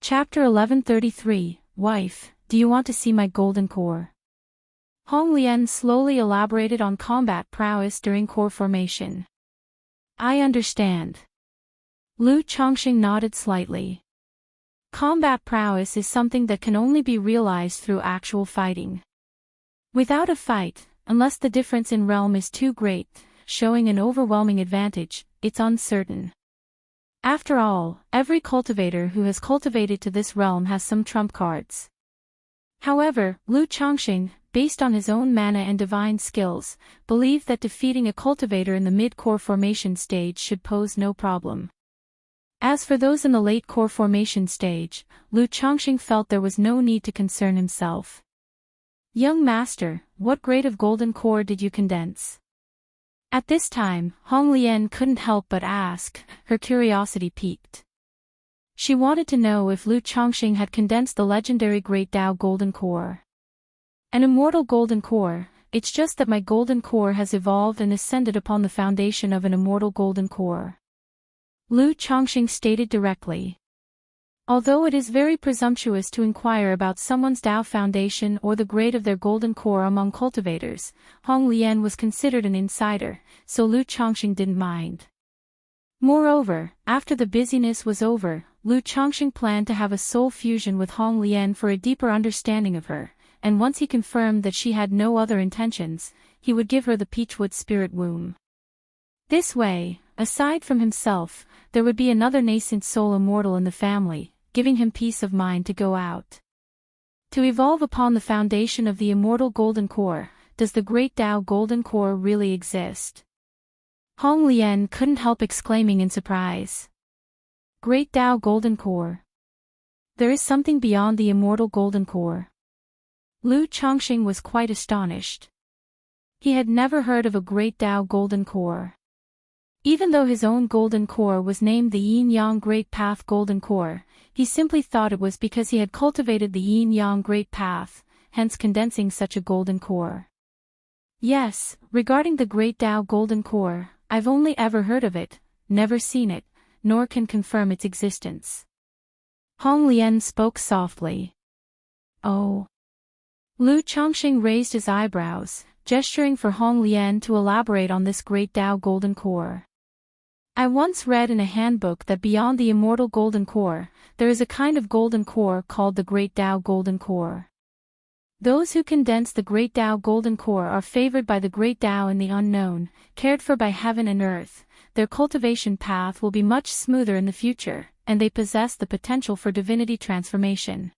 Chapter 1133, Wife, do you want to see my golden core? Hong Lian slowly elaborated on combat prowess during core formation. I understand. Lu Chongqing nodded slightly. Combat prowess is something that can only be realized through actual fighting. Without a fight, unless the difference in realm is too great, showing an overwhelming advantage, it's uncertain. After all, every cultivator who has cultivated to this realm has some trump cards. However, Lu Chongqing, based on his own mana and divine skills, believed that defeating a cultivator in the mid-core formation stage should pose no problem. As for those in the late core formation stage, Lu Chongqing felt there was no need to concern himself. Young master, what grade of golden core did you condense? At this time, Hong Lian couldn't help but ask, her curiosity piqued. She wanted to know if Lu Chongqing had condensed the legendary Great Tao Golden Core. An immortal golden core, it's just that my golden core has evolved and ascended upon the foundation of an immortal golden core. Lu Chongqing stated directly. Although it is very presumptuous to inquire about someone's Tao foundation or the grade of their golden core among cultivators, Hong Lian was considered an insider, so Lu Chongqing didn't mind. Moreover, after the busyness was over, Lu Chongqing planned to have a soul fusion with Hong Lian for a deeper understanding of her, and once he confirmed that she had no other intentions, he would give her the Peachwood spirit womb. This way, aside from himself, there would be another nascent soul immortal in the family, giving him peace of mind to go out. To evolve upon the foundation of the immortal golden core, does the Great Tao Golden Core really exist? Hong Lian couldn't help exclaiming in surprise. Great Tao Golden Core. There is something beyond the immortal golden core. Lu Chongqing was quite astonished. He had never heard of a Great Tao Golden Core. Even though his own golden core was named the Yin-Yang Great Path Golden Core, he simply thought it was because he had cultivated the Yin-Yang Great Path, hence condensing such a golden core. Yes, regarding the Great Tao Golden Core, I've only ever heard of it, never seen it, nor can confirm its existence. Hong Lian spoke softly. Oh. Lu Chongqing raised his eyebrows, gesturing for Hong Lian to elaborate on this Great Tao Golden Core. I once read in a handbook that beyond the immortal golden core, there is a kind of golden core called the Great Tao Golden Core. Those who condense the Great Tao Golden Core are favored by the Great Tao in the unknown, cared for by heaven and earth, their cultivation path will be much smoother in the future, and they possess the potential for divinity transformation.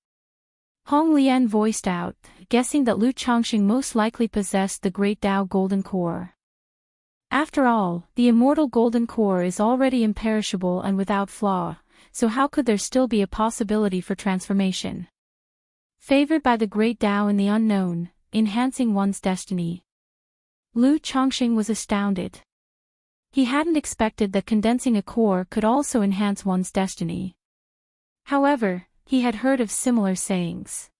Hong Lian voiced out, guessing that Lu Chongqing most likely possessed the Great Tao Golden Core. After all, the immortal golden core is already imperishable and without flaw, so how could there still be a possibility for transformation? Favored by the Great Tao in the unknown, enhancing one's destiny. Lu Chongqing was astounded. He hadn't expected that condensing a core could also enhance one's destiny. However, he had heard of similar sayings.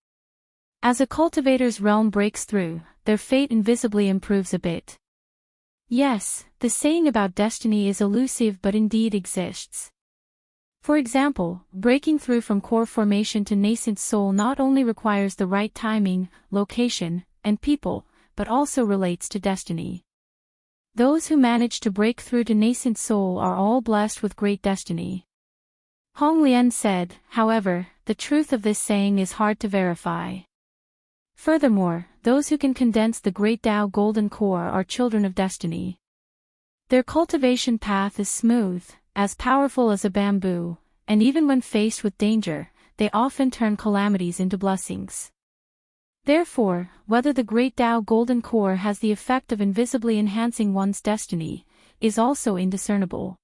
As a cultivator's realm breaks through, their fate invisibly improves a bit. Yes, the saying about destiny is elusive but indeed exists. For example, breaking through from core formation to nascent soul not only requires the right timing, location, and people, but also relates to destiny. Those who manage to break through to nascent soul are all blessed with great destiny. Hong Lian said, however, the truth of this saying is hard to verify. Furthermore, those who can condense the Great Tao Golden Core are children of destiny. Their cultivation path is smooth, as powerful as a bamboo, and even when faced with danger, they often turn calamities into blessings. Therefore, whether the Great Tao Golden Core has the effect of invisibly enhancing one's destiny, is also indiscernible.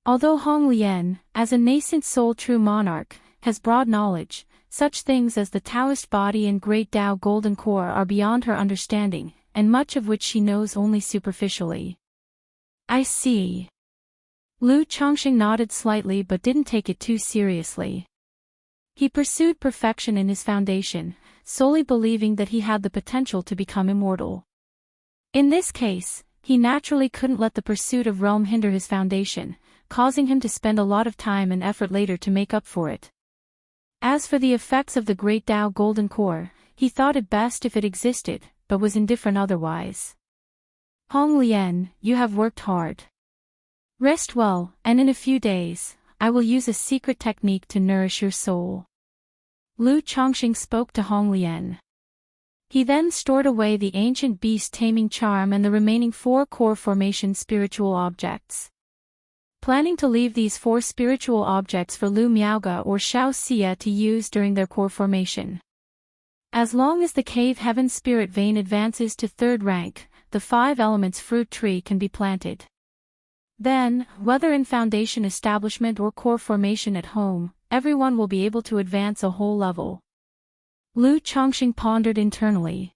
Although Hong Lian, as a nascent soul true monarch, has broad knowledge, such things as the Taoist body and Great Tao Golden Core are beyond her understanding, and much of which she knows only superficially. I see. Lu Chongqing nodded slightly but didn't take it too seriously. He pursued perfection in his foundation, solely believing that he had the potential to become immortal. In this case, he naturally couldn't let the pursuit of realm hinder his foundation, causing him to spend a lot of time and effort later to make up for it. As for the effects of the great Tao golden core, he thought it best if it existed, but was indifferent otherwise. Hong Lian, you have worked hard. Rest well, and in a few days, I will use a secret technique to nourish your soul. Lu Chongqing spoke to Hong Lian. He then stored away the ancient beast taming charm and the remaining 4 core formation spiritual objects. Planning to leave these 4 spiritual objects for Lu Miaoge or Shao Xia to use during their core formation. As long as the cave heaven spirit vein advances to 3rd rank, the 5 elements fruit tree can be planted. Then, whether in foundation establishment or core formation at home, everyone will be able to advance a whole level. Lu Chongqing pondered internally.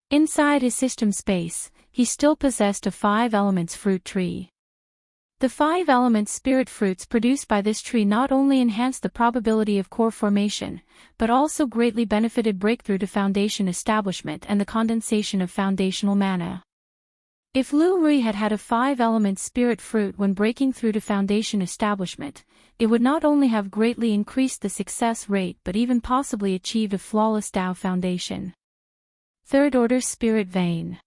Inside his system space, he still possessed a 5 elements fruit tree. The 5 elements spirit fruits produced by this tree not only enhanced the probability of core formation, but also greatly benefited breakthrough to foundation establishment and the condensation of foundational mana. If Lu Rui had had a 5 elements spirit fruit when breaking through to foundation establishment, it would not only have greatly increased the success rate but even possibly achieved a flawless Tao foundation. 3rd order spirit vein.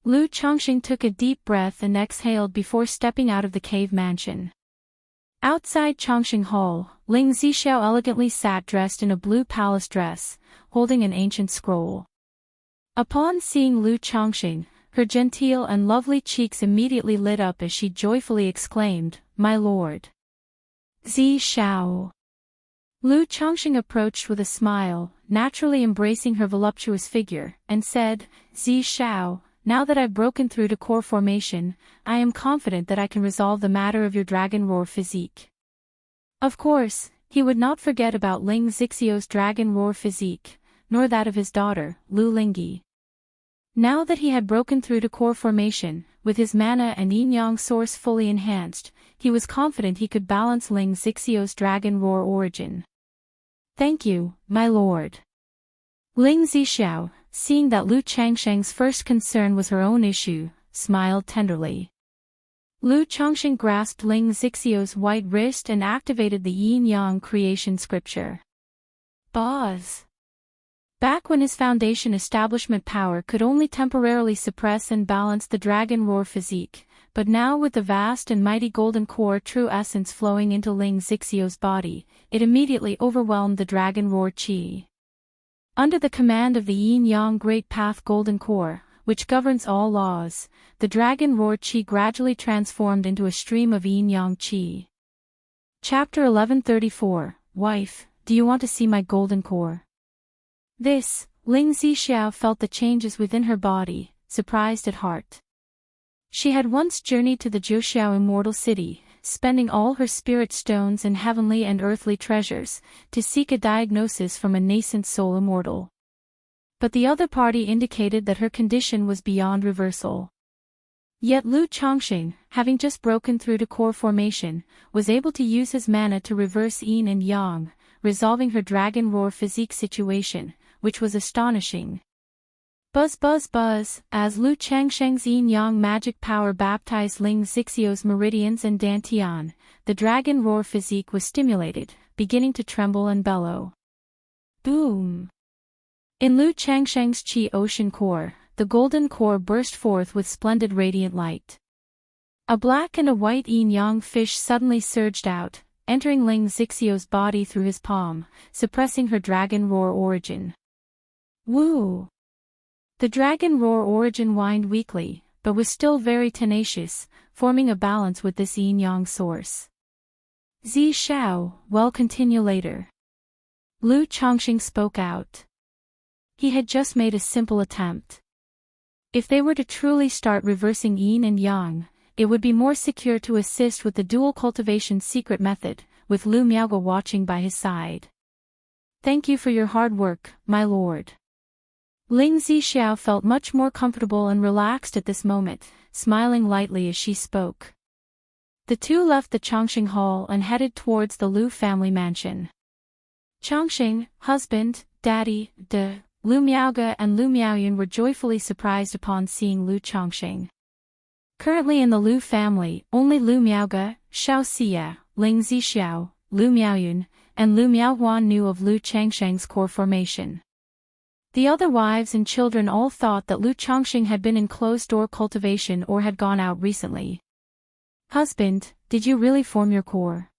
Lu Chongqing took a deep breath and exhaled before stepping out of the cave mansion. Outside Chongqing Hall, Ling Zixiao elegantly sat dressed in a blue palace dress, holding an ancient scroll. Upon seeing Lu Chongqing, her genteel and lovely cheeks immediately lit up as she joyfully exclaimed, "My lord!" Zixiao. Lu Chongqing approached with a smile, naturally embracing her voluptuous figure, and said, "Zixiao, now that I've broken through to core formation, I am confident that I can resolve the matter of your dragon roar physique." Of course, he would not forget about Ling Zixiao's dragon roar physique, nor that of his daughter, Lu Lingyi. Now that he had broken through to core formation, with his mana and yin-yang source fully enhanced, he was confident he could balance Ling Zixiao's dragon roar origin. "Thank you, my lord." Ling Zixiao, seeing that Lu Changsheng's first concern was her own issue, smiled tenderly. Lu Chongqing grasped Ling Zixiao's white wrist and activated the yin-yang creation scripture. Boz. Back when his foundation establishment power could only temporarily suppress and balance the dragon roar physique, but now with the vast and mighty golden core true essence flowing into Ling Zixiao's body, it immediately overwhelmed the dragon roar chi. Under the command of the yin-yang great path golden core, which governs all laws, the dragon roar chi gradually transformed into a stream of yin-yang chi. Chapter 1134, Wife, do you want to see my golden core? This, Ling Zixiao felt the changes within her body, surprised at heart. She had once journeyed to the Zhuoxiao immortal city, spending all her spirit stones and heavenly and earthly treasures, to seek a diagnosis from a nascent soul immortal. But the other party indicated that her condition was beyond reversal. Yet Lu Chongqing, having just broken through to core formation, was able to use his mana to reverse yin and yang, resolving her dragon roar physique situation, which was astonishing. Buzz buzz buzz, as Lu Changsheng's yin-yang magic power baptized Ling Zixiao's meridians and dantian, the dragon roar physique was stimulated, beginning to tremble and bellow. Boom! In Lu Changsheng's chi ocean core, the golden core burst forth with splendid radiant light. A black and a white yin-yang fish suddenly surged out, entering Ling Zixiao's body through his palm, suppressing her dragon roar origin. Woo! The dragon roar origin whined weakly, but was still very tenacious, forming a balance with this yin-yang source. Zixiao, well, continue later. Lu Chongqing spoke out. He had just made a simple attempt. If they were to truly start reversing yin and yang, it would be more secure to assist with the dual cultivation secret method, with Lu Miaoge watching by his side. Thank you for your hard work, my lord. Ling Zixiao felt much more comfortable and relaxed at this moment, smiling lightly as she spoke. The two left the Chongqing Hall and headed towards the Lu family mansion. Chongqing, husband, daddy, Lu Miaoge and Lu Miaoyun were joyfully surprised upon seeing Lu Chongqing. Currently in the Lu family, only Lu Miaoge, Shao Xia, Ling Zixiao, Lu Miaoyun, and Lu Miaohuan knew of Lu Changsheng's core formation. The other wives and children all thought that Lu Changsheng had been in closed-door cultivation or had gone out recently. "Husband, did you really form your core?"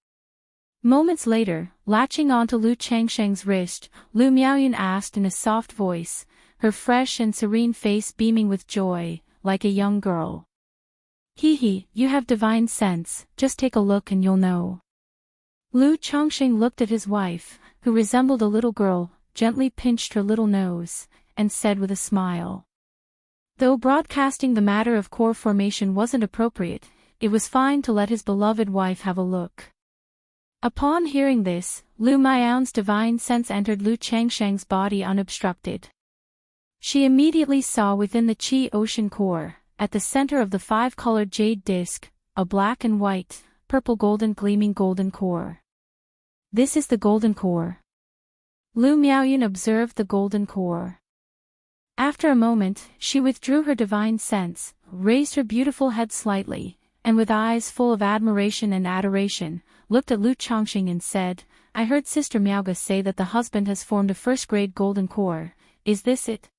Moments later, latching onto Lu Changsheng's wrist, Lu Miaoyun asked in a soft voice, her fresh and serene face beaming with joy, like a young girl. "Hee, you have divine sense, just take a look and you'll know." Lu Changsheng looked at his wife, who resembled a little girl, gently pinched her little nose, and said with a smile. Though broadcasting the matter of core formation wasn't appropriate, it was fine to let his beloved wife have a look. Upon hearing this, Lu Miaoyun's divine sense entered Lu Changsheng's body unobstructed. She immediately saw within the Qi Ocean core, at the center of the five-colored jade disc, a black and white, purple-golden gleaming golden core. "This is the golden core." Lu Miaoyun observed the golden core. After a moment, she withdrew her divine sense, raised her beautiful head slightly, and with eyes full of admiration and adoration, looked at Lu Changsheng and said, "I heard Sister Miaoga say that the husband has formed a first-grade golden core. Is this it?"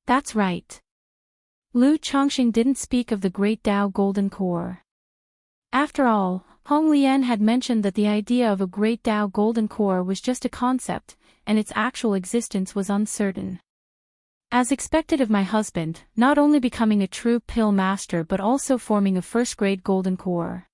"That's right." Lu Changsheng didn't speak of the Great Tao Golden Core. After all, Hong Lian had mentioned that the idea of a Great Tao Golden Core was just a concept, and its actual existence was uncertain. As expected of my husband, not only becoming a true pill master but also forming a first-grade Golden Core.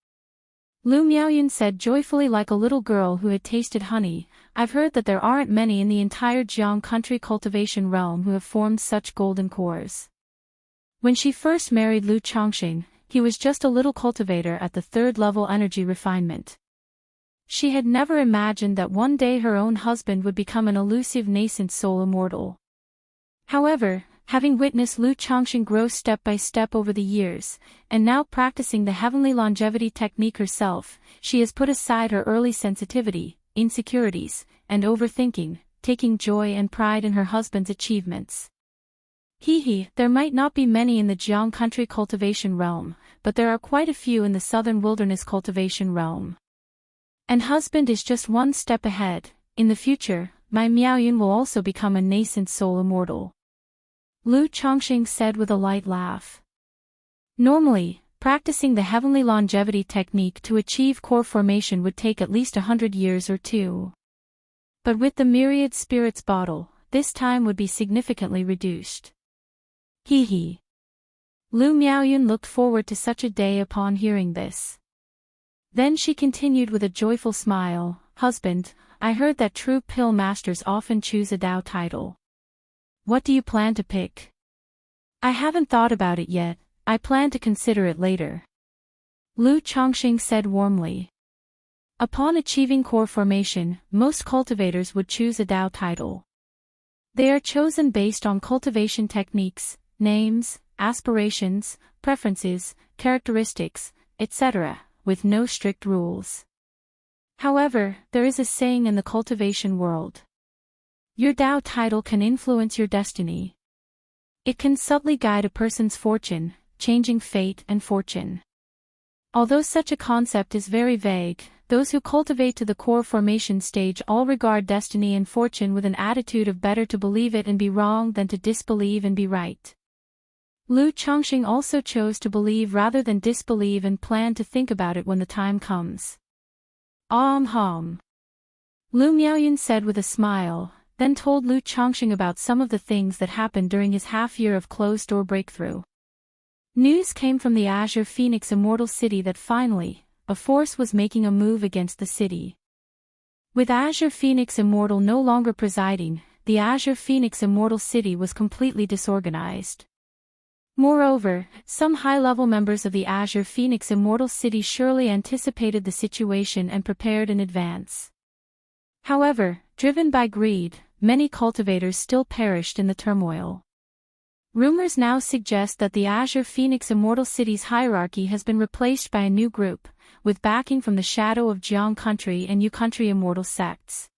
Lu Miaoyun said joyfully like a little girl who had tasted honey, "I've heard that there aren't many in the entire Jiang country cultivation realm who have formed such golden cores." When she first married Lu Changsheng, he was just a little cultivator at the third-level energy refinement. She had never imagined that one day her own husband would become an elusive nascent soul immortal. However, having witnessed Lu Changsheng grow step by step over the years, and now practicing the heavenly longevity technique herself, she has put aside her early sensitivity, insecurities, and overthinking, taking joy and pride in her husband's achievements. There might not be many in the Jiang country cultivation realm, but there are quite a few in the southern wilderness cultivation realm. And husband is just one step ahead. In the future, my Miaoyun will also become a nascent soul immortal. Lu Changsheng said with a light laugh. Normally, practicing the heavenly longevity technique to achieve core formation would take at least 100 years or two. But with the myriad spirits bottle, this time would be significantly reduced. Lu Miaoyun looked forward to such a day upon hearing this. Then she continued with a joyful smile, "Husband, I heard that true pill masters often choose a Tao title. What do you plan to pick?" "I haven't thought about it yet, I plan to consider it later." Lu Changsheng said warmly. Upon achieving core formation, most cultivators would choose a Tao title. They are chosen based on cultivation techniques, names, aspirations, preferences, characteristics, etc., with no strict rules. However, there is a saying in the cultivation world. Your Tao title can influence your destiny. It can subtly guide a person's fortune, changing fate and fortune. Although such a concept is very vague, those who cultivate to the core formation stage all regard destiny and fortune with an attitude of better to believe it and be wrong than to disbelieve and be right. Lu Changsheng also chose to believe rather than disbelieve and planned to think about it when the time comes. Lu Miaoyun said with a smile, then told Lu Changsheng about some of the things that happened during his half-year of closed-door breakthrough. News came from the Azure Phoenix Immortal City that finally, a force was making a move against the city. With Azure Phoenix Immortal no longer presiding, the Azure Phoenix Immortal City was completely disorganized. Moreover, some high-level members of the Azure Phoenix Immortal City surely anticipated the situation and prepared in advance. However, driven by greed, many cultivators still perished in the turmoil. Rumors now suggest that the Azure Phoenix Immortal City's hierarchy has been replaced by a new group, with backing from the Shadow of Jiang Country and Yu Country Immortal sects.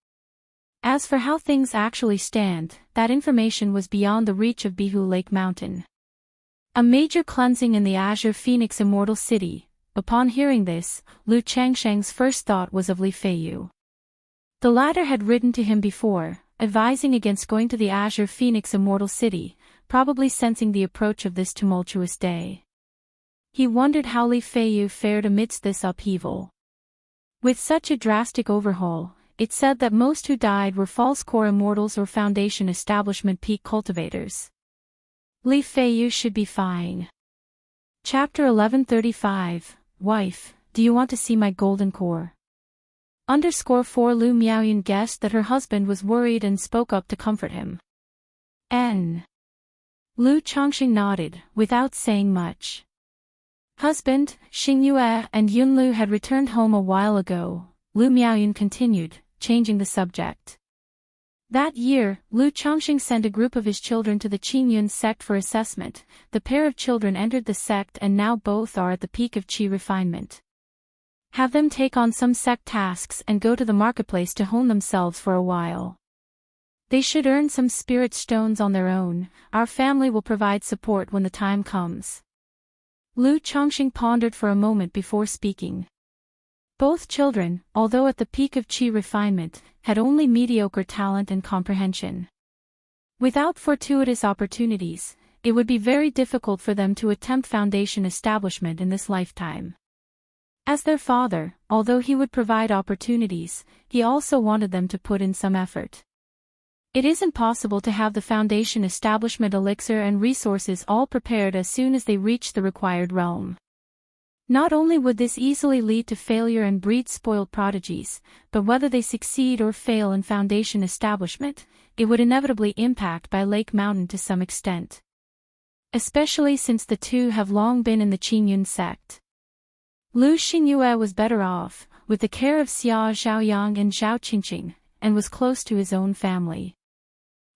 As for how things actually stand, that information was beyond the reach of Bihu Lake Mountain. A major cleansing in the Azure Phoenix Immortal City. Upon hearing this, Lu Changsheng's first thought was of Li Feiyu. The latter had written to him before, advising against going to the Azure Phoenix Immortal City, probably sensing the approach of this tumultuous day. He wondered how Li Feiyu fared amidst this upheaval. With such a drastic overhaul, it said that most who died were false core immortals or Foundation establishment peak cultivators. Li Feiyu should be fine. Chapter 1135, Wife, do you want to see my golden core? _4 Lu Miaoyun guessed that her husband was worried and spoke up to comfort him. Lu Chongqing nodded, without saying much. Husband, Xingyue and Yunlu had returned home a while ago, Lu Miaoyun continued, changing the subject. That year, Lu Chongqing sent a group of his children to the Qingyun sect for assessment. The pair of children entered the sect and now both are at the peak of qi refinement. Have them take on some sect tasks and go to the marketplace to hone themselves for a while. They should earn some spirit stones on their own. Our family will provide support when the time comes. Lu Chongqing pondered for a moment before speaking. Both children, although at the peak of qi refinement, had only mediocre talent and comprehension. Without fortuitous opportunities, it would be very difficult for them to attempt Foundation establishment in this lifetime. As their father, although he would provide opportunities, he also wanted them to put in some effort. It isn't possible to have the Foundation establishment elixir and resources all prepared as soon as they reach the required realm. Not only would this easily lead to failure and breed spoiled prodigies, but whether they succeed or fail in Foundation establishment, it would inevitably impact by Lake Mountain to some extent. Especially since the two have long been in the Qingyun sect. Lu Xingyue was better off, with the care of Xia Zhaoyang and Zhao Qingqing, and was close to his own family.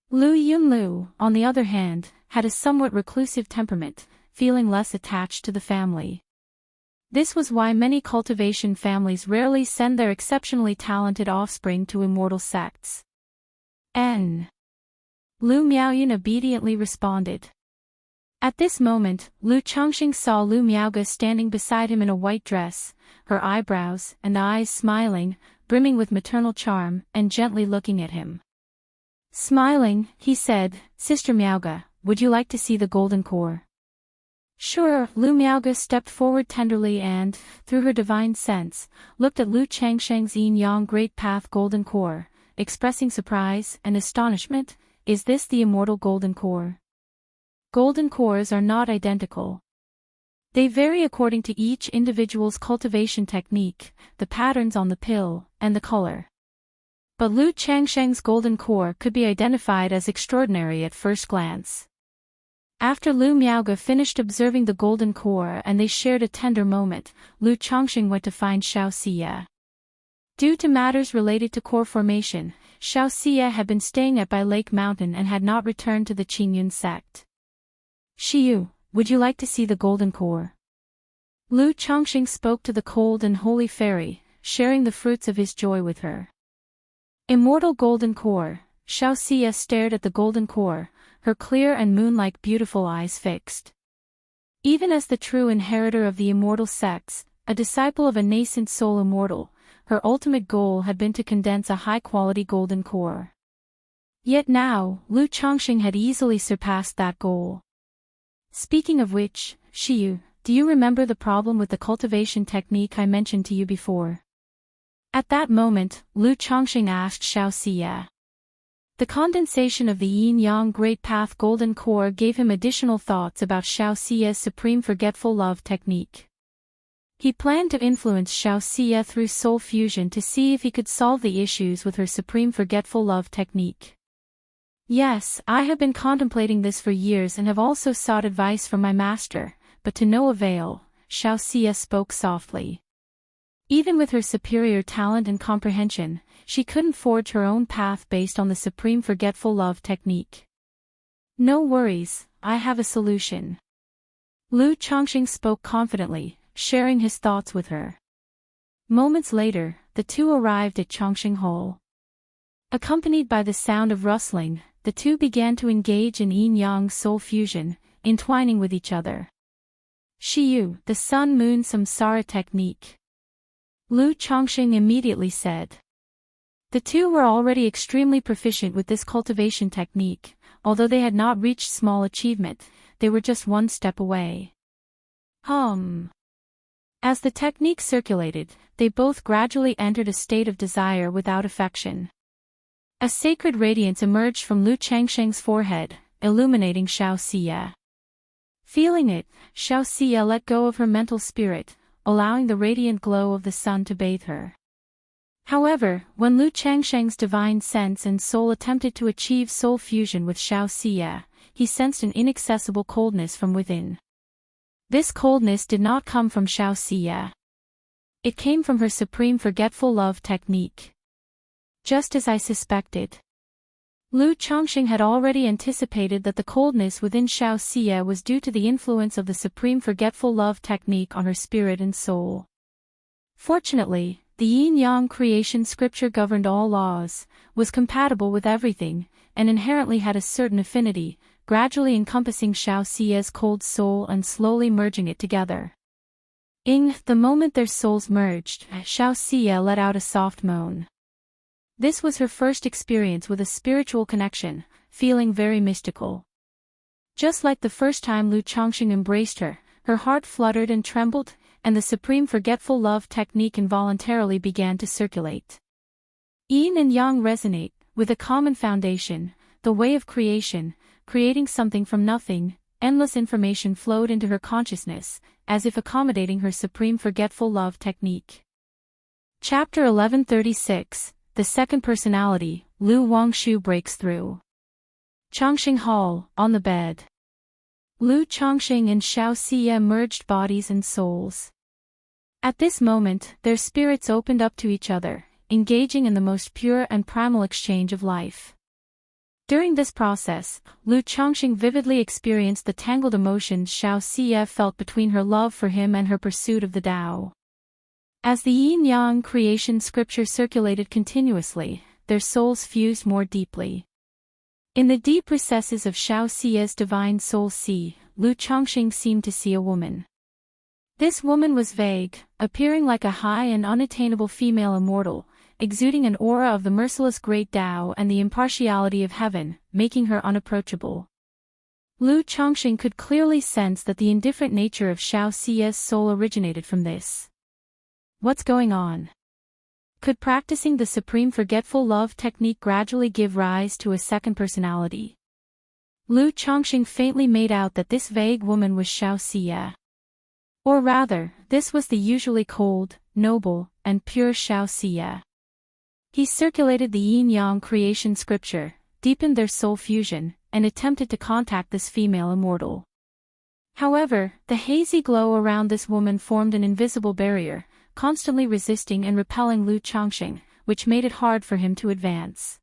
Lu Yunlu, on the other hand, had a somewhat reclusive temperament, feeling less attached to the family. This was why many cultivation families rarely send their exceptionally talented offspring to immortal sects. Lu Miaoyun obediently responded. At this moment, Lu Chongqing saw Lu Miaoge standing beside him in a white dress, her eyebrows and eyes smiling, brimming with maternal charm, and gently looking at him. Smiling, he said, "Sister Miaoge, would you like to see the golden core?" Sure. Lu Miaoge stepped forward tenderly and, through her divine sense, looked at Lu Changsheng's yin-yang great path golden core, expressing surprise and astonishment. Is this the immortal golden core? Golden cores are not identical. They vary according to each individual's cultivation technique, the patterns on the pill, and the color. But Lu Changsheng's golden core could be identified as extraordinary at first glance. After Lu Miaoge finished observing the golden core and they shared a tender moment, Lu Chongqing went to find Xiao Xie. Due to matters related to core formation, Xiao Xie had been staying at Bai Lake Mountain and had not returned to the Qingyun sect. "Xiyu, would you like to see the golden core?" Lu Chongqing spoke to the cold and holy fairy, sharing the fruits of his joy with her. Immortal golden core. Xiao Xie stared at the golden core, her clear and moon-like beautiful eyes fixed. Even as the true inheritor of the immortal sects, a disciple of a nascent soul immortal, her ultimate goal had been to condense a high-quality golden core. Yet now, Lu Chongqing had easily surpassed that goal. Speaking of which, Xiyu, do you remember the problem with the cultivation technique I mentioned to you before? At that moment, Lu Chongqing asked Xiao Xie. The condensation of the yin-yang great path golden core gave him additional thoughts about Xiao Xie's supreme forgetful love technique. He planned to influence Xiao Xie through soul fusion to see if he could solve the issues with her supreme forgetful love technique. Yes, I have been contemplating this for years and have also sought advice from my master, but to no avail, Xiao Xie spoke softly. Even with her superior talent and comprehension, she couldn't forge her own path based on the supreme forgetful love technique. No worries, I have a solution. Lu Chongqing spoke confidently, sharing his thoughts with her. Moments later, the two arrived at Chongqing Hall. Accompanied by the sound of rustling, the two began to engage in yin-yang soul fusion, entwining with each other. "Xiyu, the sun-moon samsara technique," Lu Chongqing immediately said. The two were already extremely proficient with this cultivation technique. Although they had not reached small achievement, they were just one step away. As the technique circulated, they both gradually entered a state of desire without affection. A sacred radiance emerged from Lu Changsheng's forehead, illuminating Xiao Xie. Feeling it, Xiao Xie let go of her mental spirit, allowing the radiant glow of the sun to bathe her. However, when Lu Changsheng's divine sense and soul attempted to achieve soul fusion with Xiao Xie, he sensed an inaccessible coldness from within. This coldness did not come from Xiao Xie. It came from her supreme forgetful love technique. Just as I suspected. Lu Changsheng had already anticipated that the coldness within Xiao Xie was due to the influence of the supreme forgetful love technique on her spirit and soul. Fortunately, the yin-yang creation scripture governed all laws, was compatible with everything, and inherently had a certain affinity, gradually encompassing Xiao Xie's cold soul and slowly merging it together. The moment their souls merged, Xiao Xie let out a soft moan. This was her first experience with a spiritual connection, feeling very mystical. Just like the first time Lu Changsheng embraced her, her heart fluttered and trembled, and the supreme forgetful love technique involuntarily began to circulate. Yin and yang resonate, with a common foundation, the way of creation, creating something from nothing. Endless information flowed into her consciousness, as if accommodating her supreme forgetful love technique. Chapter 1136, The Second Personality, Lu Wangshu breaks through. Changsheng Hall, on the bed. Lu Changsheng and Xiao Xie merged bodies and souls. At this moment, their spirits opened up to each other, engaging in the most pure and primal exchange of life. During this process, Lu Changsheng vividly experienced the tangled emotions Xiao Xie felt between her love for him and her pursuit of the Tao. As the yin-yang creation scripture circulated continuously, their souls fused more deeply. In the deep recesses of Xiao Xie's divine soul Lu Changsheng seemed to see a woman. This woman was vague, appearing like a high and unattainable female immortal, exuding an aura of the merciless great Tao and the impartiality of heaven, making her unapproachable. Lu Changsheng could clearly sense that the indifferent nature of Xiao Xie's soul originated from this. What's going on? Could practicing the supreme forgetful love technique gradually give rise to a second personality? Lu Changsheng faintly made out that this vague woman was Xiao Xie. Or rather, this was the usually cold, noble, and pure Xiao Xie. He circulated the yin-yang creation scripture, deepened their soul fusion, and attempted to contact this female immortal. However, the hazy glow around this woman formed an invisible barrier, constantly resisting and repelling Lu Changsheng, which made it hard for him to advance.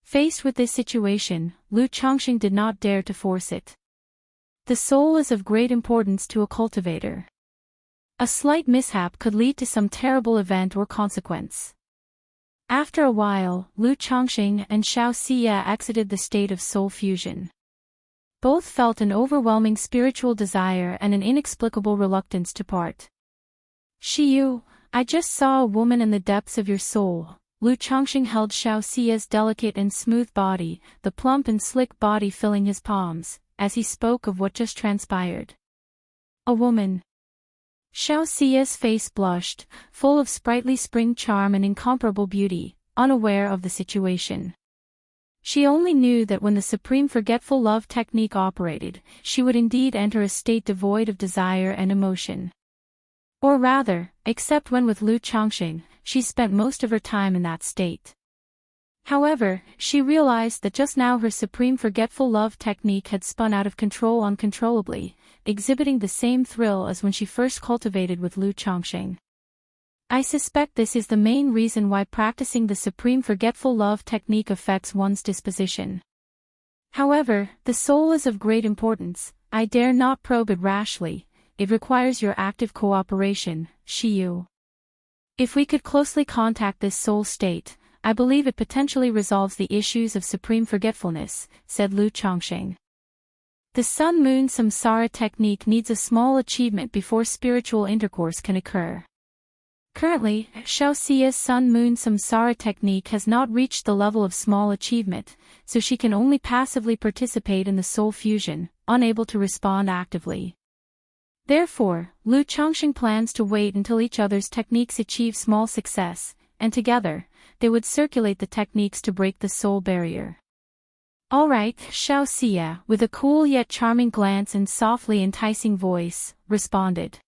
Faced with this situation, Lu Changsheng did not dare to force it. The soul is of great importance to a cultivator. A slight mishap could lead to some terrible event or consequence. After a while, Lu Changsheng and Xiao Xie exited the state of soul fusion. Both felt an overwhelming spiritual desire and an inexplicable reluctance to part. Shiyu, I just saw a woman in the depths of your soul. Lu Changsheng held Xiao Xie's delicate and smooth body, the plump and slick body filling his palms, as he spoke of what just transpired. A woman. Xiao Xie's face blushed, full of sprightly spring charm and incomparable beauty, unaware of the situation. She only knew that when the supreme forgetful love technique operated, she would indeed enter a state devoid of desire and emotion. Or rather, except when with Lu Changsheng, she spent most of her time in that state. However, she realized that just now her supreme forgetful love technique had spun out of control uncontrollably, exhibiting the same thrill as when she first cultivated with Lu Changsheng. I suspect this is the main reason why practicing the supreme forgetful love technique affects one's disposition. However, the soul is of great importance. I dare not probe it rashly. It requires your active cooperation, Shiyu. If we could closely contact this soul state, I believe it potentially resolves the issues of supreme forgetfulness, said Lu Changsheng. The sun-moon samsara technique needs a small achievement before spiritual intercourse can occur. Currently, Wuxia's Sun-Moon Samsara technique has not reached the level of small achievement, so she can only passively participate in the soul fusion, unable to respond actively. Therefore, Lu Changxing plans to wait until each other's techniques achieve small success, and together, they would circulate the techniques to break the soul barrier. Alright, Wuxia, with a cool yet charming glance and softly enticing voice, responded.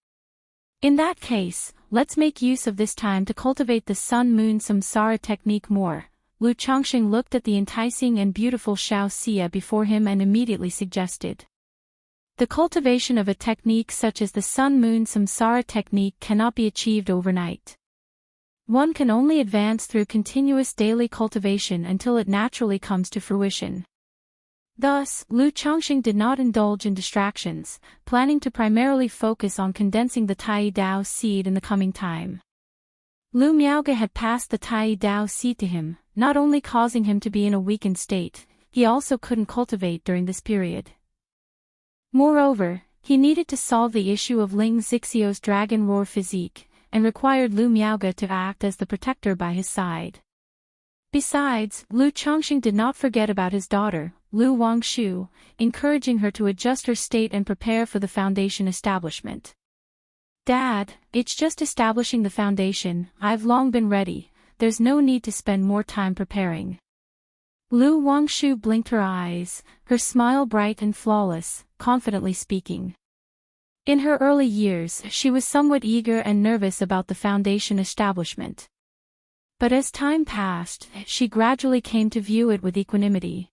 In that case, let's make use of this time to cultivate the Sun-Moon Samsara technique more. Lu Changxing looked at the enticing and beautiful Wuxia before him and immediately suggested. The cultivation of a technique such as the Sun-Moon Samsara technique cannot be achieved overnight. One can only advance through continuous daily cultivation until it naturally comes to fruition. Thus, Lu Changxing did not indulge in distractions, planning to primarily focus on condensing the Tai Dao seed in the coming time. Lu Miaoge had passed the Tai Dao seed to him, not only causing him to be in a weakened state, he also couldn't cultivate during this period. Moreover, he needed to solve the issue of Ling Zixio's dragon roar physique, and required Lu Miaoge to act as the protector by his side. Besides, Lu Changxing did not forget about his daughter, Lu Wangshu, encouraging her to adjust her state and prepare for the foundation establishment. Dad, it's just establishing the foundation, I've long been ready, there's no need to spend more time preparing. Lu Wangshu blinked her eyes, her smile bright and flawless, confidently speaking. In her early years, she was somewhat eager and nervous about the foundation establishment. But as time passed, she gradually came to view it with equanimity.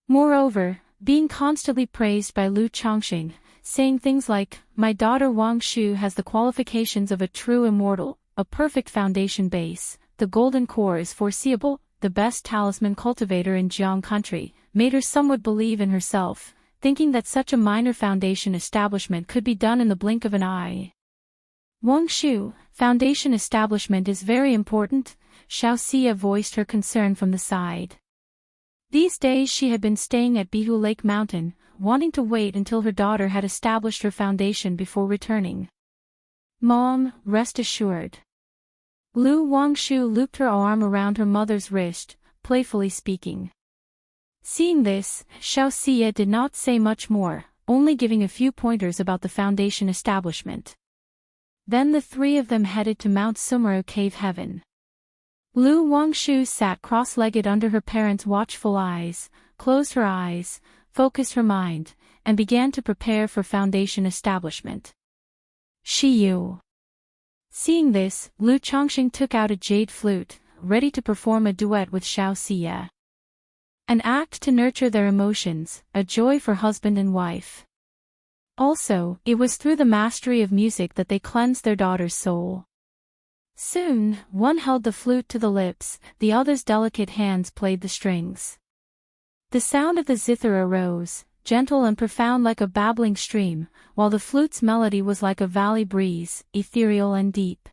Moreover, being constantly praised by Lu Changxing, saying things like, "My daughter Wang Shu has the qualifications of a true immortal, a perfect foundation base, the golden core is foreseeable, the best talisman cultivator in Jiang country," made her somewhat believe in herself, thinking that such a minor foundation establishment could be done in the blink of an eye. "Wang Shu, foundation establishment is very important," Wuxia voiced her concern from the side. These days she had been staying at Bihu Lake Mountain, wanting to wait until her daughter had established her foundation before returning. "Mom, rest assured." Lu Wangshu looped her arm around her mother's wrist, playfully speaking. Seeing this, Wuxia did not say much more, only giving a few pointers about the foundation establishment. Then the three of them headed to Mount Sumeru Cave Heaven. Lu Wangshu sat cross-legged under her parents' watchful eyes, closed her eyes, focused her mind, and began to prepare for foundation establishment. Shiyu. Seeing this, Lu Changxing took out a jade flute, ready to perform a duet with Wuxia. An act to nurture their emotions, a joy for husband and wife. Also, it was through the mastery of music that they cleansed their daughter's soul. Soon, one held the flute to the lips, the other's delicate hands played the strings. The sound of the zither arose, gentle and profound like a babbling stream, while the flute's melody was like a valley breeze, ethereal and deep.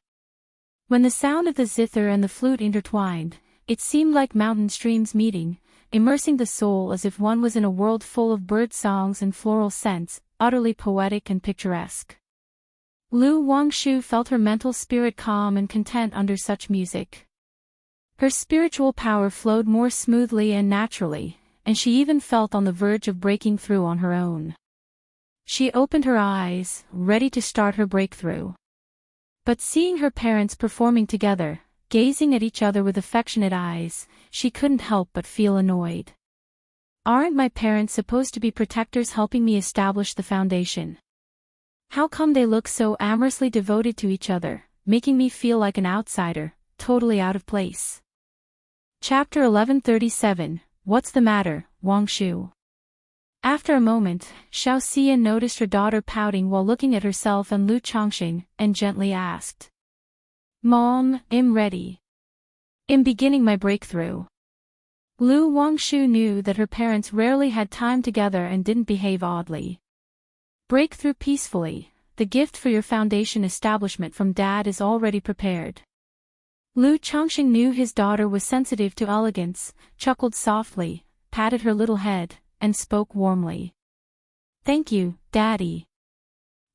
When the sound of the zither and the flute intertwined, it seemed like mountain streams meeting, immersing the soul as if one was in a world full of bird songs and floral scents, utterly poetic and picturesque. Lu Wangshu felt her mental spirit calm and content under such music. Her spiritual power flowed more smoothly and naturally, and she even felt on the verge of breaking through on her own. She opened her eyes, ready to start her breakthrough. But seeing her parents performing together, gazing at each other with affectionate eyes, she couldn't help but feel annoyed. Aren't my parents supposed to be protectors helping me establish the foundation? How come they look so amorously devoted to each other, making me feel like an outsider, totally out of place? Chapter 1137, What's the Matter, Wangshu? After a moment, Wuxia noticed her daughter pouting while looking at herself and Lu Changxing, and gently asked. "Mom, I'm ready. I'm beginning my breakthrough." Lu Wangshu knew that her parents rarely had time together and didn't behave oddly. "Break through peacefully, the gift for your foundation establishment from Dad is already prepared." Lu Changxing knew his daughter was sensitive to elegance, chuckled softly, patted her little head, and spoke warmly. "Thank you, Daddy."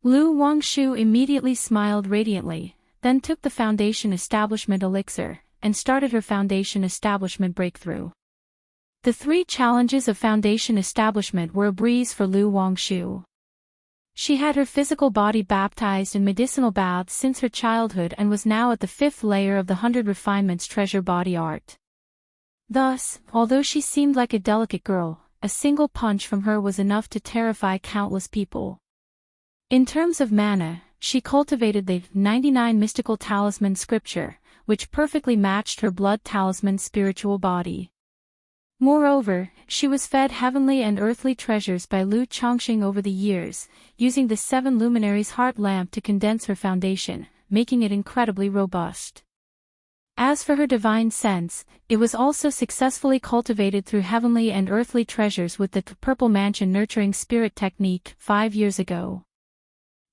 Lu Wangshu immediately smiled radiantly, then took the Foundation Establishment elixir, and started her Foundation Establishment breakthrough. The 3 challenges of Foundation Establishment were a breeze for Lu Wangshu. She had her physical body baptized in medicinal baths since her childhood and was now at the 5th layer of the 100 Refinements treasure body art. Thus, although she seemed like a delicate girl, a single punch from her was enough to terrify countless people. In terms of mana, she cultivated the 99 mystical talisman scripture, which perfectly matched her blood talisman spiritual body. Moreover, she was fed heavenly and earthly treasures by Lu Chongqing over the years, using the 7 luminaries heart lamp to condense her foundation, making it incredibly robust. As for her divine sense, it was also successfully cultivated through heavenly and earthly treasures with the Purple Mansion Nurturing Spirit technique 5 years ago.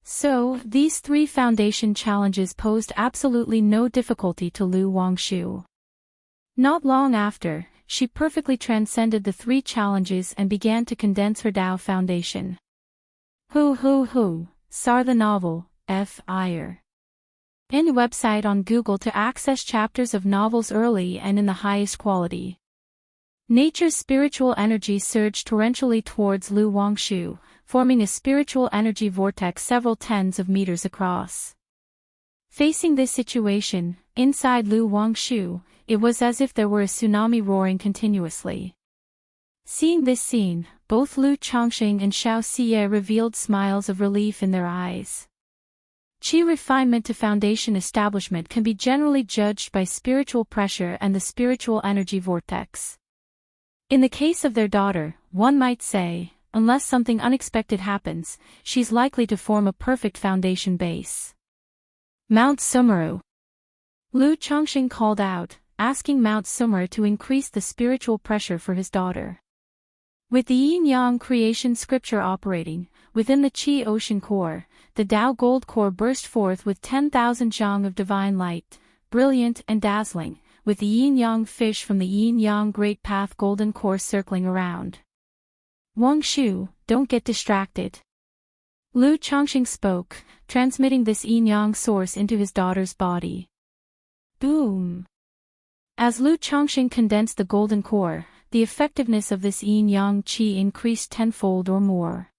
So, these 3 foundation challenges posed absolutely no difficulty to Lu Wangshu. Not long after, she perfectly transcended the 3 challenges and began to condense her Tao foundation. Soar the novel, F. Iyer. Any website on Google to access chapters of novels early and in the highest quality. Nature's spiritual energy surged torrentially towards Lu Wangshu, forming a spiritual energy vortex several tens of meters across. Facing this situation, inside Lu Wangshu, it was as if there were a tsunami roaring continuously. Seeing this scene, both Lu Chongqing and Xiao Xie revealed smiles of relief in their eyes. Qi refinement to foundation establishment can be generally judged by spiritual pressure and the spiritual energy vortex. In the case of their daughter, one might say, unless something unexpected happens, she's likely to form a perfect foundation base. Mount Sumeru. Lu Chongqing called out, asking Mount Sumeru to increase the spiritual pressure for his daughter. With the yin-yang creation scripture operating, within the Qi ocean core, the Tao gold core burst forth with 10,000 zhang of divine light, brilliant and dazzling, with the yin-yang fish from the yin-yang great path golden core circling around. Wangshu, don't get distracted. Lu Chongqing spoke, transmitting this yin-yang source into his daughter's body. Boom! As Lu Chongqing condensed the golden core, the effectiveness of this yin-yang qi increased tenfold or more.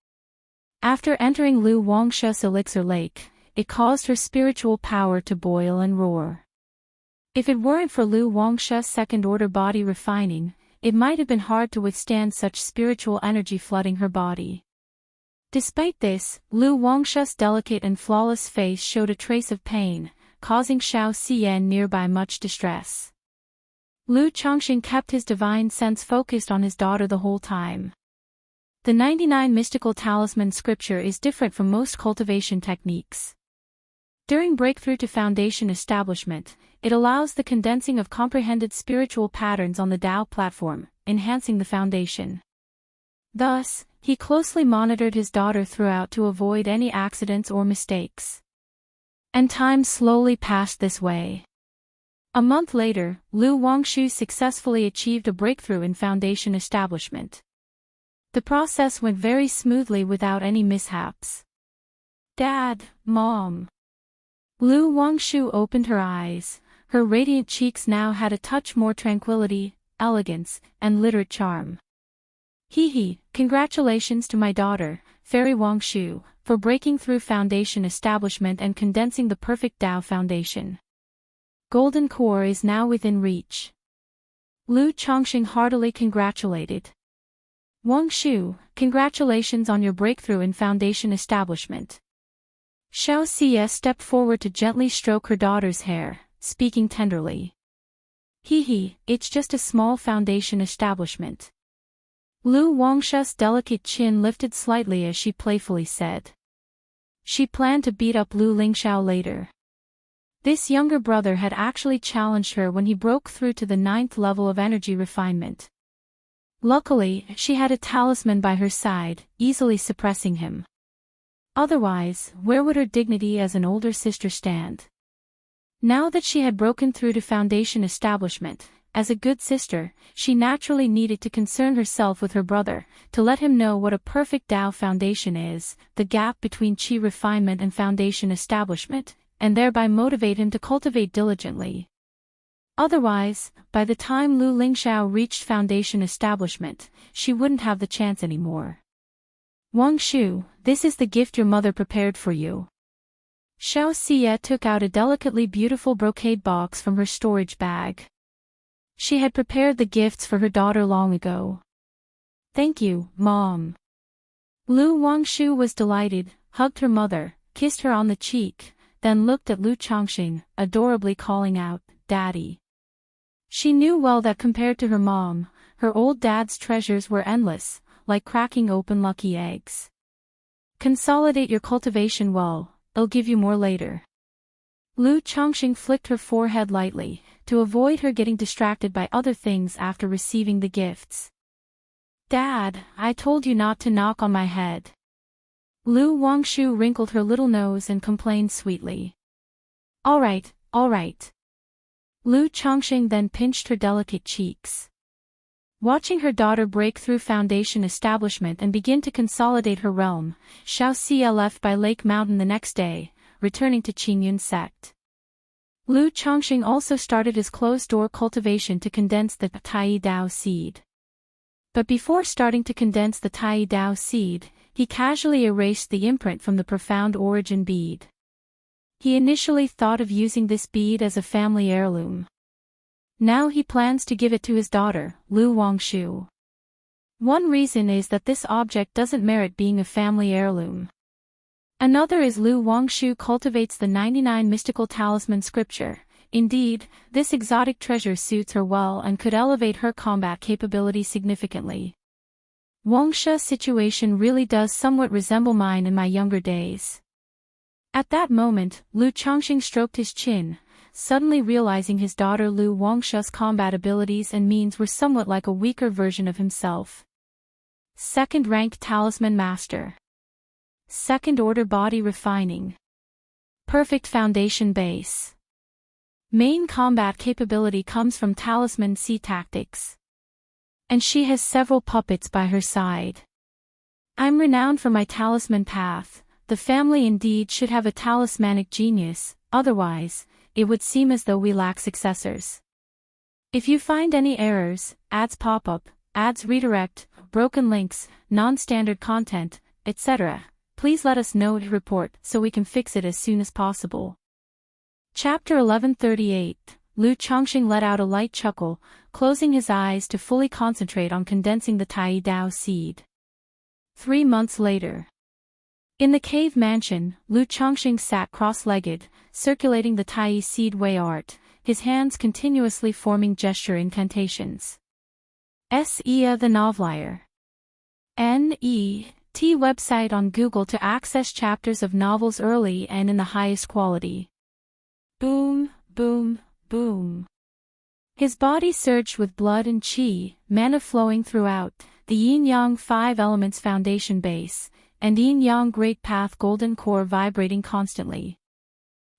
After entering Lu Wangshu's elixir lake, it caused her spiritual power to boil and roar. If it weren't for Lu Wangshu's second-order body refining, it might have been hard to withstand such spiritual energy flooding her body. Despite this, Lu Wangshu's delicate and flawless face showed a trace of pain, causing Xiao Xian nearby much distress. Lu Chongqing kept his divine sense focused on his daughter the whole time. The 99 mystical talisman scripture is different from most cultivation techniques. During breakthrough to foundation establishment, it allows the condensing of comprehended spiritual patterns on the Tao platform, enhancing the foundation. Thus, he closely monitored his daughter throughout to avoid any accidents or mistakes. And time slowly passed this way. A month later, Lu Wangshu successfully achieved a breakthrough in foundation establishment. The process went very smoothly without any mishaps. Dad, Mom. Lu Wangshu opened her eyes. Her radiant cheeks now had a touch more tranquility, elegance, and literate charm. Congratulations to my daughter, Fairy Wangshu, for breaking through foundation establishment and condensing the perfect Tao foundation. Golden core is now within reach. Lu Chongqing heartily congratulated. Wangshu, congratulations on your breakthrough in foundation establishment. Xiao Xie stepped forward to gently stroke her daughter's hair, speaking tenderly. It's just a small foundation establishment. Lu Wangshu's delicate chin lifted slightly as she playfully said. She planned to beat up Lu Lingxiao later. This younger brother had actually challenged her when he broke through to the 9th level of energy refinement. Luckily, she had a talisman by her side, easily suppressing him. Otherwise, where would her dignity as an older sister stand? Now that she had broken through to foundation establishment, as a good sister, she naturally needed to concern herself with her brother, to let him know what a perfect Tao foundation is, the gap between Qi refinement and foundation establishment, and thereby motivate him to cultivate diligently. Otherwise, by the time Lu Lingxiao reached Foundation establishment, she wouldn't have the chance anymore. Wang Shu, this is the gift your mother prepared for you. Xiao Xie took out a delicately beautiful brocade box from her storage bag. She had prepared the gifts for her daughter long ago. Thank you, Mom. Lu Wangshu was delighted, hugged her mother, kissed her on the cheek, then looked at Lu Changxing, adorably calling out, Daddy. She knew well that compared to her mom, her old dad's treasures were endless, like cracking open lucky eggs. Consolidate your cultivation well, it'll give you more later. Lu Changxing flicked her forehead lightly, to avoid her getting distracted by other things after receiving the gifts. Dad, I told you not to knock on my head. Lu Wangshu wrinkled her little nose and complained sweetly. All right. Lu Changxing then pinched her delicate cheeks. Watching her daughter break through Foundation establishment and begin to consolidate her realm, Xiao Xie left by Lake Mountain the next day, returning to Qingyun sect. Lu Changxing also started his closed-door cultivation to condense the Tai Dao seed. But before starting to condense the Tai Dao seed, he casually erased the imprint from the profound origin bead. He initially thought of using this bead as a family heirloom. Now he plans to give it to his daughter, Lu Wangshu. One reason is that this object doesn't merit being a family heirloom. Another is Lu Wangshu cultivates the 99 mystical talisman scripture. Indeed, this exotic treasure suits her well and could elevate her combat capability significantly. Wuxia's situation really does somewhat resemble mine in my younger days. At that moment, Lu Changxing stroked his chin, suddenly realizing his daughter Lu Wangshu's combat abilities and means were somewhat like a weaker version of himself. Second-rank Talisman Master. Second-order Body Refining. Perfect Foundation Base. Main combat capability comes from Talisman C Tactics. And she has several puppets by her side. I'm renowned for my talisman path. The family indeed should have a talismanic genius, otherwise, it would seem as though we lack successors. If you find any errors, ads pop-up, ads redirect, broken links, non-standard content, etc., please let us know to report so we can fix it as soon as possible. Chapter 1138, Lu Changxing let out a light chuckle, closing his eyes to fully concentrate on condensing the Tai Dao seed. 3 months later. In the cave mansion, Lu Changxing sat cross-legged, circulating the Tai seed way art, his hands continuously forming gesture incantations. S.E.A. the Novelier. N.E.T. website on Google to access chapters of novels early and in the highest quality. Boom, boom, boom. His body surged with blood and qi, mana flowing throughout, the yin-yang 5 elements foundation base, and yin-yang great path golden core vibrating constantly.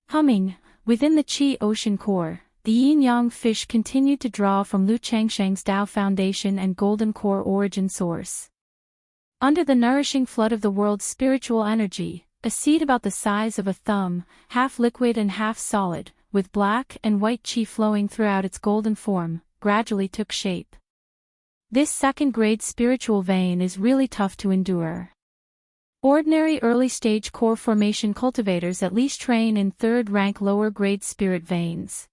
Humming, within the qi ocean core, the yin-yang fish continued to draw from Lu Changxing's Dao foundation and golden core origin source. Under the nourishing flood of the world's spiritual energy, a seed about the size of a thumb, half liquid and half solid, with black and white qi flowing throughout its golden form, gradually took shape. This second-grade spiritual vein is really tough to endure. Ordinary early-stage core formation cultivators at least train in third-rank lower-grade spirit veins.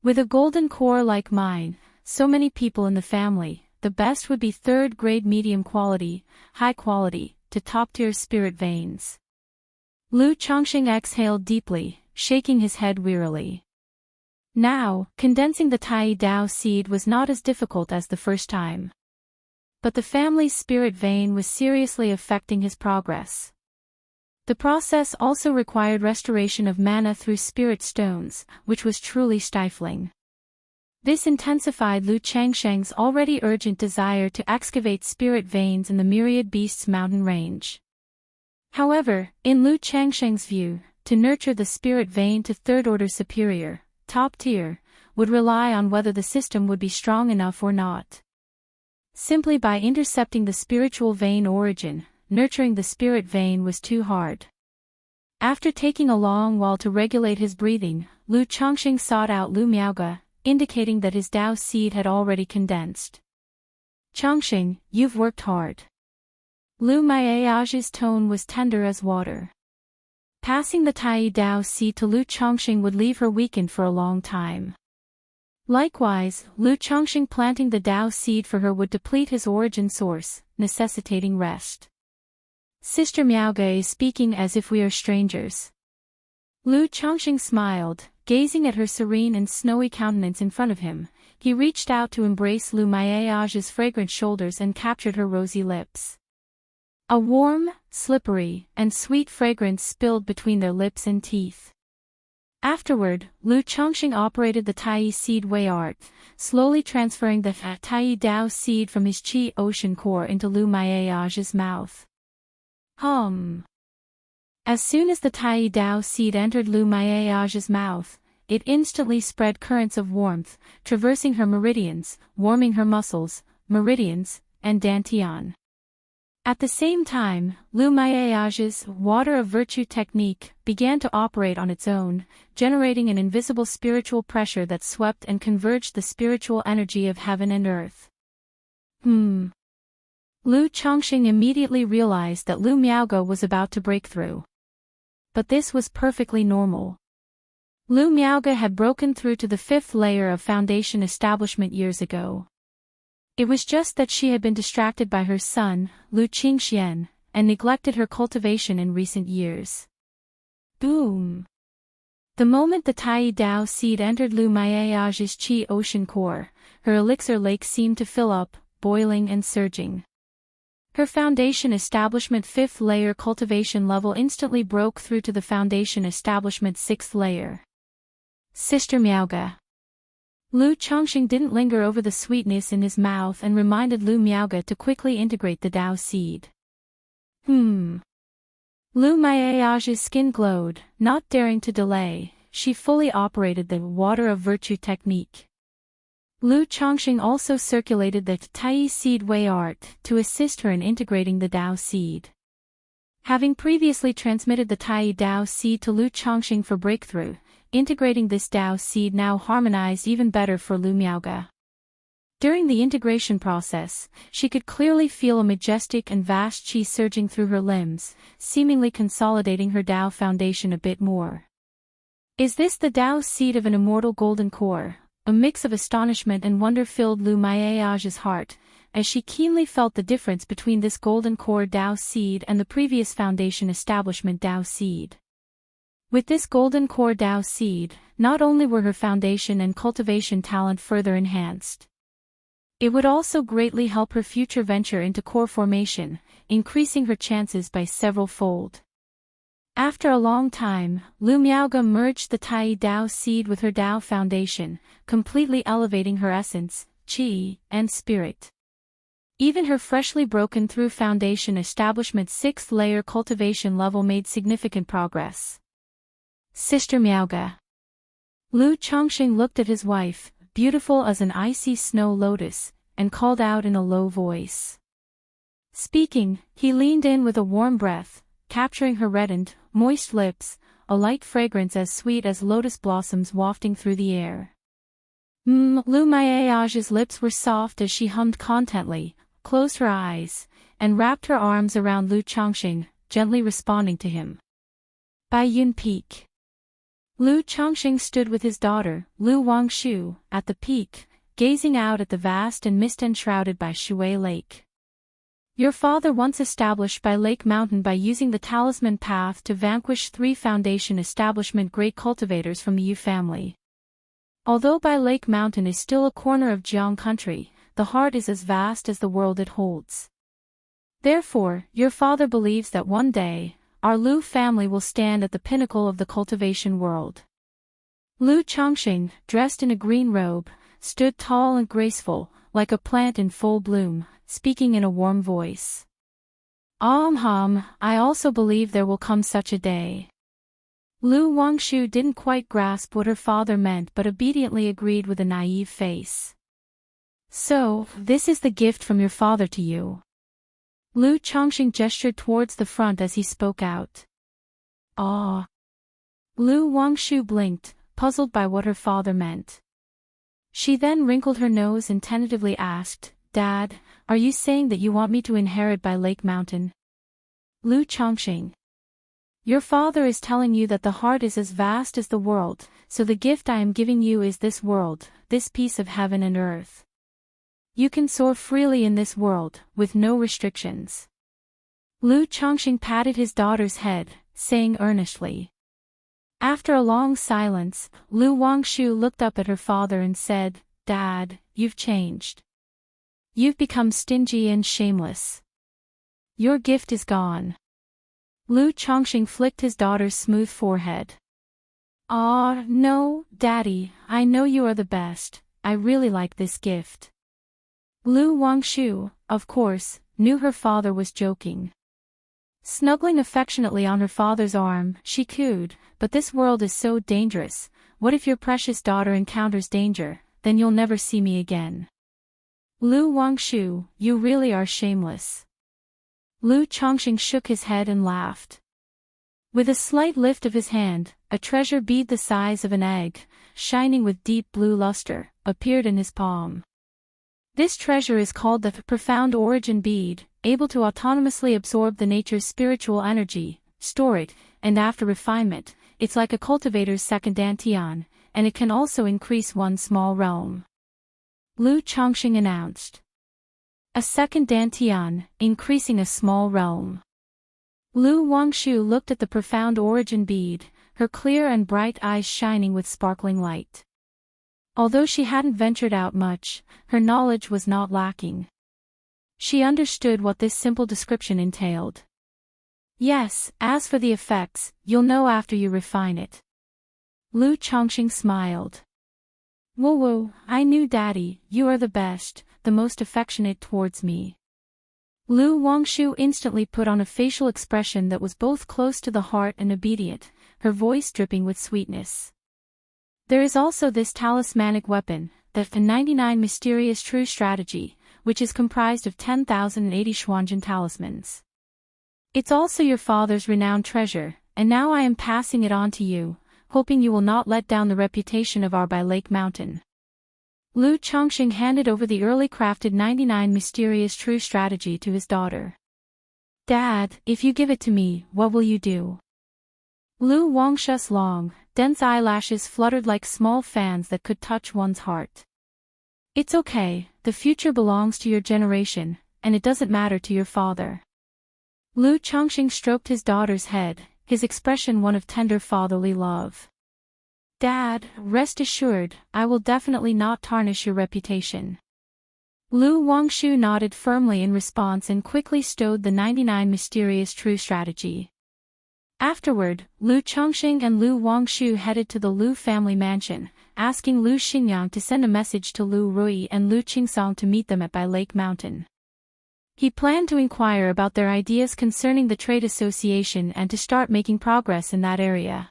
With a golden core like mine, so many people in the family, the best would be third-grade medium quality, high quality, to top-tier spirit veins. Lu Changxing exhaled deeply, shaking his head wearily. Now, condensing the Tai Dao seed was not as difficult as the first time. But the family's spirit vein was seriously affecting his progress. The process also required restoration of mana through spirit stones, which was truly stifling. This intensified Lu Changxing's already urgent desire to excavate spirit veins in the Myriad Beasts mountain range. However, in Lu Changxing's view, to nurture the spirit vein to third-order superior, top tier, would rely on whether the system would be strong enough or not. Simply by intercepting the spiritual vein origin, nurturing the spirit vein was too hard. After taking a long while to regulate his breathing, Lu Chongqing sought out Lu Miaoge, indicating that his Dao seed had already condensed. Chongqing, you've worked hard. Lu Miaoge's tone was tender as water. Passing the Tai Dao seed to Lu Chongqing would leave her weakened for a long time. Likewise, Lu Chongqing planting the Dao seed for her would deplete his origin source, necessitating rest. Sister Miaoge is speaking as if we are strangers. Lu Chongqing smiled, gazing at her serene and snowy countenance in front of him. He reached out to embrace Lu Miaoge's fragrant shoulders and captured her rosy lips. A warm, slippery, and sweet fragrance spilled between their lips and teeth. Afterward, Lu Chongqing operated the Tai seed Wei art, slowly transferring the Tai Dao seed from his Qi ocean core into Lu Miaoge's mouth. As soon as the Tai Dao seed entered Lu Miaoge's mouth, it instantly spread currents of warmth, traversing her meridians, warming her muscles, meridians, and dantian. At the same time, Lu Miaoge's water of virtue technique began to operate on its own, generating an invisible spiritual pressure that swept and converged the spiritual energy of heaven and earth. Lu Chongqing immediately realized that Lu Miaoge was about to break through. But this was perfectly normal. Lu Miaoge had broken through to the 5th layer of foundation establishment years ago. It was just that she had been distracted by her son, Lu Qingxian, and neglected her cultivation in recent years. Boom! The moment the Tai Dao seed entered Lu Miaoge's Qi ocean core, her elixir lake seemed to fill up, boiling and surging. Her foundation establishment 5th layer cultivation level instantly broke through to the foundation establishment 6th layer. Sister Miaoge. Lu Chongqing didn't linger over the sweetness in his mouth and reminded Lu Miaoge to quickly integrate the Dao seed. Lu Miaoge's skin glowed, not daring to delay. She fully operated the water of virtue technique. Lu Chongqing also circulated the Tai seed Wei art to assist her in integrating the Dao seed. Having previously transmitted the Tai Dao seed to Lu Chongqing for breakthrough, integrating this Dao seed now harmonized even better for Lu Miaoge. During the integration process, she could clearly feel a majestic and vast qi surging through her limbs, seemingly consolidating her Dao foundation a bit more. Is this the Dao seed of an immortal golden core? A mix of astonishment and wonder filled Lu Miaoge's heart, as she keenly felt the difference between this golden core Dao seed and the previous foundation establishment Dao seed. With this golden core Dao seed, not only were her foundation and cultivation talent further enhanced, it would also greatly help her future venture into core formation, increasing her chances by several fold. After a long time, Lu Miaoge merged the Tai Dao seed with her Dao foundation, completely elevating her essence, qi, and spirit. Even her freshly broken through foundation establishment 6th layer cultivation level made significant progress. Sister Miaoge. Lu Chongqing looked at his wife, beautiful as an icy snow lotus, and called out in a low voice. Speaking, he leaned in with a warm breath, capturing her reddened, moist lips, a light fragrance as sweet as lotus blossoms wafting through the air. Lu Miaoge's lips were soft as she hummed contently, closed her eyes, and wrapped her arms around Lu Chongqing, gently responding to him. Baiyun Peak. Lu Chongqing stood with his daughter, Lu Wangshu, at the peak, gazing out at the vast and mist-enshrouded by Shui Lake. Your father once established Bai Lake Mountain by using the talisman path to vanquish 3 foundation establishment great cultivators from the Yu family. Although Bai Lake Mountain is still a corner of Jiang country, the heart is as vast as the world it holds. Therefore, your father believes that one day, our Lu family will stand at the pinnacle of the cultivation world. Lu Chongqing, dressed in a green robe, stood tall and graceful, like a plant in full bloom, speaking in a warm voice. I also believe there will come such a day. Lu Wangshu didn't quite grasp what her father meant but obediently agreed with a naive face. So, this is the gift from your father to you. Lu Chongqing gestured towards the front as he spoke out. Ah. Lu Wangshu blinked, puzzled by what her father meant. She then wrinkled her nose and tentatively asked, Dad, are you saying that you want me to inherit by Lake Mountain? Lu Chongqing. Your father is telling you that the heart is as vast as the world, so the gift I am giving you is this world, this piece of heaven and earth. You can soar freely in this world, with no restrictions. Lu Chongqing patted his daughter's head, saying earnestly. After a long silence, Lu Wangshu looked up at her father and said, Dad, you've changed. You've become stingy and shameless. Your gift is gone. Lu Chongqing flicked his daughter's smooth forehead. Ah, no, Daddy, I know you are the best, I really like this gift. Lu Wangshu, of course, knew her father was joking. Snuggling affectionately on her father's arm, she cooed, but this world is so dangerous, what if your precious daughter encounters danger, then you'll never see me again. Lu Wangshu, you really are shameless. Lu Chongqing shook his head and laughed. With a slight lift of his hand, a treasure bead the size of an egg, shining with deep blue luster, appeared in his palm. This treasure is called the Profound Origin Bead, able to autonomously absorb the nature's spiritual energy, store it, and after refinement, it's like a cultivator's second dantian, and it can also increase one small realm. Lu Chongqing announced. A second dantian, increasing a small realm. Lu Wangshu looked at the Profound Origin Bead, her clear and bright eyes shining with sparkling light. Although she hadn't ventured out much, her knowledge was not lacking. She understood what this simple description entailed. Yes, as for the effects, you'll know after you refine it. Lu Chongqing smiled. Whoa, I knew Daddy, you are the best, the most affectionate towards me. Lu Wangshu instantly put on a facial expression that was both close to the heart and obedient, her voice dripping with sweetness. There is also this talismanic weapon, the 99 Mysterious True Strategy, which is comprised of 10,080 Xuanjin talismans. It's also your father's renowned treasure, and now I am passing it on to you, hoping you will not let down the reputation of our by Lake Mountain. Lu Chongqing handed over the early crafted 99 Mysterious True Strategy to his daughter. Dad, if you give it to me, what will you do? Lu Wangshu's long, dense eyelashes fluttered like small fans that could touch one's heart. It's okay, the future belongs to your generation, and it doesn't matter to your father. Lu Chongqing stroked his daughter's head, his expression one of tender fatherly love. Dad, rest assured, I will definitely not tarnish your reputation. Lu Wangshu nodded firmly in response and quickly stowed the 99 Mysterious True Strategy. Afterward, Lu Chongqing and Lu Wangshu headed to the Lu family mansion, asking Lu Xingyang to send a message to Lu Rui and Lu Qingsong to meet them at Bai Lake Mountain. He planned to inquire about their ideas concerning the trade association and to start making progress in that area.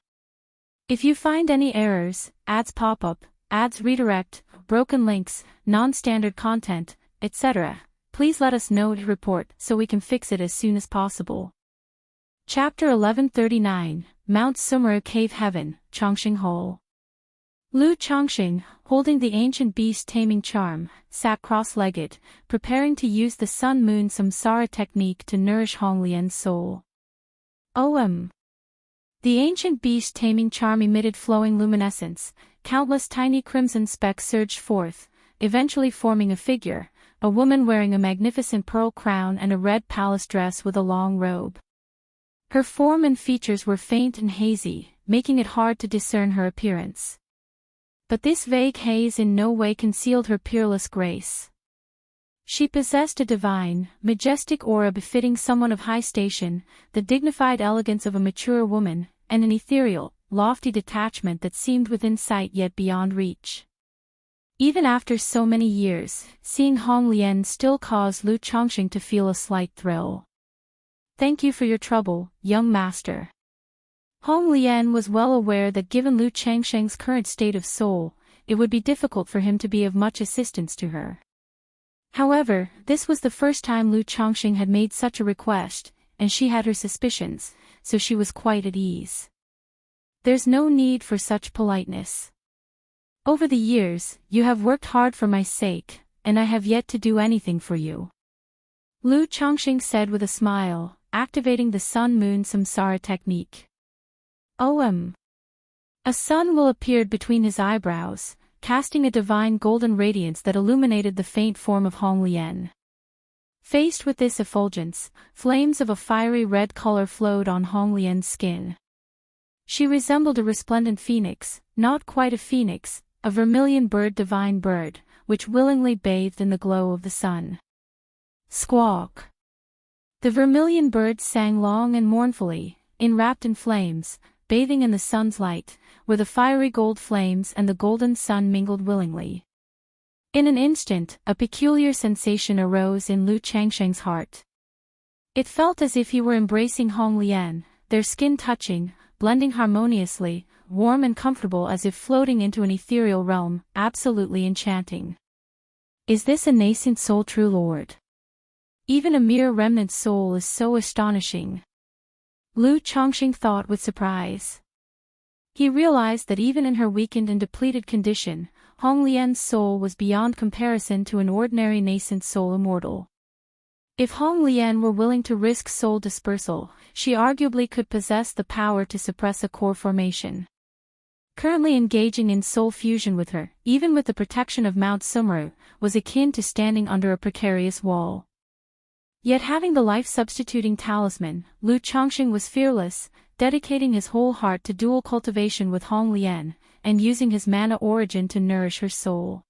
If you find any errors, ads pop up, ads redirect, broken links, non-standard content, etc., please let us know to report so we can fix it as soon as possible. Chapter 1139, Mount Sumeru Cave Heaven, Chongqing Hole. Lu Chongqing, holding the ancient beast taming charm, sat cross-legged, preparing to use the sun-moon samsara technique to nourish Honglian's soul. The ancient beast taming charm emitted flowing luminescence, countless tiny crimson specks surged forth, eventually forming a figure, a woman wearing a magnificent pearl crown and a red palace dress with a long robe. Her form and features were faint and hazy, making it hard to discern her appearance. But this vague haze in no way concealed her peerless grace. She possessed a divine, majestic aura befitting someone of high station, the dignified elegance of a mature woman, and an ethereal, lofty detachment that seemed within sight yet beyond reach. Even after so many years, seeing Honglian still caused Lu Chongqing to feel a slight thrill. Thank you for your trouble, young master. Honglian was well aware that given Lu Chongqing's current state of soul, it would be difficult for him to be of much assistance to her. However, this was the first time Lu Chongqing had made such a request, and she had her suspicions, so she was quite at ease. There's no need for such politeness. Over the years, you have worked hard for my sake, and I have yet to do anything for you. Lu Chongqing said with a smile, activating the sun-moon samsara technique. A sun will appear between his eyebrows, casting a divine golden radiance that illuminated the faint form of Hong Lian. Faced with this effulgence, flames of a fiery red color flowed on Hong Lian's skin. She resembled a resplendent phoenix, not quite a phoenix, a vermilion bird, divine bird, which willingly bathed in the glow of the sun. Squawk! The vermilion bird sang long and mournfully, enwrapped in flames, bathing in the sun's light, where the fiery gold flames and the golden sun mingled willingly. In an instant, a peculiar sensation arose in Lu Changsheng's heart. It felt as if he were embracing Hong Lian, their skin touching, blending harmoniously, warm and comfortable as if floating into an ethereal realm, absolutely enchanting. Is this a nascent soul, true lord? Even a mere remnant soul is so astonishing. Lu Chongqing thought with surprise. He realized that even in her weakened and depleted condition, Hong Lian's soul was beyond comparison to an ordinary nascent soul immortal. If Hong Lian were willing to risk soul dispersal, she arguably could possess the power to suppress a core formation. Currently engaging in soul fusion with her, even with the protection of Mount Sumeru, was akin to standing under a precarious wall. Yet having the life-substituting talisman, Lu Chongqing was fearless, dedicating his whole heart to dual cultivation with Hong Lian, and using his mana origin to nourish her soul.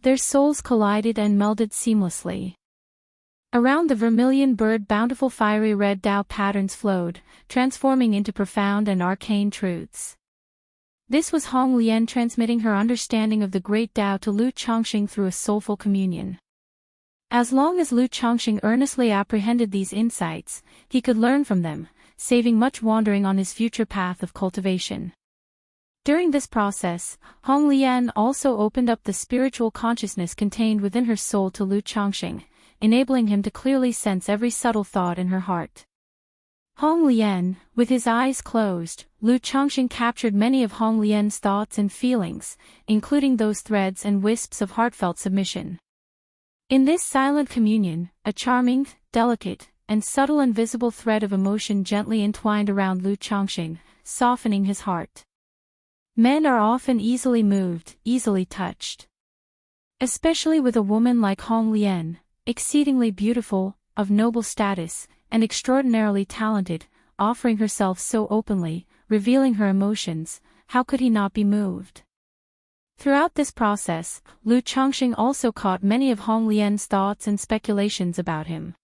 Their souls collided and melded seamlessly. Around the vermilion bird bountiful fiery red Tao patterns flowed, transforming into profound and arcane truths. This was Hong Lian transmitting her understanding of the great Tao to Lu Chongqing through a soulful communion. As long as Lu Chongqing earnestly apprehended these insights, he could learn from them, saving much wandering on his future path of cultivation. During this process, Hong Lian also opened up the spiritual consciousness contained within her soul to Lu Chongqing, enabling him to clearly sense every subtle thought in her heart. Hong Lian, with his eyes closed, Lu Chongqing captured many of Hong Lian's thoughts and feelings, including those threads and wisps of heartfelt submission. In this silent communion, a charming, delicate, and subtle invisible thread of emotion gently entwined around Lu Chongqing, softening his heart. Men are often easily moved, easily touched. Especially with a woman like Hong Lian, exceedingly beautiful, of noble status, and extraordinarily talented, offering herself so openly, revealing her emotions, how could he not be moved? Throughout this process, Lu Chongqing also caught many of Hong Lian's thoughts and speculations about him.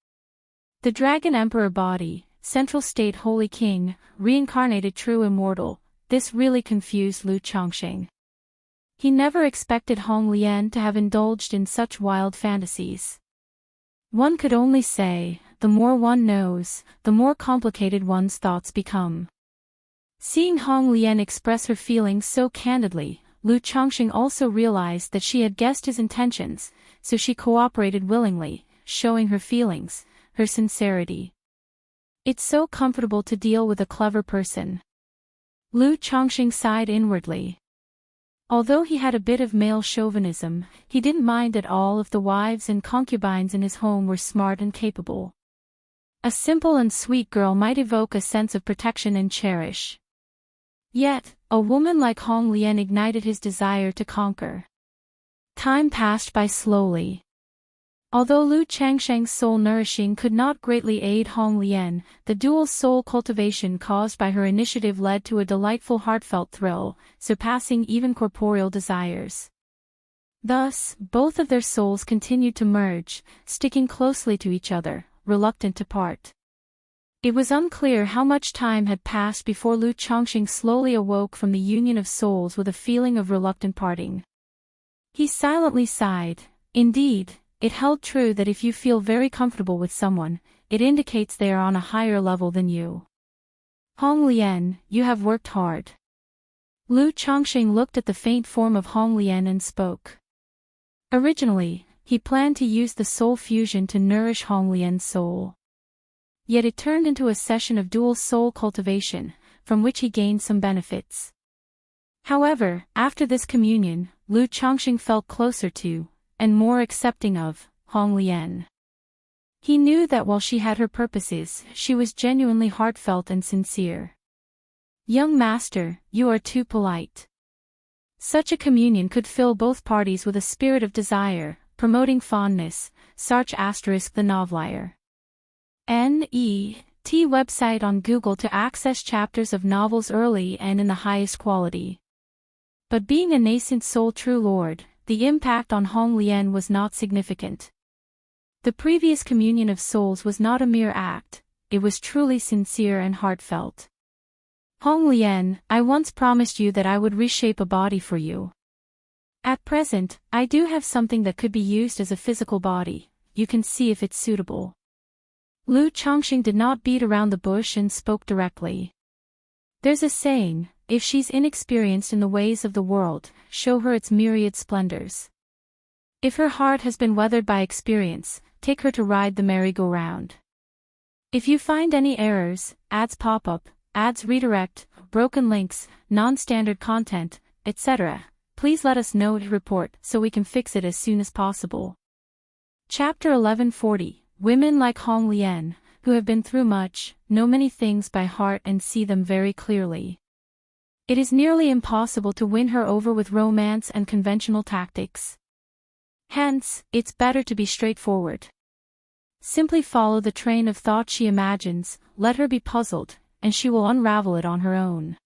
The Dragon Emperor body, Central State Holy King, reincarnated true immortal, this really confused Lu Chongqing. He never expected Hong Lian to have indulged in such wild fantasies. One could only say, the more one knows, the more complicated one's thoughts become. Seeing Hong Lian express her feelings so candidly, Lu Chongqing also realized that she had guessed his intentions, so she cooperated willingly, showing her feelings, her sincerity. It's so comfortable to deal with a clever person. Lu Chongqing sighed inwardly. Although he had a bit of male chauvinism, he didn't mind at all if the wives and concubines in his home were smart and capable. A simple and sweet girl might evoke a sense of protection and cherish. Yet, a woman like Hong Lian ignited his desire to conquer. Time passed by slowly. Although Lu Changsheng's soul nourishing could not greatly aid Hong Lian, the dual soul cultivation caused by her initiative led to a delightful heartfelt thrill, surpassing even corporeal desires. Thus, both of their souls continued to merge, sticking closely to each other, reluctant to part. It was unclear how much time had passed before Lu Chongqing slowly awoke from the union of souls with a feeling of reluctant parting. He silently sighed. Indeed, it held true that if you feel very comfortable with someone, it indicates they are on a higher level than you. Hong Lian, you have worked hard. Lu Chongqing looked at the faint form of Hong Lian and spoke. Originally, he planned to use the soul fusion to nourish Hong Lian's soul. Yet it turned into a session of dual soul cultivation, from which he gained some benefits. However, after this communion, Lu Chongqing felt closer to, and more accepting of, Hong Lian. He knew that while she had her purposes, she was genuinely heartfelt and sincere. Young master, you are too polite. Such a communion could fill both parties with a spirit of desire, promoting fondness, Sarch * the novelier. N.E.T. website on Google to access chapters of novels early and in the highest quality. But being a nascent soul true lord, the impact on Hong Lian was not significant. The previous communion of souls was not a mere act, it was truly sincere and heartfelt. Hong Lian, I once promised you that I would reshape a body for you. At present, I do have something that could be used as a physical body, you can see if it's suitable. Lu Chongqing did not beat around the bush and spoke directly. There's a saying, if she's inexperienced in the ways of the world, show her its myriad splendors. If her heart has been weathered by experience, take her to ride the merry-go-round. If you find any errors, ads pop up, ads redirect, broken links, non-standard content, etc., please let us know to report so we can fix it as soon as possible. Chapter 1140, Women like Hong Lian, who have been through much, know many things by heart and see them very clearly. It is nearly impossible to win her over with romance and conventional tactics. Hence, it's better to be straightforward. Simply follow the train of thought she imagines, let her be puzzled, and she will unravel it on her own.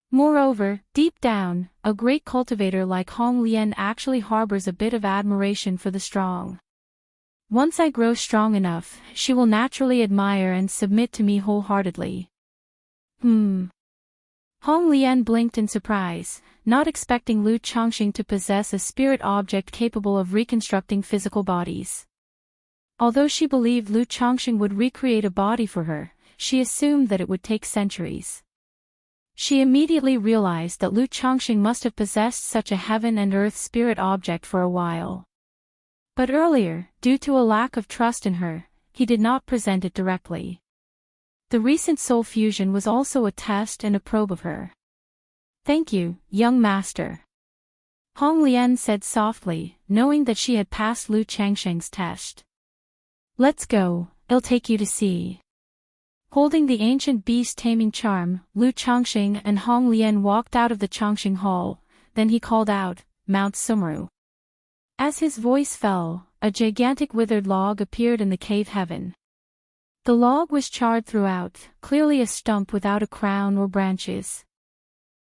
Moreover, deep down, a great cultivator like Hong Lian actually harbors a bit of admiration for the strong. Once I grow strong enough, she will naturally admire and submit to me wholeheartedly. Hong Lian blinked in surprise, not expecting Lu Chongqing to possess a spirit object capable of reconstructing physical bodies. Although she believed Lu Chongqing would recreate a body for her, she assumed that it would take centuries. She immediately realized that Lu Chongqing must have possessed such a heaven and earth spirit object for a while. But earlier, due to a lack of trust in her, he did not present it directly. The recent soul fusion was also a test and a probe of her. Thank you, young master. Hong Lian said softly, knowing that she had passed Lu Chongqing's test. Let's go, I'll take you to see. Holding the ancient beast-taming charm, Lu Chongqing and Hong Lian walked out of the Chongqing Hall, then he called out, Mount Sumru. As his voice fell, a gigantic withered log appeared in the cave heaven. The log was charred throughout, clearly a stump without a crown or branches.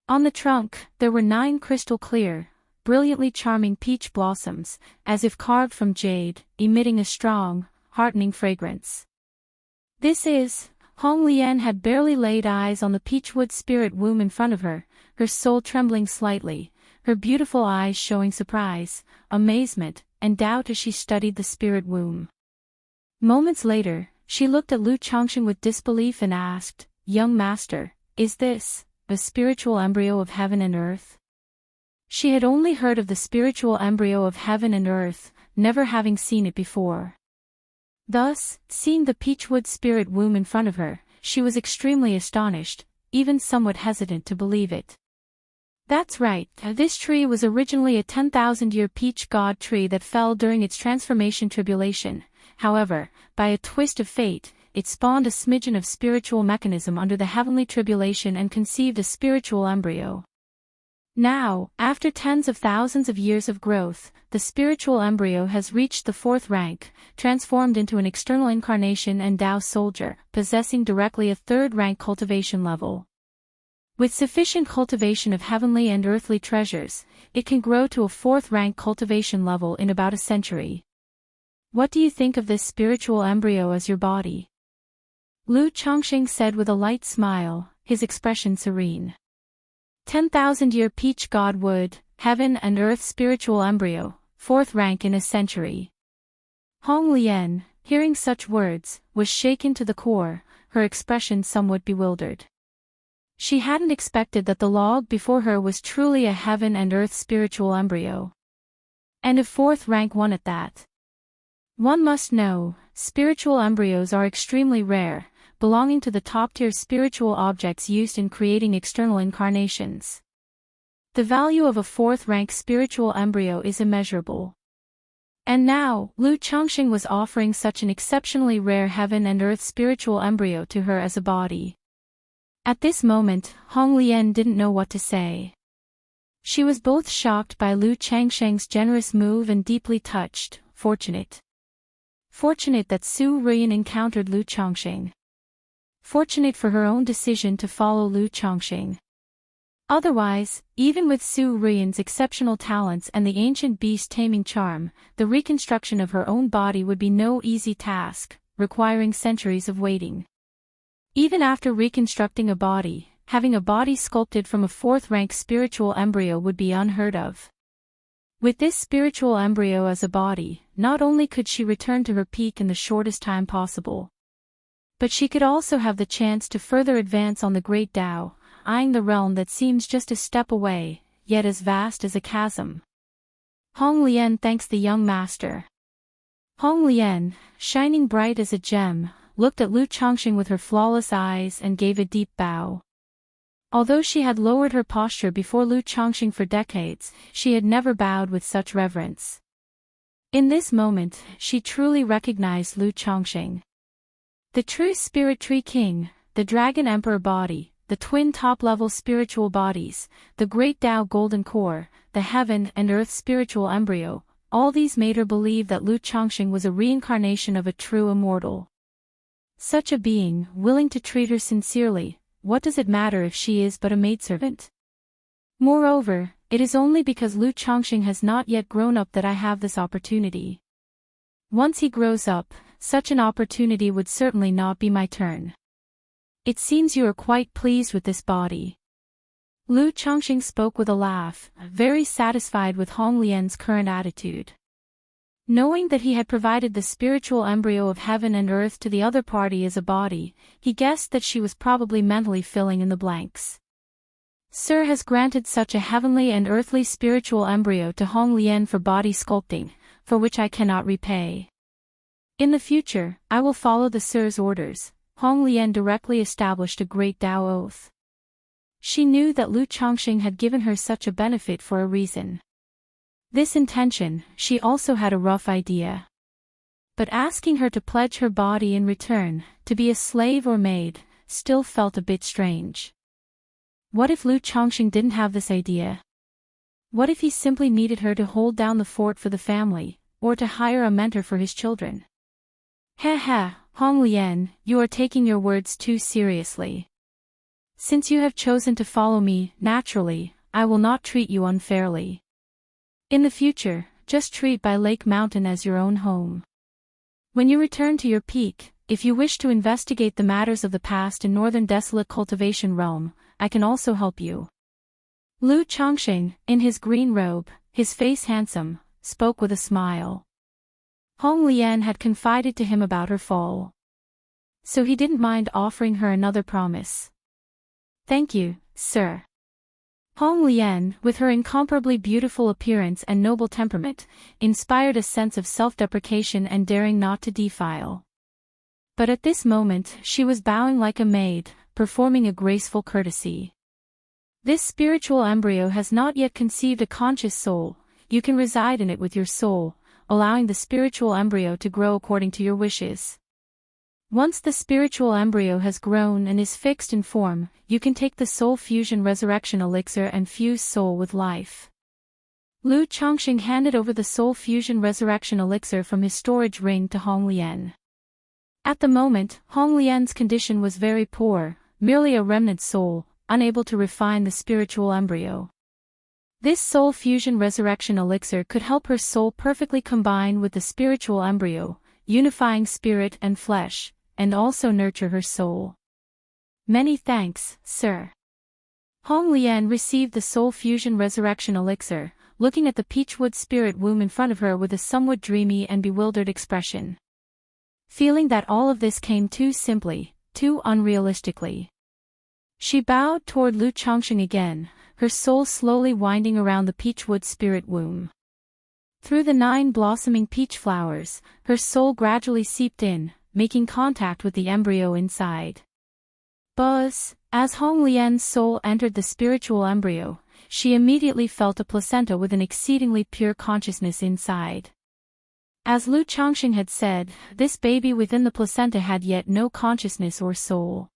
On the trunk, there were 9 crystal-clear, brilliantly charming peach blossoms, as if carved from jade, emitting a strong, heartening fragrance. This is, Hong Lian had barely laid eyes on the peachwood spirit womb in front of her, her soul trembling slightly, her beautiful eyes showing surprise, amazement, and doubt as she studied the spirit womb. Moments later, she looked at Lu Chongqing with disbelief and asked, Young master, is this, a spiritual embryo of heaven and earth? She had only heard of the spiritual embryo of heaven and earth, never having seen it before. Thus, seeing the peachwood spirit womb in front of her, she was extremely astonished, even somewhat hesitant to believe it. That's right, this tree was originally a 10,000-year peach god tree that fell during its transformation tribulation. However, by a twist of fate, it spawned a smidgen of spiritual mechanism under the heavenly tribulation and conceived a spiritual embryo. Now, after tens of thousands of years of growth, the spiritual embryo has reached the 4th rank, transformed into an external incarnation and Tao soldier, possessing directly a 3rd rank cultivation level. With sufficient cultivation of heavenly and earthly treasures, it can grow to a 4th rank cultivation level in about a century. What do you think of this spiritual embryo as your body? Lu Chongqing said with a light smile, his expression serene. 10,000-year peach god wood, heaven and earth spiritual embryo, 4th rank in a century. Hong Lian, hearing such words, was shaken to the core, her expression somewhat bewildered. She hadn't expected that the log before her was truly a heaven and earth spiritual embryo. And a 4th rank one at that. One must know, spiritual embryos are extremely rare, belonging to the top-tier spiritual objects used in creating external incarnations. The value of a fourth-rank spiritual embryo is immeasurable. And now, Lu Changxing was offering such an exceptionally rare heaven and earth spiritual embryo to her as a body. At this moment, Hong Lian didn't know what to say. She was both shocked by Lu Changsheng's generous move and deeply touched. Fortunate that Su Ruiyan encountered Lu Changxing. Fortunate for her own decision to follow Lu Changxing. Otherwise, even with Su Ruiyan's exceptional talents and the ancient beast-taming charm, the reconstruction of her own body would be no easy task, requiring centuries of waiting. Even after reconstructing a body, having a body sculpted from a fourth-rank spiritual embryo would be unheard of. With this spiritual embryo as a body, not only could she return to her peak in the shortest time possible, but she could also have the chance to further advance on the great Tao, eyeing the realm that seems just a step away, yet as vast as a chasm. Hong Lian thanks the young master. Hong Lian, shining bright as a gem, looked at Lu Changxing with her flawless eyes and gave a deep bow. Although she had lowered her posture before Lu Changxing for decades, she had never bowed with such reverence. In this moment, she truly recognized Lu Changxing. The true Spirit Tree King, the Dragon Emperor body, the twin top-level spiritual bodies, the great Tao golden core, the heaven and earth spiritual embryo, all these made her believe that Lu Changxing was a reincarnation of a true immortal. Such a being, willing to treat her sincerely, what does it matter if she is but a maidservant? Moreover, it is only because Lu Changxing has not yet grown up that I have this opportunity. Once he grows up, such an opportunity would certainly not be my turn. It seems you are quite pleased with this body. Lu Changxing spoke with a laugh, very satisfied with Hong Lian's current attitude. Knowing that he had provided the spiritual embryo of heaven and earth to the other party as a body, he guessed that she was probably mentally filling in the blanks. Sir has granted such a heavenly and earthly spiritual embryo to Hong Lian for body sculpting, for which I cannot repay. In the future, I will follow the Sir's orders. Hong Lian directly established a great Tao oath. She knew that Lu Changxing had given her such a benefit for a reason. This intention, she also had a rough idea. But asking her to pledge her body in return, to be a slave or maid, still felt a bit strange. What if Lu Changxing didn't have this idea? What if he simply needed her to hold down the fort for the family, or to hire a mentor for his children? Hong Lian, you are taking your words too seriously. Since you have chosen to follow me, naturally, I will not treat you unfairly. In the future, just treat Bai Lake Mountain as your own home. When you return to your peak, if you wish to investigate the matters of the past in northern desolate cultivation realm, I can also help you. Lu Changxing, in his green robe, his face handsome, spoke with a smile. Hong Lian had confided to him about her fall, so he didn't mind offering her another promise. Thank you, sir. Hong Lian, with her incomparably beautiful appearance and noble temperament, inspired a sense of self-deprecation and daring not to defile. But at this moment, she was bowing like a maid, performing a graceful courtesy. This spiritual embryo has not yet conceived a conscious soul. You can reside in it with your soul, allowing the spiritual embryo to grow according to your wishes. Once the spiritual embryo has grown and is fixed in form, you can take the soul fusion resurrection elixir and fuse soul with life. Lu Changxing handed over the soul fusion resurrection elixir from his storage ring to Hong Lian. At the moment, Hong Lian's condition was very poor, merely a remnant soul, unable to refine the spiritual embryo. This soul fusion resurrection elixir could help her soul perfectly combine with the spiritual embryo, unifying spirit and flesh, and also nurture her soul. Many thanks, sir. Hong Lian received the soul fusion resurrection elixir, looking at the peachwood spirit womb in front of her with a somewhat dreamy and bewildered expression. Feeling that all of this came too simply, too unrealistically, she bowed toward Lu Changxing again, her soul slowly winding around the peachwood spirit womb. Through the 9 blossoming peach flowers, her soul gradually seeped in, making contact with the embryo inside. Buzz, as Hong Lian's soul entered the spiritual embryo, she immediately felt a placenta with an exceedingly pure consciousness inside. As Lu Changxing had said, this baby within the placenta had yet no consciousness or soul.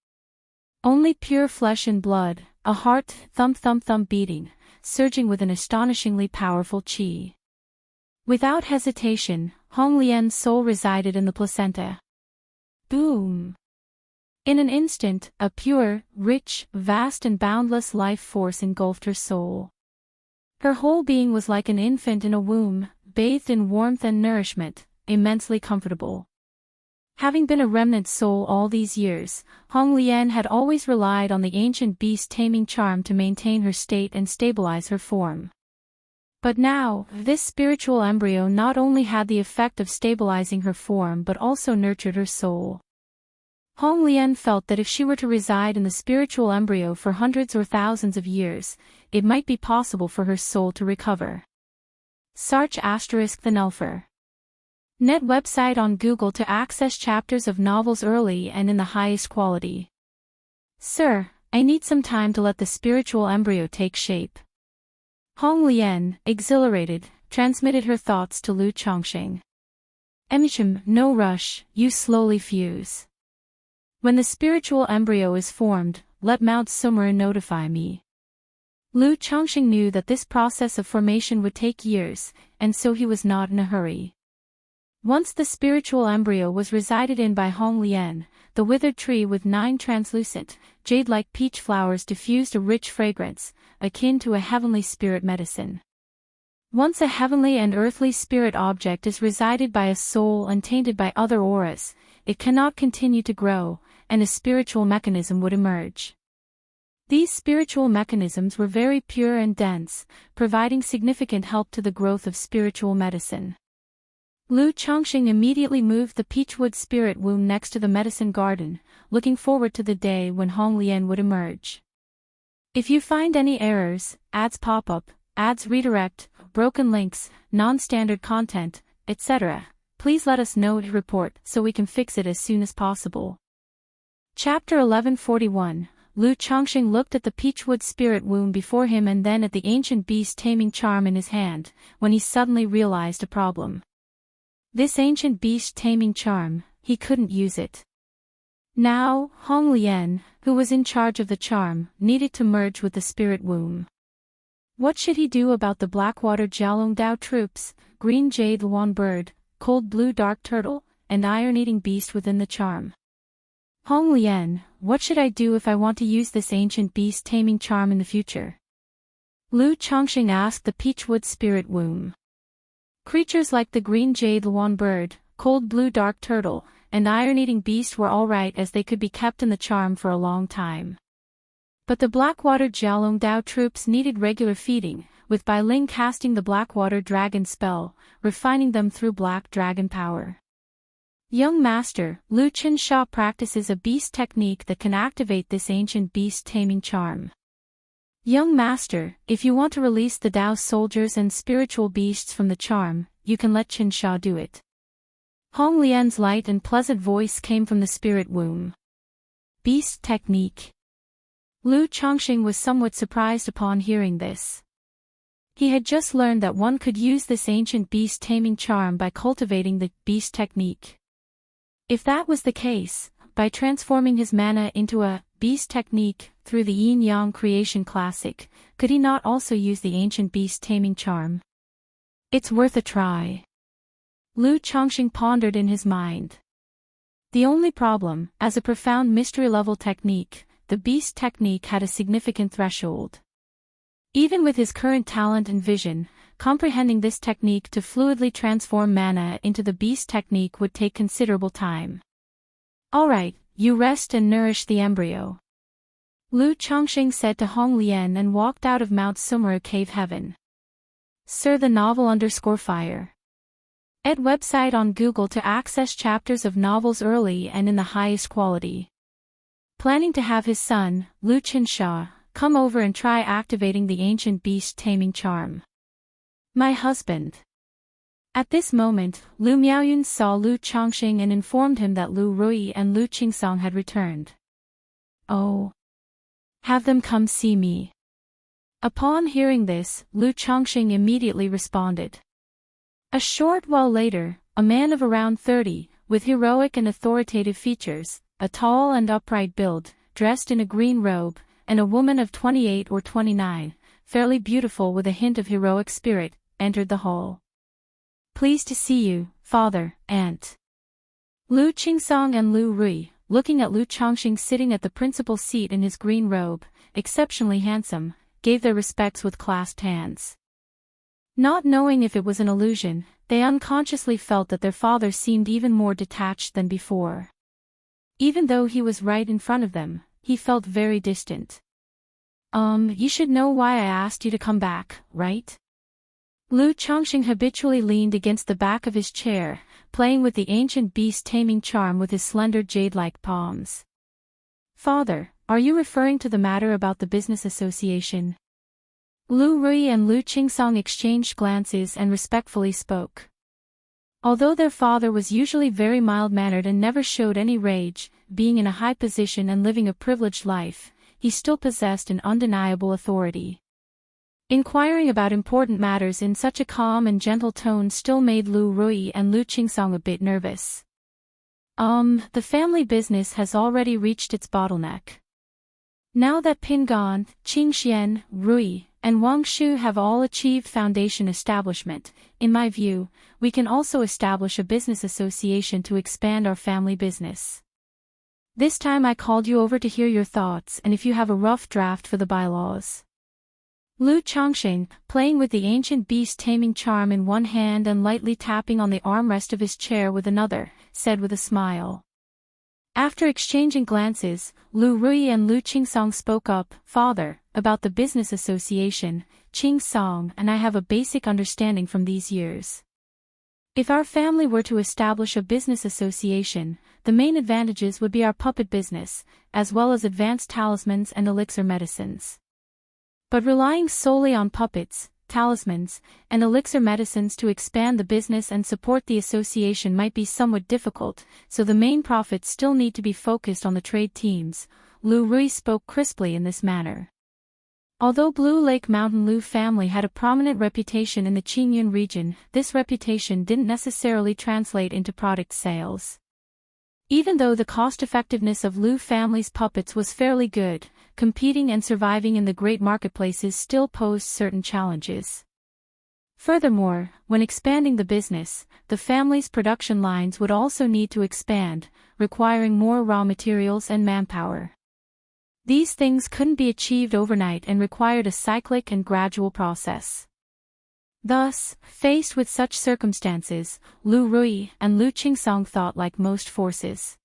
Only pure flesh and blood, a heart thump beating, surging with an astonishingly powerful qi. Without hesitation, Hong Lian's soul resided in the placenta. Boom! In an instant, a pure, rich, vast and boundless life force engulfed her soul. Her whole being was like an infant in a womb, bathed in warmth and nourishment, immensely comfortable. Having been a remnant soul all these years, Hong Lian had always relied on the ancient beast-taming charm to maintain her state and stabilize her form. But now, this spiritual embryo not only had the effect of stabilizing her form but also nurtured her soul. Hong Lian felt that if she were to reside in the spiritual embryo for hundreds or thousands of years, it might be possible for her soul to recover. Sarch * the Nelfer. Net website on Google to access chapters of novels early and in the highest quality. Sir, I need some time to let the spiritual embryo take shape. Hong Lian, exhilarated, transmitted her thoughts to Lu Changxing. Emichim, no rush, you slowly fuse. When the spiritual embryo is formed, let Mount Sumera notify me. Lu Changxing knew that this process of formation would take years, and so he was not in a hurry. Once the spiritual embryo was resided in by Hong Lian, the withered tree with 9 translucent, jade-like peach flowers diffused a rich fragrance, akin to a heavenly spirit medicine. Once a heavenly and earthly spirit object is resided by a soul untainted by other auras, it cannot continue to grow, and a spiritual mechanism would emerge. These spiritual mechanisms were very pure and dense, providing significant help to the growth of spiritual medicine. Lu Changxing immediately moved the peachwood spirit womb next to the medicine garden, looking forward to the day when Hong Lian would emerge. If you find any errors, ads pop up, ads redirect, broken links, non-standard content, etc., please let us know to report so we can fix it as soon as possible. Chapter 1141. Lu Changxing looked at the peachwood spirit womb before him and then at the ancient beast-taming charm in his hand, when he suddenly realized a problem. This ancient beast-taming charm, he couldn't use it. Now, Hong Lian, who was in charge of the charm, needed to merge with the spirit womb. What should he do about the Blackwater Jialong Dao troops, green jade Luan bird, cold blue dark turtle, and iron-eating beast within the charm? Hong Lian, what should I do if I want to use this ancient beast-taming charm in the future? Lu Changxing asked the peachwood spirit womb. Creatures like the green jade Luan bird, cold blue dark turtle, and iron-eating beast were alright as they could be kept in the charm for a long time. But the Blackwater Jialong Dao troops needed regular feeding, with Bai Ling casting the Blackwater dragon spell, refining them through black dragon power. Young Master, Lu Qinsha practices a beast technique that can activate this ancient beast-taming charm. Young Master, if you want to release the Dao soldiers and spiritual beasts from the charm, you can let Qinsha do it. Hong Lian's light and pleasant voice came from the spirit womb. Beast technique. Lu Changxing was somewhat surprised upon hearing this. He had just learned that one could use this ancient beast-taming charm by cultivating the beast technique. If that was the case, by transforming his mana into a beast technique through the yin-yang creation classic, could he not also use the ancient beast-taming charm? It's worth a try. Lu Changxing pondered in his mind. The only problem, as a profound mystery-level technique, the beast technique had a significant threshold. Even with his current talent and vision, comprehending this technique to fluidly transform mana into the beast technique would take considerable time. Alright, you rest and nourish the embryo. Lu Changxing said to Hong Lian and walked out of Mount Sumera Cave Heaven. Sir the novel _fire. Ed website on Google to access chapters of novels early and in the highest quality. Planning to have his son, Lu Qinsha, come over and try activating the ancient beast-taming charm. My husband. At this moment, Lu Miaoyun saw Lu Chongqing and informed him that Lu Rui and Lu Qingsong had returned. Oh. Have them come see me. Upon hearing this, Lu Chongqing immediately responded. A short while later, a man of around 30, with heroic and authoritative features, a tall and upright build, dressed in a green robe, and a woman of 28 or 29, fairly beautiful with a hint of heroic spirit, entered the hall. Pleased to see you, father, aunt. Lu Qingsong and Lu Rui, looking at Lu Chongqing sitting at the principal seat in his green robe, exceptionally handsome, gave their respects with clasped hands. Not knowing if it was an illusion, they unconsciously felt that their father seemed even more detached than before. Even though he was right in front of them, he felt very distant. You should know why I asked you to come back, right? Lu Chongqing habitually leaned against the back of his chair, playing with the ancient beast taming charm with his slender jade-like palms. Father, are you referring to the matter about the business association? Lu Rui and Lu Qingsong exchanged glances and respectfully spoke. Although their father was usually very mild-mannered and never showed any rage, being in a high position and living a privileged life, he still possessed an undeniable authority. Inquiring about important matters in such a calm and gentle tone still made Lu Rui and Lu Qingsong a bit nervous. The family business has already reached its bottleneck. Now that Pingan, Qingxian, Rui, and Wang Shu have all achieved foundation establishment, in my view, we can also establish a business association to expand our family business. This time I called you over to hear your thoughts and if you have a rough draft for the bylaws. Lu Chongqing, playing with the ancient beast taming charm in one hand and lightly tapping on the armrest of his chair with another, said with a smile. After exchanging glances, Lu Rui and Lu Qingsong spoke up, Father, about the business association, Qingsong and I have a basic understanding from these years. If our family were to establish a business association, the main advantages would be our puppet business, as well as advanced talismans and elixir medicines. But relying solely on puppets, talismans, and elixir medicines to expand the business and support the association might be somewhat difficult, so the main profits still need to be focused on the trade teams. Lu Rui spoke crisply in this manner. Although Blue Lake Mountain Lu family had a prominent reputation in the Qingyun region, this reputation didn't necessarily translate into product sales. Even though the cost-effectiveness of Lu family's puppets was fairly good, competing and surviving in the great marketplaces still posed certain challenges. Furthermore, when expanding the business, the family's production lines would also need to expand, requiring more raw materials and manpower. These things couldn't be achieved overnight and required a cyclic and gradual process. Thus, faced with such circumstances, Lu Rui and Lu Qingsong thought like most forces.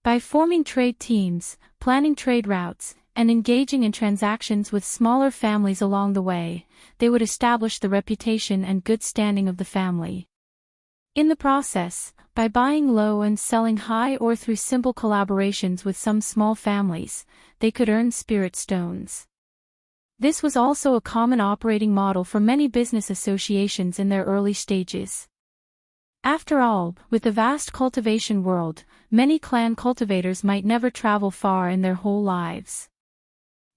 By forming trade teams, planning trade routes, and engaging in transactions with smaller families along the way, they would establish the reputation and good standing of the family. In the process, by buying low and selling high or through simple collaborations with some small families, they could earn spirit stones. This was also a common operating model for many business associations in their early stages. After all, with the vast cultivation world, many clan cultivators might never travel far in their whole lives.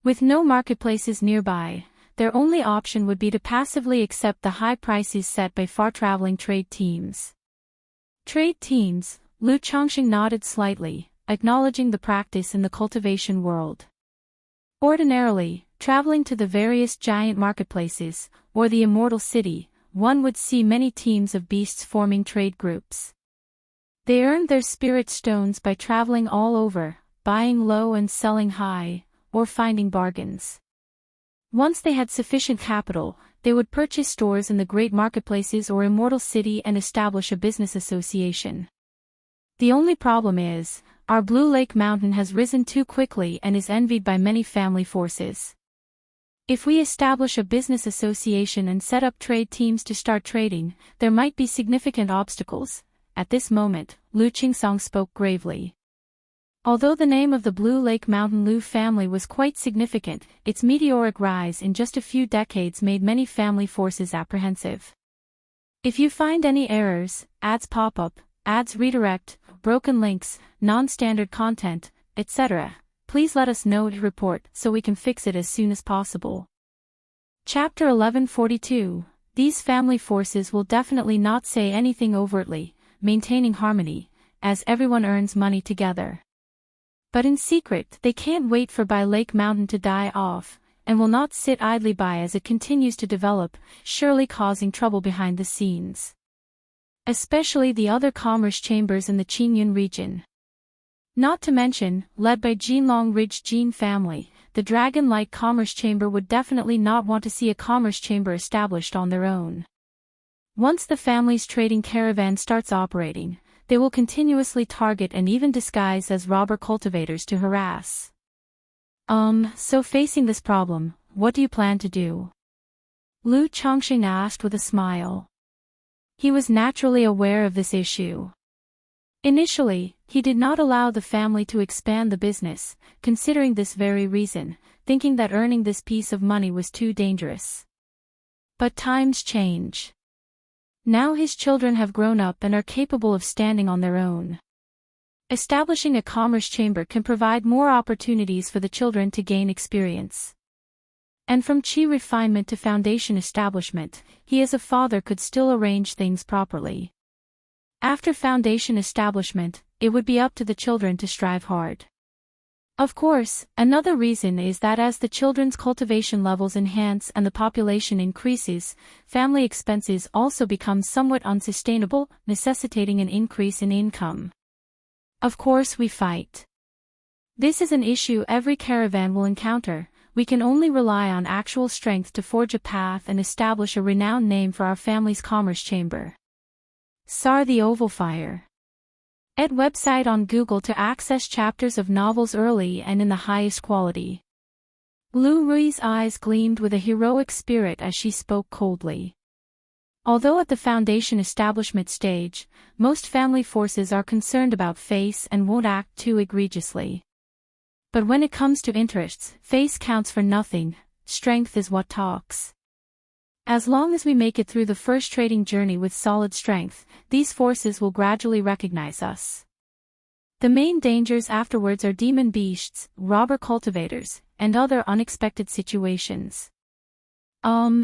With no marketplaces nearby, their only option would be to passively accept the high prices set by far-traveling trade teams. Trade teams, Lu Chongqing nodded slightly, acknowledging the practice in the cultivation world. Ordinarily, traveling to the various giant marketplaces, or the Immortal City, one would see many teams of beasts forming trade groups. They earned their spirit stones by traveling all over, buying low and selling high, or finding bargains. Once they had sufficient capital, they would purchase stores in the great marketplaces or Immortal City and establish a business association. The only problem is, our Blue Lake Mountain has risen too quickly and is envied by many family forces. If we establish a business association and set up trade teams to start trading, there might be significant obstacles. At this moment, Lu Qingsong spoke gravely. Although the name of the Blue Lake Mountain Lu family was quite significant, its meteoric rise in just a few decades made many family forces apprehensive. If you find any errors, ads pop up, ads redirect, broken links, non-standard content, etc., please let us know to report so we can fix it as soon as possible. Chapter 1142. These family forces will definitely not say anything overtly, maintaining harmony, as everyone earns money together. But in secret, they can't wait for By Lake Mountain to die off, and will not sit idly by as it continues to develop, surely causing trouble behind the scenes. Especially the other commerce chambers in the Qingyun region. Not to mention, led by Jinlong Ridge Jin family, the dragon-like commerce chamber would definitely not want to see a commerce chamber established on their own. Once the family's trading caravan starts operating, they will continuously target and even disguise as robber cultivators to harass. So facing this problem, what do you plan to do? Lu Chongqing asked with a smile. He was naturally aware of this issue. Initially, he did not allow the family to expand the business, considering this very reason, thinking that earning this piece of money was too dangerous. But times change. Now his children have grown up and are capable of standing on their own. Establishing a commerce chamber can provide more opportunities for the children to gain experience. And from chi refinement to foundation establishment, he as a father could still arrange things properly. After foundation establishment, it would be up to the children to strive hard. Of course, another reason is that as the children's cultivation levels enhance and the population increases, family expenses also become somewhat unsustainable, necessitating an increase in income. Of course we fight. This is an issue every caravan will encounter. We can only rely on actual strength to forge a path and establish a renowned name for our family's commerce chamber. SAR the Oval Fire. Ed website on Google to access chapters of novels early and in the highest quality. Lu Rui's eyes gleamed with a heroic spirit as she spoke coldly. Although at the foundation establishment stage, most family forces are concerned about face and won't act too egregiously. But when it comes to interests, face counts for nothing, strength is what talks. As long as we make it through the first trading journey with solid strength, these forces will gradually recognize us. The main dangers afterwards are demon beasts, robber cultivators, and other unexpected situations.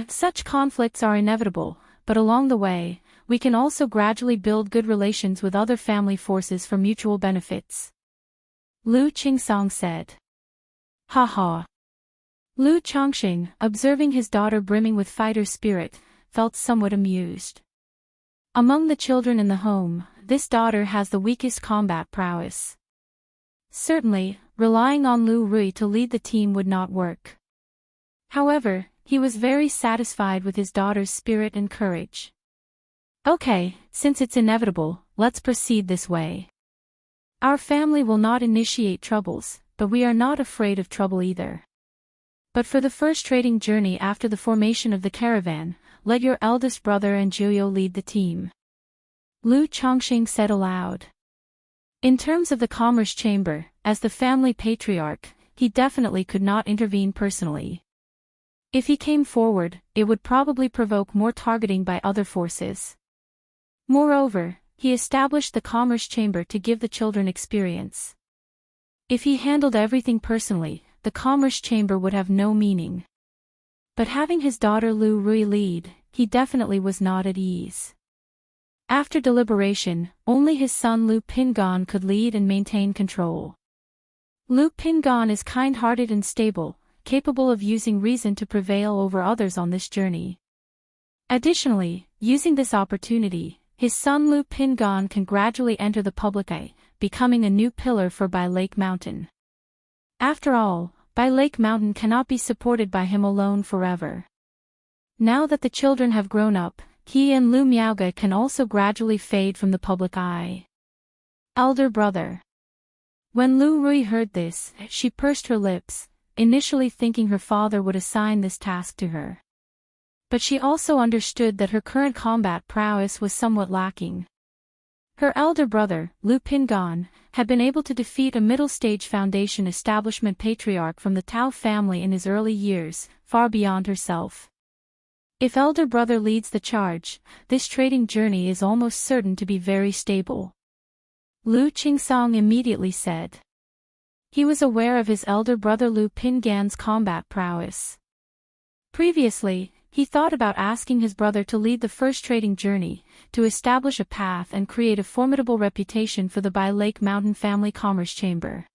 Such conflicts are inevitable, but along the way, we can also gradually build good relations with other family forces for mutual benefits. Lu Qingsong said. Ha. Lu Chongqing, observing his daughter brimming with fighter spirit, felt somewhat amused. Among the children in the home, this daughter has the weakest combat prowess. Certainly, relying on Lu Rui to lead the team would not work. However, he was very satisfied with his daughter's spirit and courage. Okay, since it's inevitable, let's proceed this way. Our family will not initiate troubles, but we are not afraid of trouble either. But for the first trading journey after the formation of the caravan, let your eldest brother and Jiuyo lead the team. Lu Chongqing said aloud. In terms of the commerce chamber, as the family patriarch, he definitely could not intervene personally. If he came forward, it would probably provoke more targeting by other forces. Moreover, he established the commerce chamber to give the children experience. If he handled everything personally, the commerce chamber would have no meaning. But having his daughter Lu Rui lead, he definitely was not at ease. After deliberation, only his son Lu Pingan could lead and maintain control. Lu Pingan is kind-hearted and stable, capable of using reason to prevail over others on this journey. Additionally, using this opportunity, his son Lu Pingan can gradually enter the public eye, becoming a new pillar for By Lake Mountain. After all, By Lake Mountain cannot be supported by him alone forever. Now that the children have grown up, he and Lu Miaoga can also gradually fade from the public eye. Elder brother. When Lu Rui heard this, she pursed her lips, initially thinking her father would assign this task to her. But she also understood that her current combat prowess was somewhat lacking. Her elder brother, Lu Pingan, had been able to defeat a middle-stage foundation establishment patriarch from the Tao family in his early years, far beyond herself. If elder brother leads the charge, this trading journey is almost certain to be very stable. Lu Qingsong immediately said. He was aware of his elder brother Lu Pingan's combat prowess. Previously, he thought about asking his brother to lead the first trading journey, to establish a path and create a formidable reputation for the Bai Lake Mountain family commerce chamber.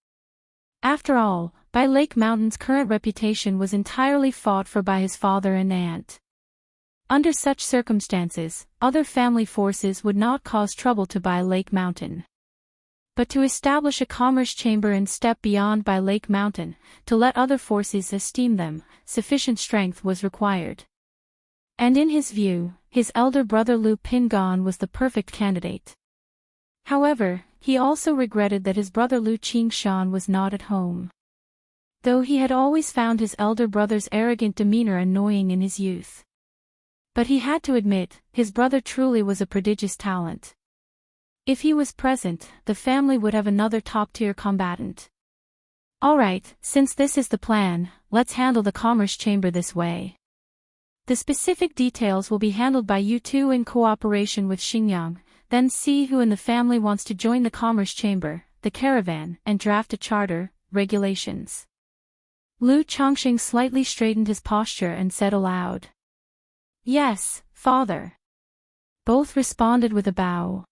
After all, Bai Lake Mountain's current reputation was entirely fought for by his father and aunt. Under such circumstances, other family forces would not cause trouble to Bai Lake Mountain. But to establish a commerce chamber and step beyond Bai Lake Mountain, to let other forces esteem them, sufficient strength was required. And in his view, his elder brother Lu Pingan was the perfect candidate. However, he also regretted that his brother Lu Qingshan was not at home. Though he had always found his elder brother's arrogant demeanor annoying in his youth. But he had to admit, his brother truly was a prodigious talent. If he was present, the family would have another top-tier combatant. Alright, since this is the plan, let's handle the commerce chamber this way. The specific details will be handled by you two in cooperation with Xingyang, then see who in the family wants to join the commerce chamber, the caravan, and draft a charter, regulations. Lu Chongqing slightly straightened his posture and said aloud. Yes, father. Both responded with a bow.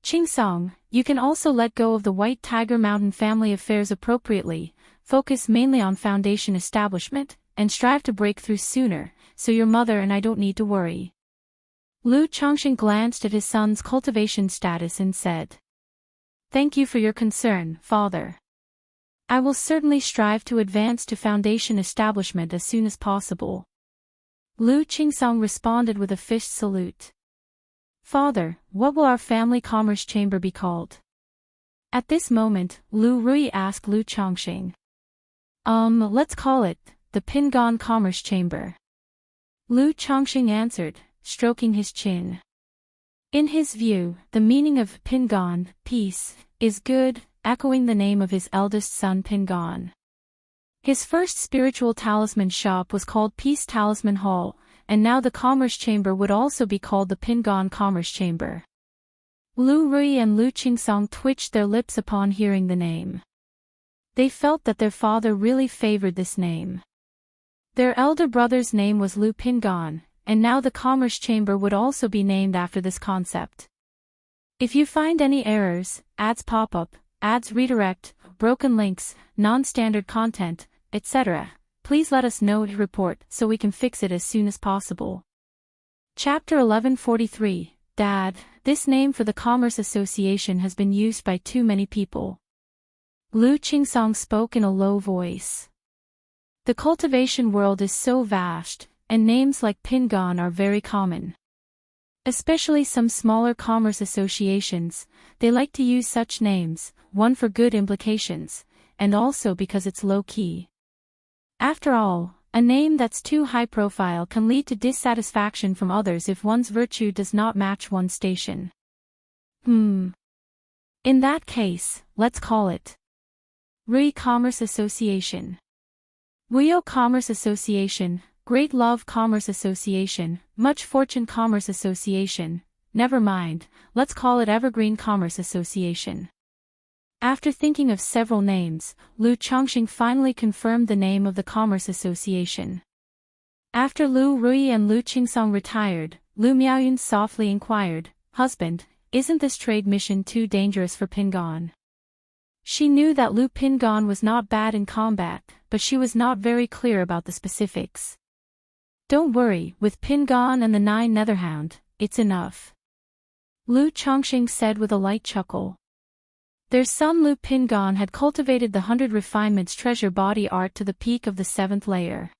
Qingsong, you can also let go of the White Tiger Mountain family affairs appropriately, focus mainly on foundation establishment, and strive to break through sooner, so your mother and I don't need to worry. Lu Chongqing glanced at his son's cultivation status and said. Thank you for your concern, father. I will certainly strive to advance to foundation establishment as soon as possible. Lu Qingsong responded with a fist salute. Father, what will our family commerce chamber be called? At this moment, Lu Rui asked Lu Chongqing. Let's call it, the Pingan Commerce Chamber. Lu Chongqing answered, stroking his chin. In his view, the meaning of Pingan, peace, is good, echoing the name of his eldest son Pingan. His first spiritual talisman shop was called Peace Talisman Hall, and now the Commerce Chamber would also be called the Pingan Commerce Chamber. Lu Rui and Lu Qingsong twitched their lips upon hearing the name. They felt that their father really favored this name. Their elder brother's name was Lu Pingan, and now the Commerce Chamber would also be named after this concept. If you find any errors, ads pop up, ads redirect, broken links, non-standard content, etc., please let us know to report so we can fix it as soon as possible. Chapter 1143, Dad, this name for the Commerce Association has been used by too many people. Lu Qingsong spoke in a low voice. The cultivation world is so vast, and names like Pingan are very common. Especially some smaller commerce associations, they like to use such names, one for good implications, and also because it's low-key. After all, a name that's too high-profile can lead to dissatisfaction from others if one's virtue does not match one's station. In that case, let's call it Rui Commerce Association. Wuyo Commerce Association, Great Love Commerce Association, Much Fortune Commerce Association, never mind, let's call it Evergreen Commerce Association. After thinking of several names, Lu Chongqing finally confirmed the name of the Commerce Association. After Lu Rui and Lu Qingsong retired, Lu Miaoyun softly inquired, Husband, isn't this trade mission too dangerous for Pingan? She knew that Lu Pingan was not bad in combat, but she was not very clear about the specifics. Don't worry, with Pingan and the 9 Netherhound, it's enough. Lu Chongqing said with a light chuckle. Their son Lu Pingan had cultivated the 100 refinements treasure body art to the peak of the 7th layer.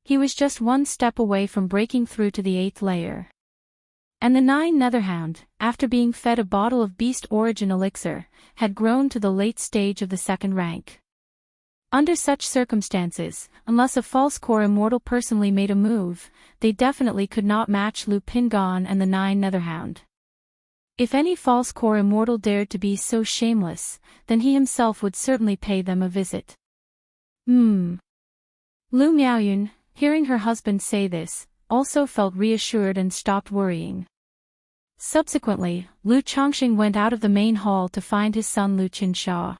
He was just one step away from breaking through to the 8th layer. And the 9 Netherhound, after being fed a bottle of beast origin elixir, had grown to the late stage of the 2nd rank. Under such circumstances, unless a false core immortal personally made a move, they definitely could not match Lu Pingan and the 9 Netherhound. If any false core immortal dared to be so shameless, then he himself would certainly pay them a visit. Lu Miaoyun, hearing her husband say this, also felt reassured and stopped worrying. Subsequently, Lu Chongqing went out of the main hall to find his son Lu Qinsha.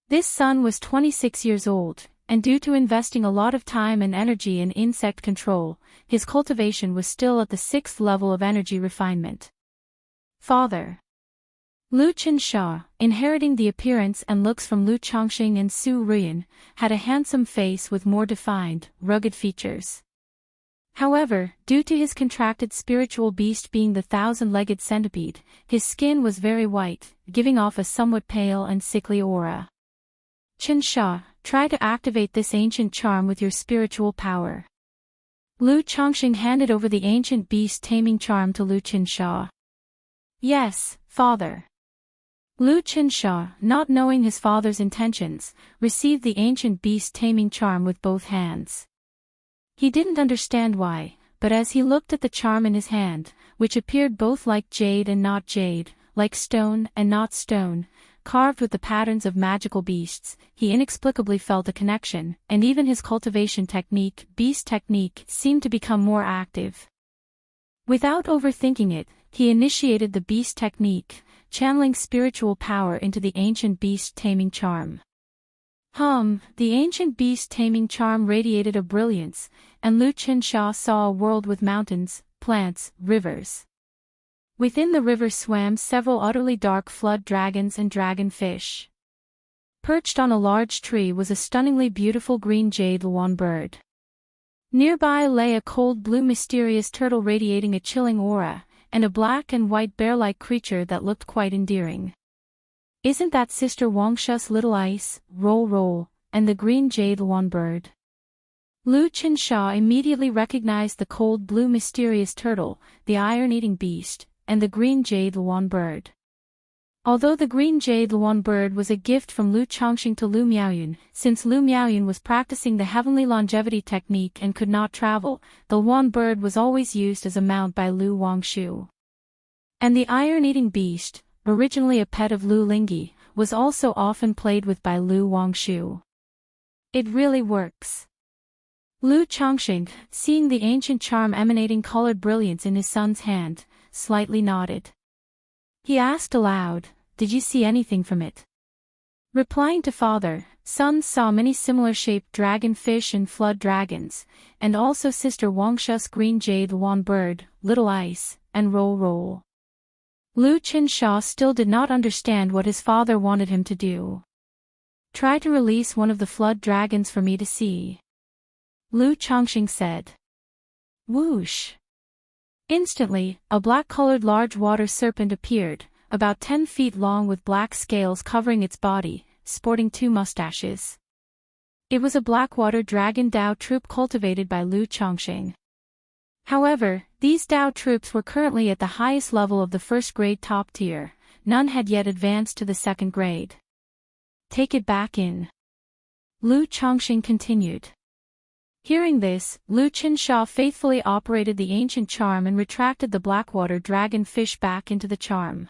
This son was 26 years old, and due to investing a lot of time and energy in insect control, his cultivation was still at the 6th level of energy refinement. Father. Lu Qinsha, inheriting the appearance and looks from Lu Chongqing and Su Ruyan, had a handsome face with more defined, rugged features. However, due to his contracted spiritual beast being the 1,000-legged centipede, his skin was very white, giving off a somewhat pale and sickly aura. Qinsha, try to activate this ancient charm with your spiritual power. Lu Chongqing handed over the ancient beast taming charm to Lu Qinsha. Yes, father. Lu Qinsha, not knowing his father's intentions, received the ancient beast taming charm with both hands. He didn't understand why, but as he looked at the charm in his hand, which appeared both like jade and not jade, like stone and not stone, carved with the patterns of magical beasts, he inexplicably felt a connection, and even his cultivation technique, beast technique, seemed to become more active. Without overthinking it, he initiated the beast technique, channeling spiritual power into the ancient beast taming charm. The ancient beast taming charm radiated a brilliance, and Lu Qinsha saw a world with mountains, plants, rivers. Within the river swam several utterly dark flood dragons and dragon fish. Perched on a large tree was a stunningly beautiful green jade luan bird. Nearby lay a cold blue mysterious turtle radiating a chilling aura, and a black and white bear-like creature that looked quite endearing. Isn't that Sister Wuxia's little ice, roll, and the green jade luan bird? Lu Qinsha immediately recognized the cold blue mysterious turtle, the iron-eating beast, and the green jade luan bird. Although the green jade luan bird was a gift from Lu Chongqing to Lu Miaoyun, since Lu Miaoyun was practicing the heavenly longevity technique and could not travel, the luan bird was always used as a mount by Lu Wangshu. And the iron-eating beast, originally a pet of Lu Lingyi, was also often played with by Lu Wangshu. It really works. Lu Chongqing, seeing the ancient charm emanating colored brilliance in his son's hand, slightly nodded. He asked aloud, "Did you see anything from it?" Replying to father, son saw many similar shaped dragon fish and flood dragons, and also Sister Wuxia's green jade luan bird, little ice, and roll. Lu Qinsha still did not understand what his father wanted him to do. Try to release one of the flood dragons for me to see. Lu Chongqing said. Whoosh! Instantly, a black-colored large water serpent appeared, about 10 feet long with black scales covering its body, sporting 2 mustaches. It was a blackwater dragon Dao troop cultivated by Lu Chongqing. However, these Dao troops were currently at the highest level of the 1st grade top tier, none had yet advanced to the 2nd grade. Take it back in. Lu Chongqing continued. Hearing this, Lu Qinsha faithfully operated the ancient charm and retracted the blackwater dragon fish back into the charm.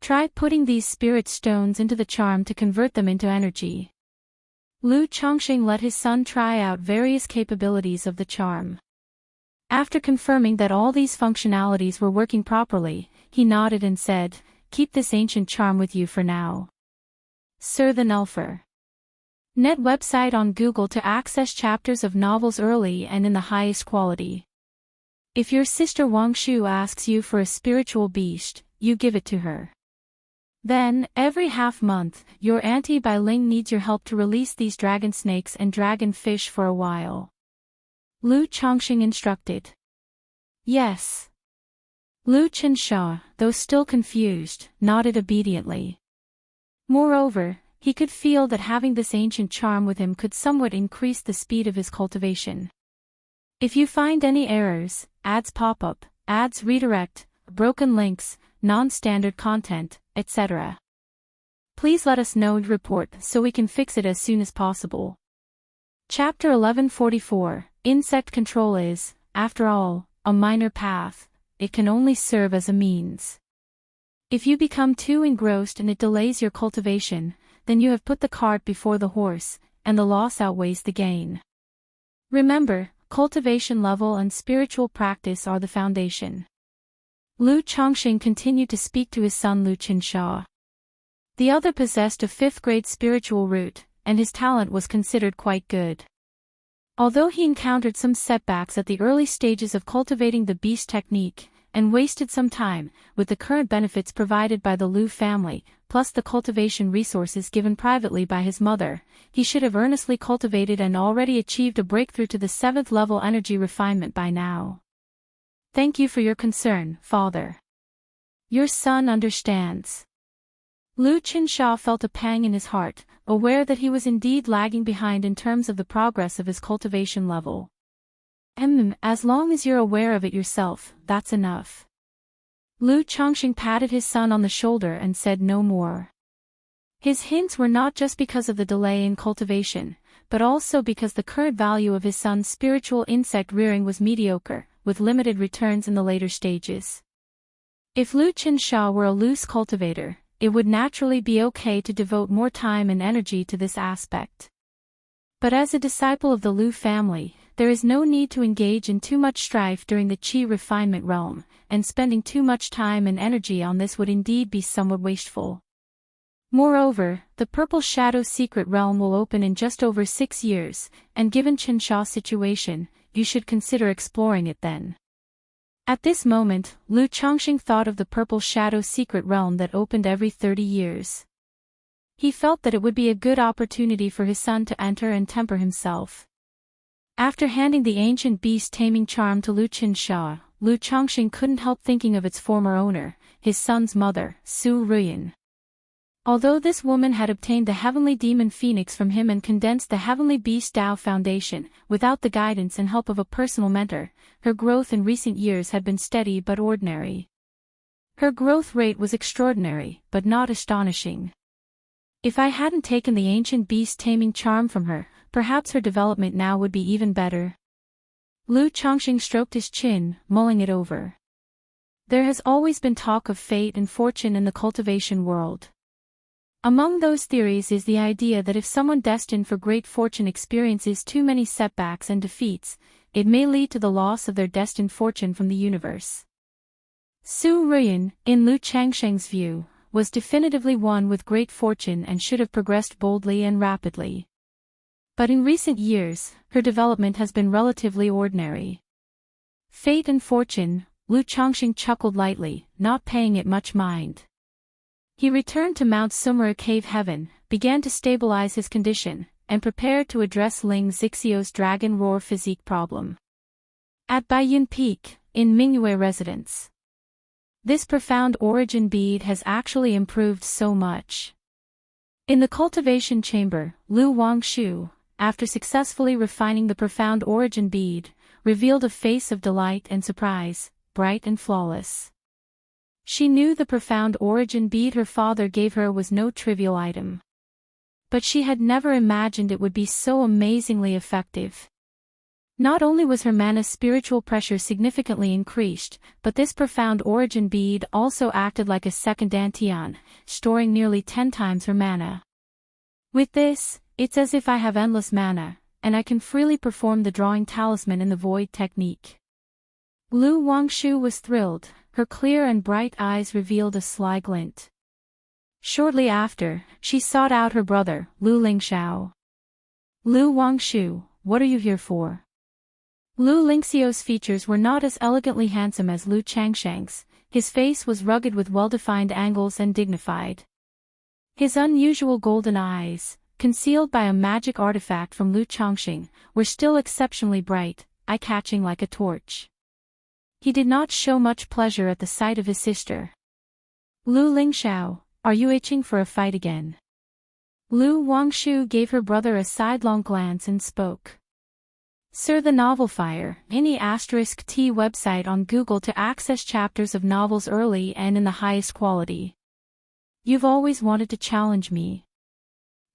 Try putting these spirit stones into the charm to convert them into energy. Lu Chongqing let his son try out various capabilities of the charm. After confirming that all these functionalities were working properly, he nodded and said, "Keep this ancient charm with you for now." Sir the Nulfer. Net website on Google to access chapters of novels early and in the highest quality. If your sister Wangshu asks you for a spiritual beast, you give it to her. Then, every half-month, your auntie Bai Ling needs your help to release these dragon snakes and dragon fish for a while. Lu Chongqing instructed. Yes. Lu Qinsha, though still confused, nodded obediently. Moreover, he could feel that having this ancient charm with him could somewhat increase the speed of his cultivation. If you find any errors, ads pop up, ads redirect, broken links, non-standard content, etc., please let us know and report so we can fix it as soon as possible. Chapter 1144, Insect Control is, after all, a minor path, it can only serve as a means. If you become too engrossed and it delays your cultivation, then you have put the cart before the horse, and the loss outweighs the gain. Remember, cultivation level and spiritual practice are the foundation. Lu Chongqing continued to speak to his son Lu Qinsha. The other possessed a 5th grade spiritual root, and his talent was considered quite good. Although he encountered some setbacks at the early stages of cultivating the beast technique, and wasted some time, with the current benefits provided by the Lu family, plus the cultivation resources given privately by his mother, he should have earnestly cultivated and already achieved a breakthrough to the 7th level energy refinement by now. Thank you for your concern, father. Your son understands. Lu Qinsha felt a pang in his heart, aware that he was indeed lagging behind in terms of the progress of his cultivation level. As long as you're aware of it yourself, that's enough. Lu Chongqing patted his son on the shoulder and said no more. His hints were not just because of the delay in cultivation, but also because the current value of his son's spiritual insect rearing was mediocre, with limited returns in the later stages. If Lu Qinsha were a loose cultivator, it would naturally be okay to devote more time and energy to this aspect. But as a disciple of the Lu family, there is no need to engage in too much strife during the qi refinement realm, and spending too much time and energy on this would indeed be somewhat wasteful. Moreover, the Purple Shadow secret realm will open in just over 6 years, and given Qinsha's situation, you should consider exploring it then. At this moment, Lu Chongqing thought of the Purple Shadow secret realm that opened every 30 years. He felt that it would be a good opportunity for his son to enter and temper himself. After handing the ancient beast taming charm to Lu Qinsha, Lu Chongqing couldn't help thinking of its former owner, his son's mother, Su Ruyan. Although this woman had obtained the heavenly demon phoenix from him and condensed the heavenly beast Tao foundation, without the guidance and help of a personal mentor, her growth in recent years had been steady but ordinary. Her growth rate was extraordinary, but not astonishing. If I hadn't taken the ancient beast taming charm from her, perhaps her development now would be even better. Lu Chongqing stroked his chin, mulling it over. There has always been talk of fate and fortune in the cultivation world. Among those theories is the idea that if someone destined for great fortune experiences too many setbacks and defeats, it may lead to the loss of their destined fortune from the universe. Su Ruyan, in Lu Chongqing's view, was definitively one with great fortune and should have progressed boldly and rapidly. But in recent years, her development has been relatively ordinary. Fate and fortune, Lu Chongqing chuckled lightly, not paying it much mind. He returned to Mount Sumera Cave Heaven, began to stabilize his condition, and prepared to address Ling Zixio's dragon roar physique problem. At Baiyun Peak, in Mingyue residence. This profound origin bead has actually improved so much. In the cultivation chamber, Lu Wangshu, after successfully refining the profound origin bead, revealed a face of delight and surprise, bright and flawless. She knew the profound origin bead her father gave her was no trivial item. But she had never imagined it would be so amazingly effective. Not only was her mana's spiritual pressure significantly increased, but this profound origin bead also acted like a second dantian, storing nearly 10 times her mana. With this, it's as if I have endless mana, and I can freely perform the drawing talisman in the void technique. Lu Wangshu was thrilled, her clear and bright eyes revealed a sly glint. Shortly after, she sought out her brother, Lu Lingxiao. Lu Wangshu, what are you here for? Lu Lingxiao's features were not as elegantly handsome as Lu Changsheng's, his face was rugged with well-defined angles and dignified. His unusual golden eyes, concealed by a magic artifact from Lu Chongqing, were still exceptionally bright, eye-catching like a torch. He did not show much pleasure at the sight of his sister. Lu Lingxiao, are you itching for a fight again? Lu Wangshu gave her brother a sidelong glance and spoke. Sir, the Novel Fire, any *T website on Google to access chapters of novels early and in the highest quality. You've always wanted to challenge me.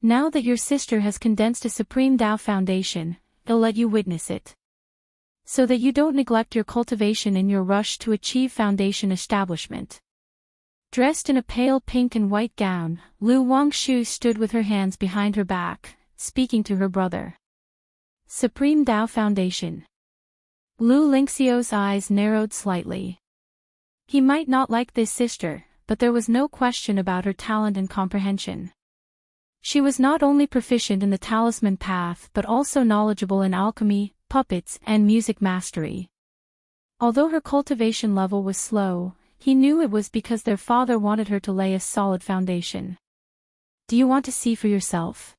Now that your sister has condensed a Supreme Tao Foundation, I'll let you witness it. So that you don't neglect your cultivation in your rush to achieve foundation establishment. Dressed in a pale pink and white gown, Lu Wangshu stood with her hands behind her back, speaking to her brother. Supreme Tao Foundation. Lu Lingxiu's eyes narrowed slightly. He might not like this sister, but there was no question about her talent and comprehension. She was not only proficient in the talisman path but also knowledgeable in alchemy, puppets, and music mastery. Although her cultivation level was slow, he knew it was because their father wanted her to lay a solid foundation. "Do you want to see for yourself?"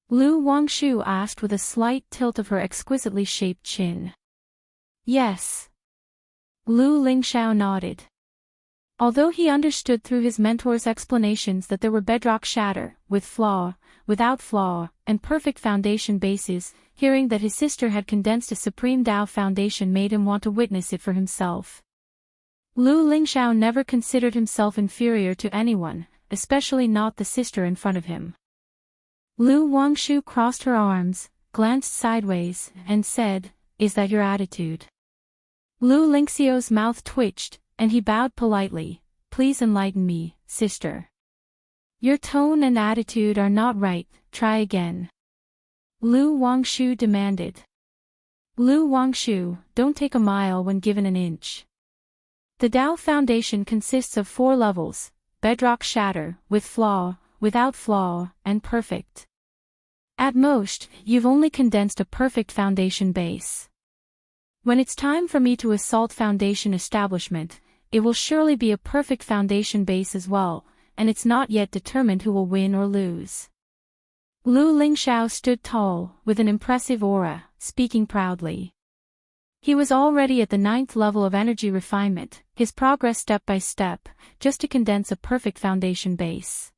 Lu Wangshu asked with a slight tilt of her exquisitely shaped chin. "Yes." Lu Lingxiao nodded. Although he understood through his mentor's explanations that there were bedrock shatter, with flaw, without flaw, and perfect foundation bases, hearing that his sister had condensed a supreme Tao foundation made him want to witness it for himself. Lu Lingxiao never considered himself inferior to anyone, especially not the sister in front of him. Lu Wangshu crossed her arms, glanced sideways, and said, "Is that your attitude?" Lu Lingxiu's mouth twitched, and he bowed politely. "Please enlighten me, sister. Your tone and attitude are not right, try again." Lu Wangshu demanded. "Lu Wangshu, don't take a mile when given an inch. The Tao Foundation consists of 4 levels, bedrock shatter, with flaw, without flaw, and perfect. At most, you've only condensed a perfect foundation base. When it's time for me to assault foundation establishment, it will surely be a perfect foundation base as well, and it's not yet determined who will win or lose." Lu Lingxiao stood tall, with an impressive aura, speaking proudly. He was already at the 9th level of energy refinement, his progress step by step, just to condense a perfect foundation base.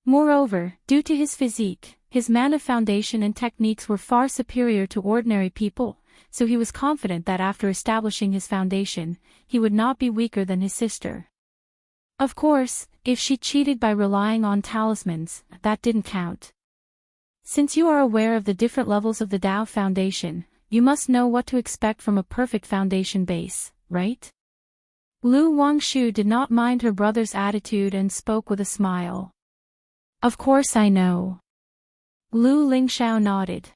Moreover, due to his physique, his mana foundation and techniques were far superior to ordinary people, so he was confident that after establishing his foundation, he would not be weaker than his sister. Of course, if she cheated by relying on talismans, that didn't count. Since you are aware of the different levels of the Tao Foundation, you must know what to expect from a perfect foundation base, right? Lu Wangshu did not mind her brother's attitude and spoke with a smile. "Of course I know." Lu Lingxiao nodded.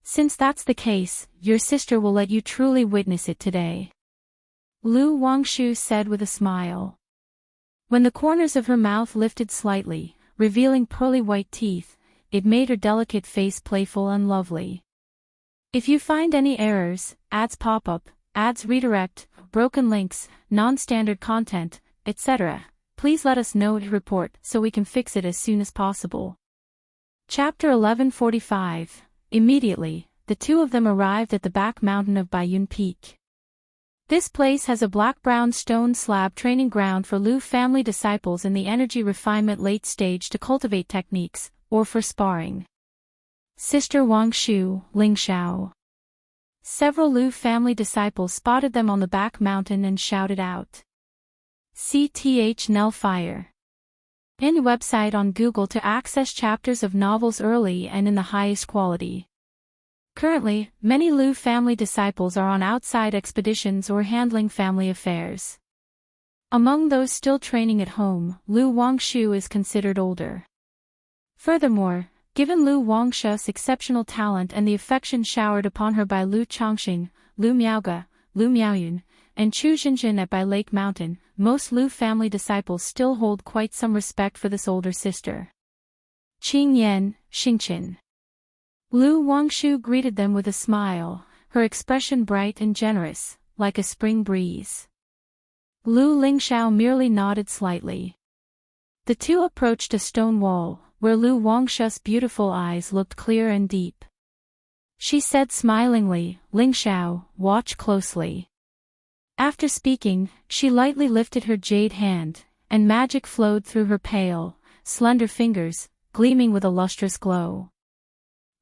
"Since that's the case, your sister will let you truly witness it today," Lu Wangshu said with a smile. When the corners of her mouth lifted slightly, revealing pearly white teeth, it made her delicate face playful and lovely. "If you find any errors, ads pop up, ads redirect, broken links, non-standard content, etc., please let us know to report so we can fix it as soon as possible." Chapter 1145. Immediately, the two of them arrived at the back mountain of Baiyun Peak. This place has a black-brown stone slab training ground for Lu family disciples in the energy refinement late stage to cultivate techniques, or for sparring. Sister Wangshu, Lingxiao. Several Lu family disciples spotted them on the back mountain and shouted out. CTH Nellfire. Any website on Google to access chapters of novels early and in the highest quality. Currently, many Lu family disciples are on outside expeditions or handling family affairs. Among those still training at home, Lu Wangshu is considered older. Furthermore, given Lu Wangshu's exceptional talent and the affection showered upon her by Lu Chongxing, Lu Miaoge, Lu Miaoyun, and Chu Xinjin at Bai Lake Mountain, most Lu family disciples still hold quite some respect for this older sister. Qing Yan, Xingqin. Lu Wangshu greeted them with a smile, her expression bright and generous, like a spring breeze. Lu Lingxiao merely nodded slightly. The two approached a stone wall, where Lu Wangshu's beautiful eyes looked clear and deep. She said smilingly, "Lingxiao, watch closely." After speaking, she lightly lifted her jade hand, and magic flowed through her pale, slender fingers, gleaming with a lustrous glow.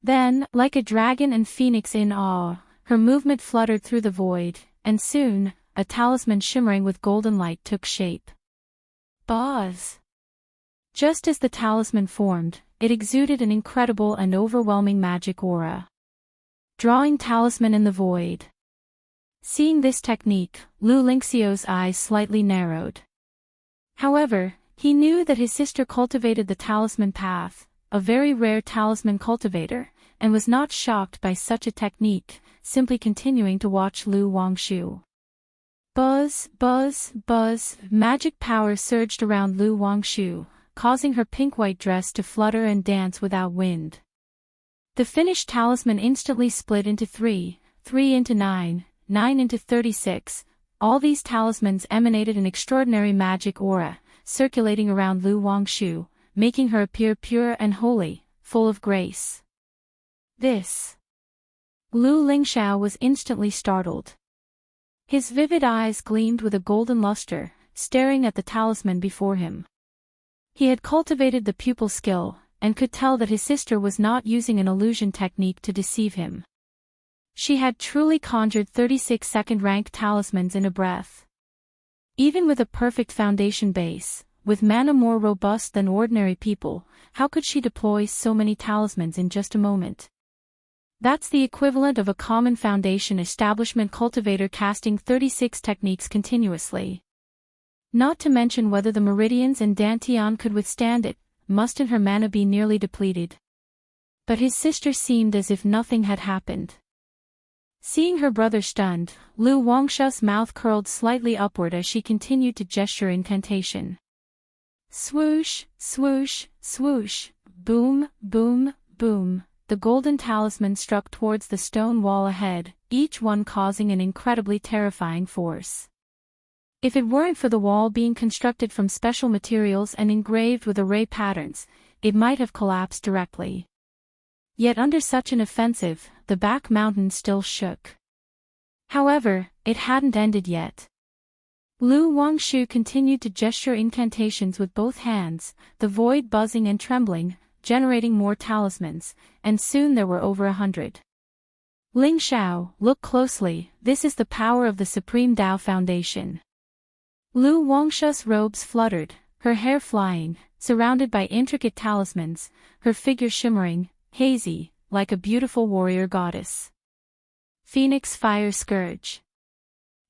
Then, like a dragon and phoenix in awe, her movement fluttered through the void, and soon, a talisman shimmering with golden light took shape. Buzz! Just as the talisman formed, it exuded an incredible and overwhelming magic aura. Drawing talisman in the void. Seeing this technique, Lu Lingxiu's eyes slightly narrowed. However, he knew that his sister cultivated the talisman path, a very rare talisman cultivator, and was not shocked by such a technique, simply continuing to watch Lu Wangshu. Buzz, buzz, buzz, magic power surged around Lu Wangshu, causing her pink-white dress to flutter and dance without wind. The finished talisman instantly split into 3, 3 into 9, 9 into 36. All these talismans emanated an extraordinary magic aura, circulating around Lu Wangshu, making her appear pure and holy, full of grace. This. Lu Lingxiao was instantly startled. His vivid eyes gleamed with a golden luster, staring at the talisman before him. He had cultivated the pupil skill, and could tell that his sister was not using an illusion technique to deceive him. She had truly conjured 36 second-rank talismans in a breath. Even with a perfect foundation base, with mana more robust than ordinary people, how could she deploy so many talismans in just a moment? That's the equivalent of a common foundation establishment cultivator casting 36 techniques continuously. Not to mention whether the meridians and dantian could withstand it, mustn't her mana be nearly depleted? But his sister seemed as if nothing had happened. Seeing her brother stunned, Lu Wangshu's mouth curled slightly upward as she continued to gesture incantation. Swoosh, swoosh, swoosh, boom, boom, boom. The golden talisman struck towards the stone wall ahead, each one causing an incredibly terrifying force. If it weren't for the wall being constructed from special materials and engraved with array patterns, it might have collapsed directly. Yet under such an offensive, the back mountain still shook. However, it hadn't ended yet. Lu Wangshu continued to gesture incantations with both hands, the void buzzing and trembling, generating more talismans, and soon there were over 100. Ling Xiao, look closely, this is the power of the Supreme Dao Foundation. Lu Wangshu's robes fluttered, her hair flying, surrounded by intricate talismans, her figure shimmering, hazy, like a beautiful warrior goddess. Phoenix Fire Scourge.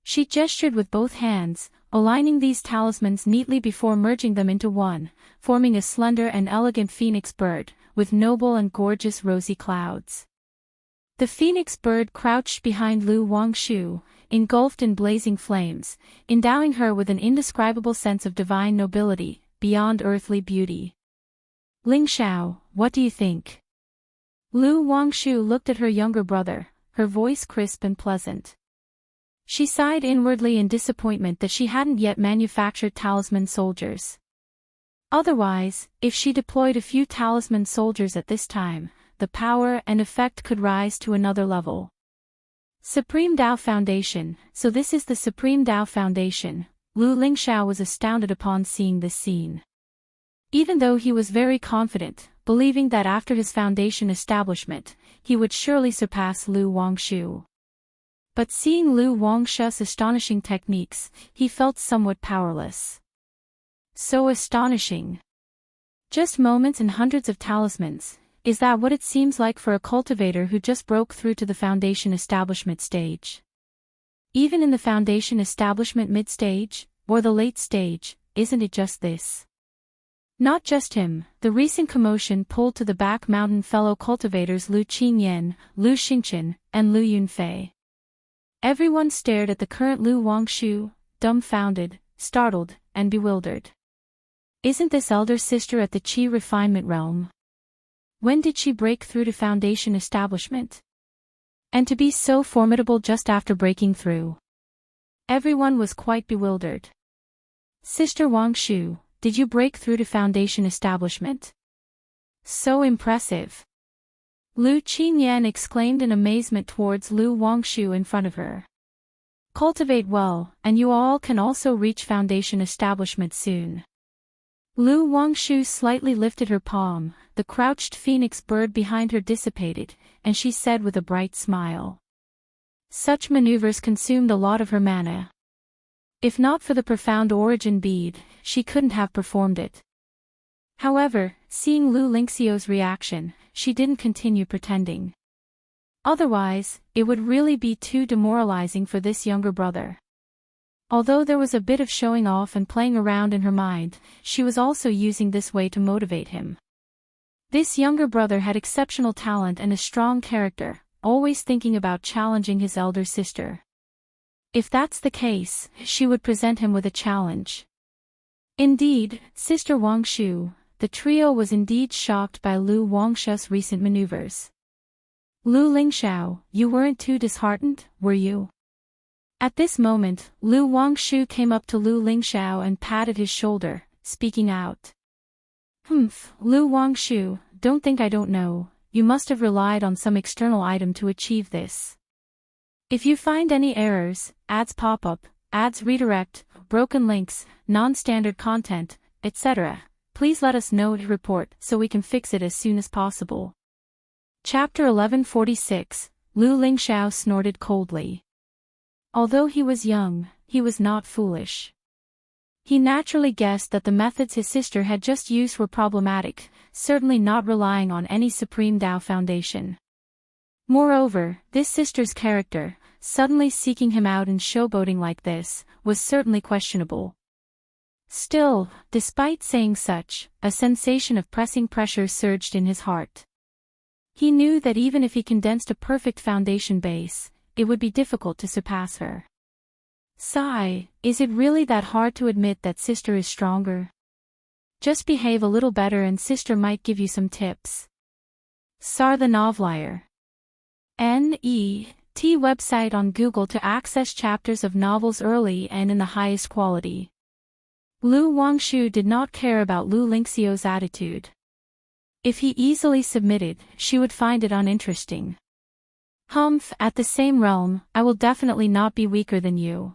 She gestured with both hands, aligning these talismans neatly before merging them into one, forming a slender and elegant phoenix bird, with noble and gorgeous rosy clouds. The phoenix bird crouched behind Lu Wangshu, engulfed in blazing flames, endowing her with an indescribable sense of divine nobility, beyond earthly beauty. Ling Xiao, what do you think? Lu Wangshu looked at her younger brother, her voice crisp and pleasant. She sighed inwardly in disappointment that she hadn't yet manufactured talisman soldiers. Otherwise, if she deployed a few talisman soldiers at this time, the power and effect could rise to another level. Supreme Dao Foundation, so this is the Supreme Dao Foundation. Lu Lingxiao was astounded upon seeing this scene. Even though he was very confident, believing that after his foundation establishment, he would surely surpass Lu Wangshu. But seeing Lu Wangshu's astonishing techniques, he felt somewhat powerless. So astonishing. Just moments and hundreds of talismans, is that what it seems like for a cultivator who just broke through to the foundation establishment stage? Even in the foundation establishment mid-stage, or the late stage, isn't it just this? Not just him, the recent commotion pulled to the back mountain fellow cultivators Lu Qingyan, Lu Xingchen, and Lu Yunfei. Everyone stared at the current Lu Wangshu, dumbfounded, startled, and bewildered. Isn't this elder sister at the Qi refinement realm? When did she break through to foundation establishment? And to be so formidable just after breaking through. Everyone was quite bewildered. Sister Wangshu, did you break through to foundation establishment? So impressive. Lu Qingyan exclaimed in amazement towards Lu Wangshu in front of her. Cultivate well, and you all can also reach foundation establishment soon. Lu Wangshu slightly lifted her palm, the crouched phoenix bird behind her dissipated, and she said with a bright smile. Such maneuvers consumed a lot of her mana. If not for the profound origin bead, she couldn't have performed it. However, seeing Lu Lingxiao's reaction, she didn't continue pretending. Otherwise, it would really be too demoralizing for this younger brother. Although there was a bit of showing off and playing around in her mind, she was also using this way to motivate him. This younger brother had exceptional talent and a strong character, always thinking about challenging his elder sister. If that's the case, she would present him with a challenge. Indeed, Sister Wangshu, the trio was indeed shocked by Lu Wangshu's recent maneuvers. Lu Lingxiao, you weren't too disheartened, were you? At this moment, Lu Wangshu came up to Lu Lingxiao and patted his shoulder, speaking out. Humph, Lu Wangshu, don't think I don't know, you must have relied on some external item to achieve this. If you find any errors, ads pop up, ads redirect, broken links, non-standard content, etc., please let us know to report so we can fix it as soon as possible. Chapter 1146, Lu Lingxiao snorted coldly. Although he was young, he was not foolish. He naturally guessed that the methods his sister had just used were problematic, certainly not relying on any Supreme Tao foundation. Moreover, this sister's character, suddenly seeking him out in showboating like this, was certainly questionable. Still, despite saying such, a sensation of pressing pressure surged in his heart. He knew that even if he condensed a perfect foundation base, it would be difficult to surpass her. Sigh, is it really that hard to admit that sister is stronger? Just behave a little better and sister might give you some tips. Sar the Novelier. N.E.T. website on Google to access chapters of novels early and in the highest quality. Lu Wangshu did not care about Lu Lingxiao's attitude. If he easily submitted, she would find it uninteresting. Humph, at the same realm, I will definitely not be weaker than you.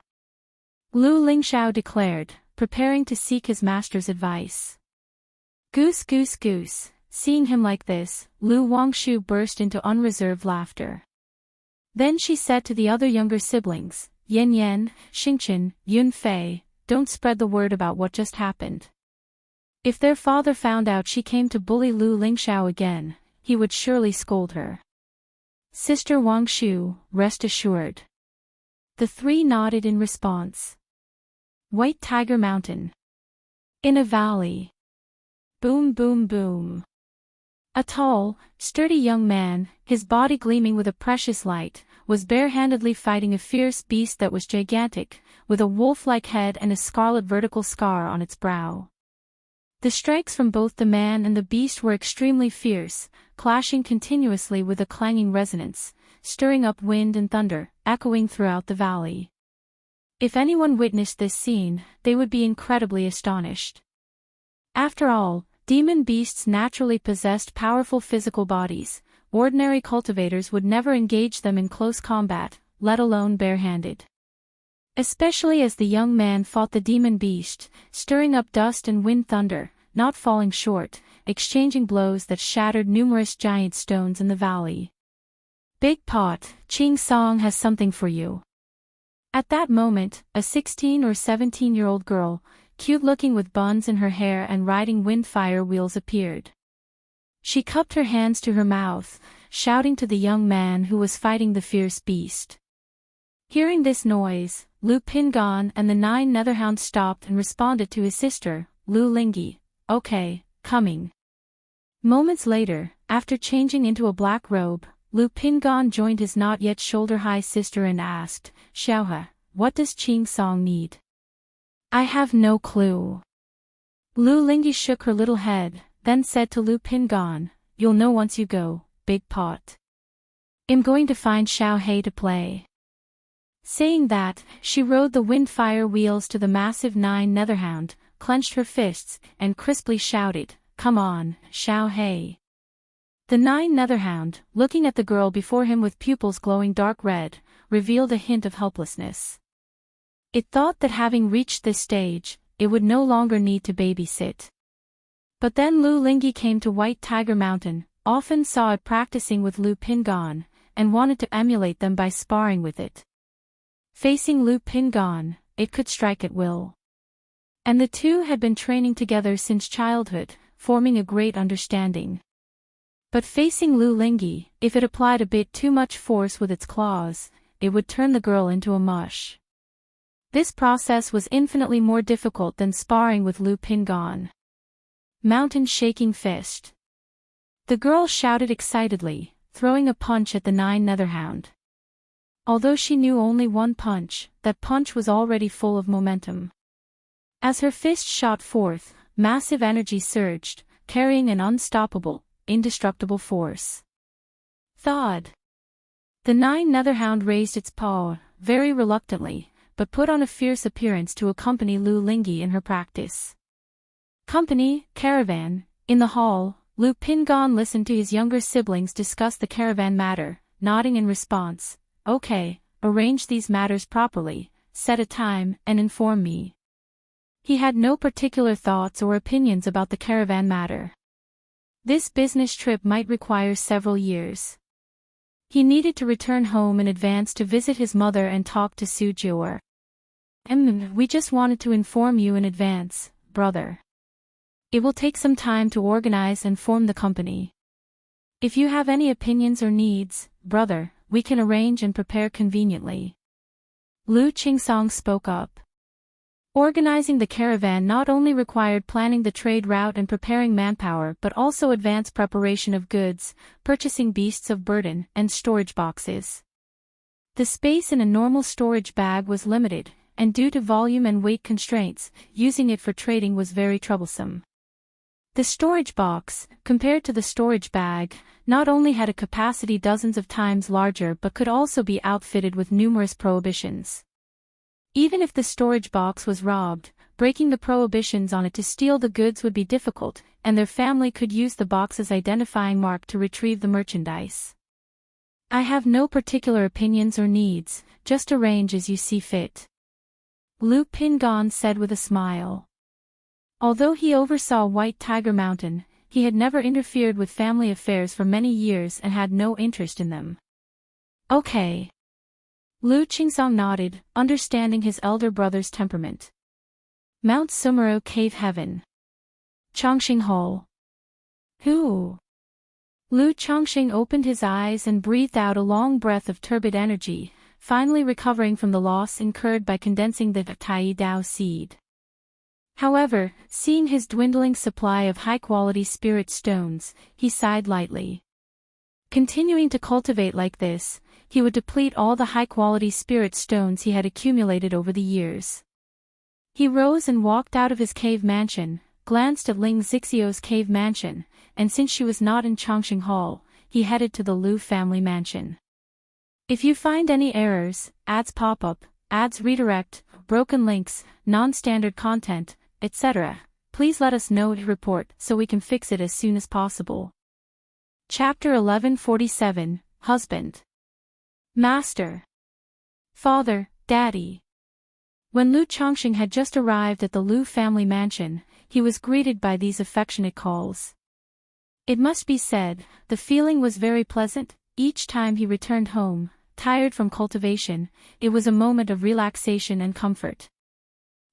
Lu Lingxiao declared, preparing to seek his master's advice. Goose goose goose, seeing him like this, Lu Wangshu burst into unreserved laughter. Then she said to the other younger siblings, Yan Yan, Xingchen, Yun Fei, don't spread the word about what just happened. If their father found out she came to bully Lu Lingxiao again, he would surely scold her. Sister Wangshu, rest assured. The three nodded in response. White Tiger Mountain. In a valley. Boom boom boom. A tall, sturdy young man, his body gleaming with a precious light, was barehandedly fighting a fierce beast that was gigantic, with a wolf-like head and a scarlet vertical scar on its brow. The strikes from both the man and the beast were extremely fierce, clashing continuously with a clanging resonance, stirring up wind and thunder, echoing throughout the valley. If anyone witnessed this scene, they would be incredibly astonished. After all, demon beasts naturally possessed powerful physical bodies. Ordinary cultivators would never engage them in close combat, let alone barehanded. Especially as the young man fought the demon beast, stirring up dust and wind thunder, not falling short, exchanging blows that shattered numerous giant stones in the valley. Big Pot, Ching Song has something for you. At that moment, a 16 or 17-year-old girl, cute-looking with buns in her hair and riding wind-fire wheels appeared. She cupped her hands to her mouth, shouting to the young man who was fighting the fierce beast. Hearing this noise, Lu Pingon and the 9 Netherhounds stopped and responded to his sister, Lu Lingyi. Okay, coming. Moments later, after changing into a black robe, Lu Pingon joined his not yet shoulder-high sister and asked, Xiaohe, what does Qing Song need? I have no clue. Lu Lingyi shook her little head, then said to Lu Pingon, you'll know once you go, Big Pot. I'm going to find Xiaohe to play. Saying that, she rode the wind-fire wheels to the massive 9 Netherhound, clenched her fists, and crisply shouted, come on, Xiaohe. The 9 Netherhound, looking at the girl before him with pupils glowing dark red, revealed a hint of helplessness. It thought that having reached this stage, it would no longer need to babysit. But then Lu Lingyi came to White Tiger Mountain, often saw it practicing with Lu Pingon, and wanted to emulate them by sparring with it. Facing Lu Pingon, it could strike at will. And the two had been training together since childhood, forming a great understanding. But facing Lu Lingyi, if it applied a bit too much force with its claws, it would turn the girl into a mush. This process was infinitely more difficult than sparring with Lu Pingon. Mountain Shaking Fist. The girl shouted excitedly, throwing a punch at the nine netherhound. Although she knew only one punch, that punch was already full of momentum. As her fist shot forth, massive energy surged, carrying an unstoppable, indestructible force. Thud! The nine netherhound raised its paw, very reluctantly, but put on a fierce appearance to accompany Lu Lingyi in her practice. Company, caravan. In the hall, Lu Pingon listened to his younger siblings discuss the caravan matter, nodding in response. Okay, arrange these matters properly, set a time, and inform me. He had no particular thoughts or opinions about the caravan matter. This business trip might require several years. He needed to return home in advance to visit his mother and talk to Su Jior. We just wanted to inform you in advance, brother. It will take some time to organize and form the company. If you have any opinions or needs, brother, we can arrange and prepare conveniently. Lu Qingsong spoke up. Organizing the caravan not only required planning the trade route and preparing manpower but also advanced preparation of goods, purchasing beasts of burden, and storage boxes. The space in a normal storage bag was limited, and due to volume and weight constraints, using it for trading was very troublesome. The storage box, compared to the storage bag, not only had a capacity dozens of times larger but could also be outfitted with numerous prohibitions. Even if the storage box was robbed, breaking the prohibitions on it to steal the goods would be difficult, and their family could use the box's identifying mark to retrieve the merchandise. I have no particular opinions or needs, just arrange as you see fit. Lu Pingon said with a smile. Although he oversaw White Tiger Mountain, he had never interfered with family affairs for many years and had no interest in them. Okay. Lu Qingsong nodded, understanding his elder brother's temperament. Mount Sumeru Cave Heaven. Chongqing Hall. Who? Lu Chongqing opened his eyes and breathed out a long breath of turbid energy, finally recovering from the loss incurred by condensing the Tai Dao seed. However, seeing his dwindling supply of high-quality spirit stones, he sighed lightly. Continuing to cultivate like this, he would deplete all the high-quality spirit stones he had accumulated over the years. He rose and walked out of his cave mansion, glanced at Ling Zixio's cave mansion, and since she was not in Chongqing Hall, he headed to the Lu family mansion. If you find any errors, ads pop-up, ads redirect, broken links, non-standard content, etc., please let us know to report so we can fix it as soon as possible. Chapter 1147, Husband. Master. Father, Daddy. When Lu Chongqing had just arrived at the Lu family mansion, he was greeted by these affectionate calls. It must be said, the feeling was very pleasant. Each time he returned home, tired from cultivation, it was a moment of relaxation and comfort.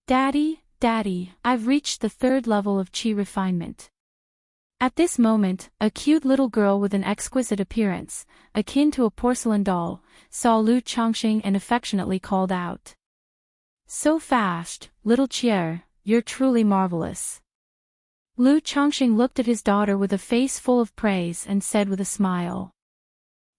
Daddy, Daddy, I've reached the 3rd level of Qi refinement. At this moment, a cute little girl with an exquisite appearance, akin to a porcelain doll, saw Lu Chongqing and affectionately called out. So fast, little Qier, you're truly marvelous. Lu Chongqing looked at his daughter with a face full of praise and said with a smile.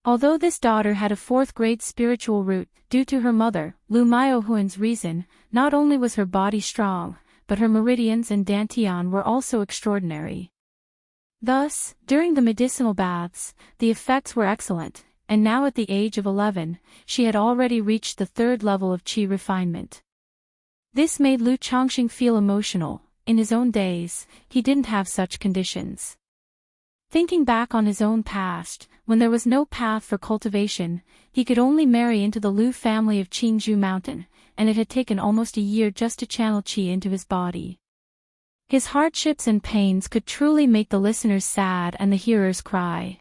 Although this daughter had a 4th-grade spiritual root, due to her mother, Lu Miaohuan's reason, not only was her body strong, but her meridians and dantian were also extraordinary. Thus, during the medicinal baths, the effects were excellent, and now at the age of 11, she had already reached the 3rd level of Qi refinement. This made Lu Chongqing feel emotional. In his own days, he didn't have such conditions. Thinking back on his own past, when there was no path for cultivation, he could only marry into the Lu family of Qingzhou Mountain, and it had taken almost a year just to channel qi into his body. His hardships and pains could truly make the listeners sad and the hearers cry.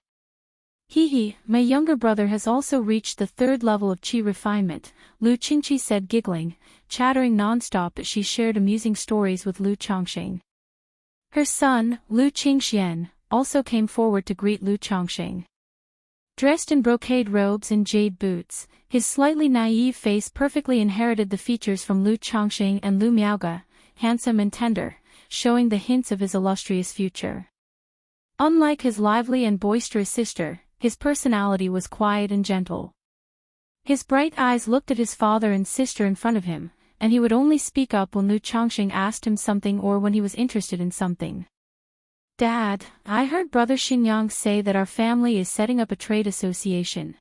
Hee, my younger brother has also reached the 3rd level of qi refinement, Lu Qingqi said giggling, chattering non-stop as she shared amusing stories with Lu Chongqing. Her son, Lu Qingxian, also came forward to greet Lu Chongqing. Dressed in brocade robes and jade boots, his slightly naive face perfectly inherited the features from Lu Chongqing and Lu Miaoge, handsome and tender, showing the hints of his illustrious future. Unlike his lively and boisterous sister, his personality was quiet and gentle. His bright eyes looked at his father and sister in front of him, and he would only speak up when Lu Chongqing asked him something or when he was interested in something. Dad, I heard Brother Xingyang say that our family is setting up a trade association.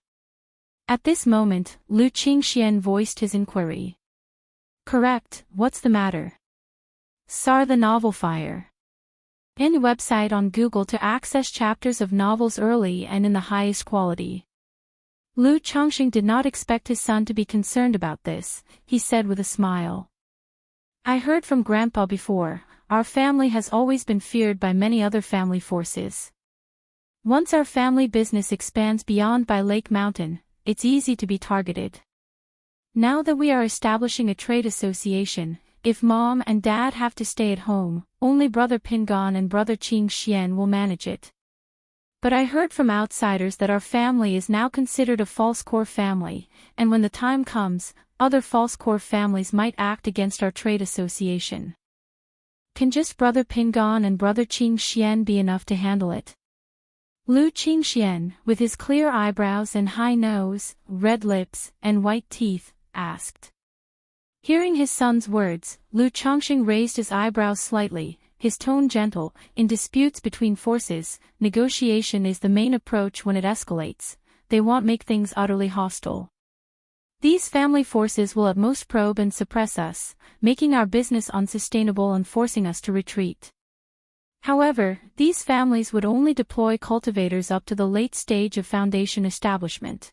At this moment, Lu Qingxian voiced his inquiry. Correct, what's the matter? Soar the Novel Fire. In website on Google to access chapters of novels early and in the highest quality. Lu Chongqing did not expect his son to be concerned about this, he said with a smile. I heard from Grandpa before, our family has always been feared by many other family forces. Once our family business expands beyond by Lake Mountain, it's easy to be targeted. Now that we are establishing a trade association, if Mom and Dad have to stay at home, only Brother Pingan and Brother Qing Xian will manage it. But I heard from outsiders that our family is now considered a false core family, and when the time comes, other false core families might act against our trade association. Can just Brother Pingan and Brother Qing Xian be enough to handle it? Lu Qingxian, with his clear eyebrows and high nose, red lips, and white teeth, asked. Hearing his son's words, Lu Chongqing raised his eyebrows slightly, his tone gentle. In disputes between forces, negotiation is the main approach when it escalates. They won't make things utterly hostile. These family forces will at most probe and suppress us, making our business unsustainable and forcing us to retreat. However, these families would only deploy cultivators up to the late stage of foundation establishment.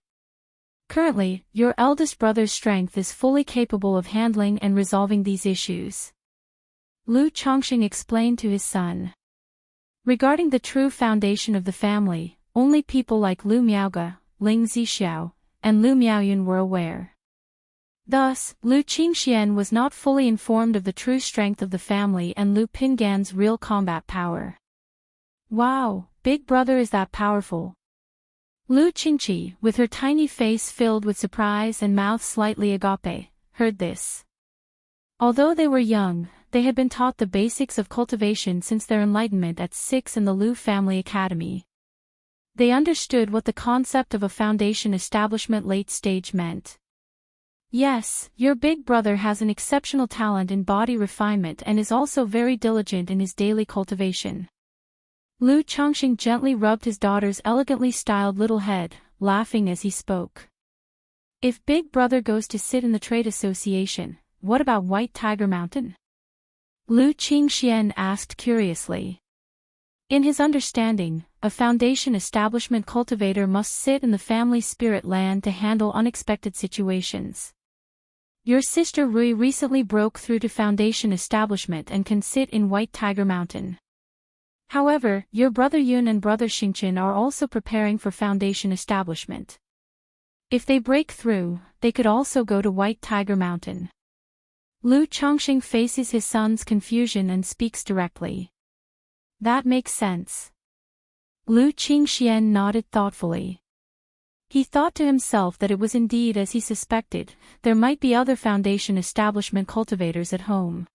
Currently, your eldest brother's strength is fully capable of handling and resolving these issues. Lu Chongqing explained to his son. Regarding the true foundation of the family, only people like Lu Miaoge, Ling Zixiao, and Lu Miaoyun were aware. Thus, Lu Qingxian was not fully informed of the true strength of the family and Lu Pingan's real combat power. Wow, big brother is that powerful. Lu Qingqi, with her tiny face filled with surprise and mouth slightly agape, heard this. Although they were young, they had been taught the basics of cultivation since their enlightenment at 6 in the Lu Family Academy. They understood what the concept of a foundation establishment late stage meant. Yes, your big brother has an exceptional talent in body refinement and is also very diligent in his daily cultivation. Lu Chongqing gently rubbed his daughter's elegantly styled little head, laughing as he spoke. If big brother goes to sit in the trade association, what about White Tiger Mountain? Lu Qingxian asked curiously. In his understanding, a foundation establishment cultivator must sit in the family spirit land to handle unexpected situations. Your sister Rui recently broke through to foundation establishment and can sit in White Tiger Mountain. However, your brother Yun and brother Xingqin are also preparing for foundation establishment. If they break through, they could also go to White Tiger Mountain. Lu Chongqing faces his son's confusion and speaks directly. That makes sense. Lu Qingxian nodded thoughtfully. He thought to himself that it was indeed as he suspected, there might be other foundation establishment cultivators at home.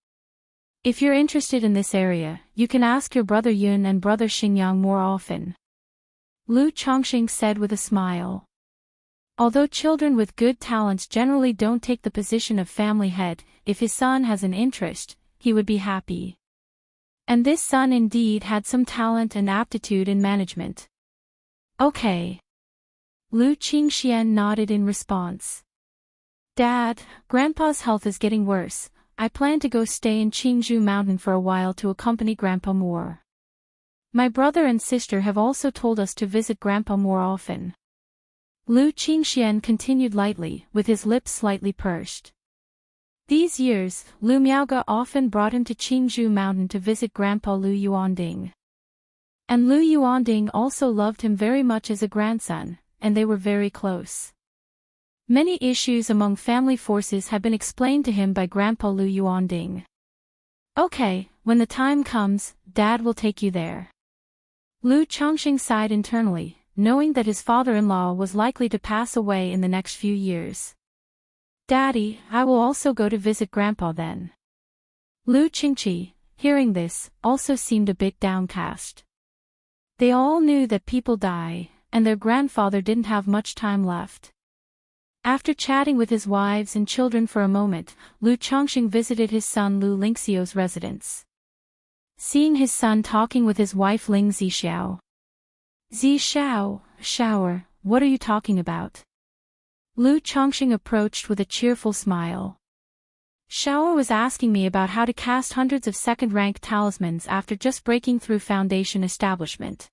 If you're interested in this area, you can ask your brother Yun and brother Xingyang more often. Lu Chongqing said with a smile. Although children with good talents generally don't take the position of family head, if his son has an interest, he would be happy. And this son indeed had some talent and aptitude in management. Okay. Lu Qingxian nodded in response. Dad, Grandpa's health is getting worse. I plan to go stay in Qingzhou Mountain for a while to accompany Grandpa more. My brother and sister have also told us to visit Grandpa more often. Lu Qingxian continued lightly, with his lips slightly pursed. These years, Lu Miaoge often brought him to Qingzhou Mountain to visit Grandpa Lu Yuanding. And Lu Yuanding also loved him very much as a grandson, and they were very close. Many issues among family forces have been explained to him by Grandpa Lu Yuanding. Okay, when the time comes, Dad will take you there. Lu Chongqing sighed internally, knowing that his father-in-law was likely to pass away in the next few years. Daddy, I will also go to visit Grandpa then. Lu Qingqi, hearing this, also seemed a bit downcast. They all knew that people die, and their grandfather didn't have much time left. After chatting with his wives and children for a moment, Lu Chongqing visited his son Lu Lingxiao's residence. Seeing his son talking with his wife Ling Zixiao. Zixiao, shower, what are you talking about? Lu Chongqing approached with a cheerful smile. Xiao was asking me about how to cast hundreds of second-rank talismans after just breaking through Foundation establishment.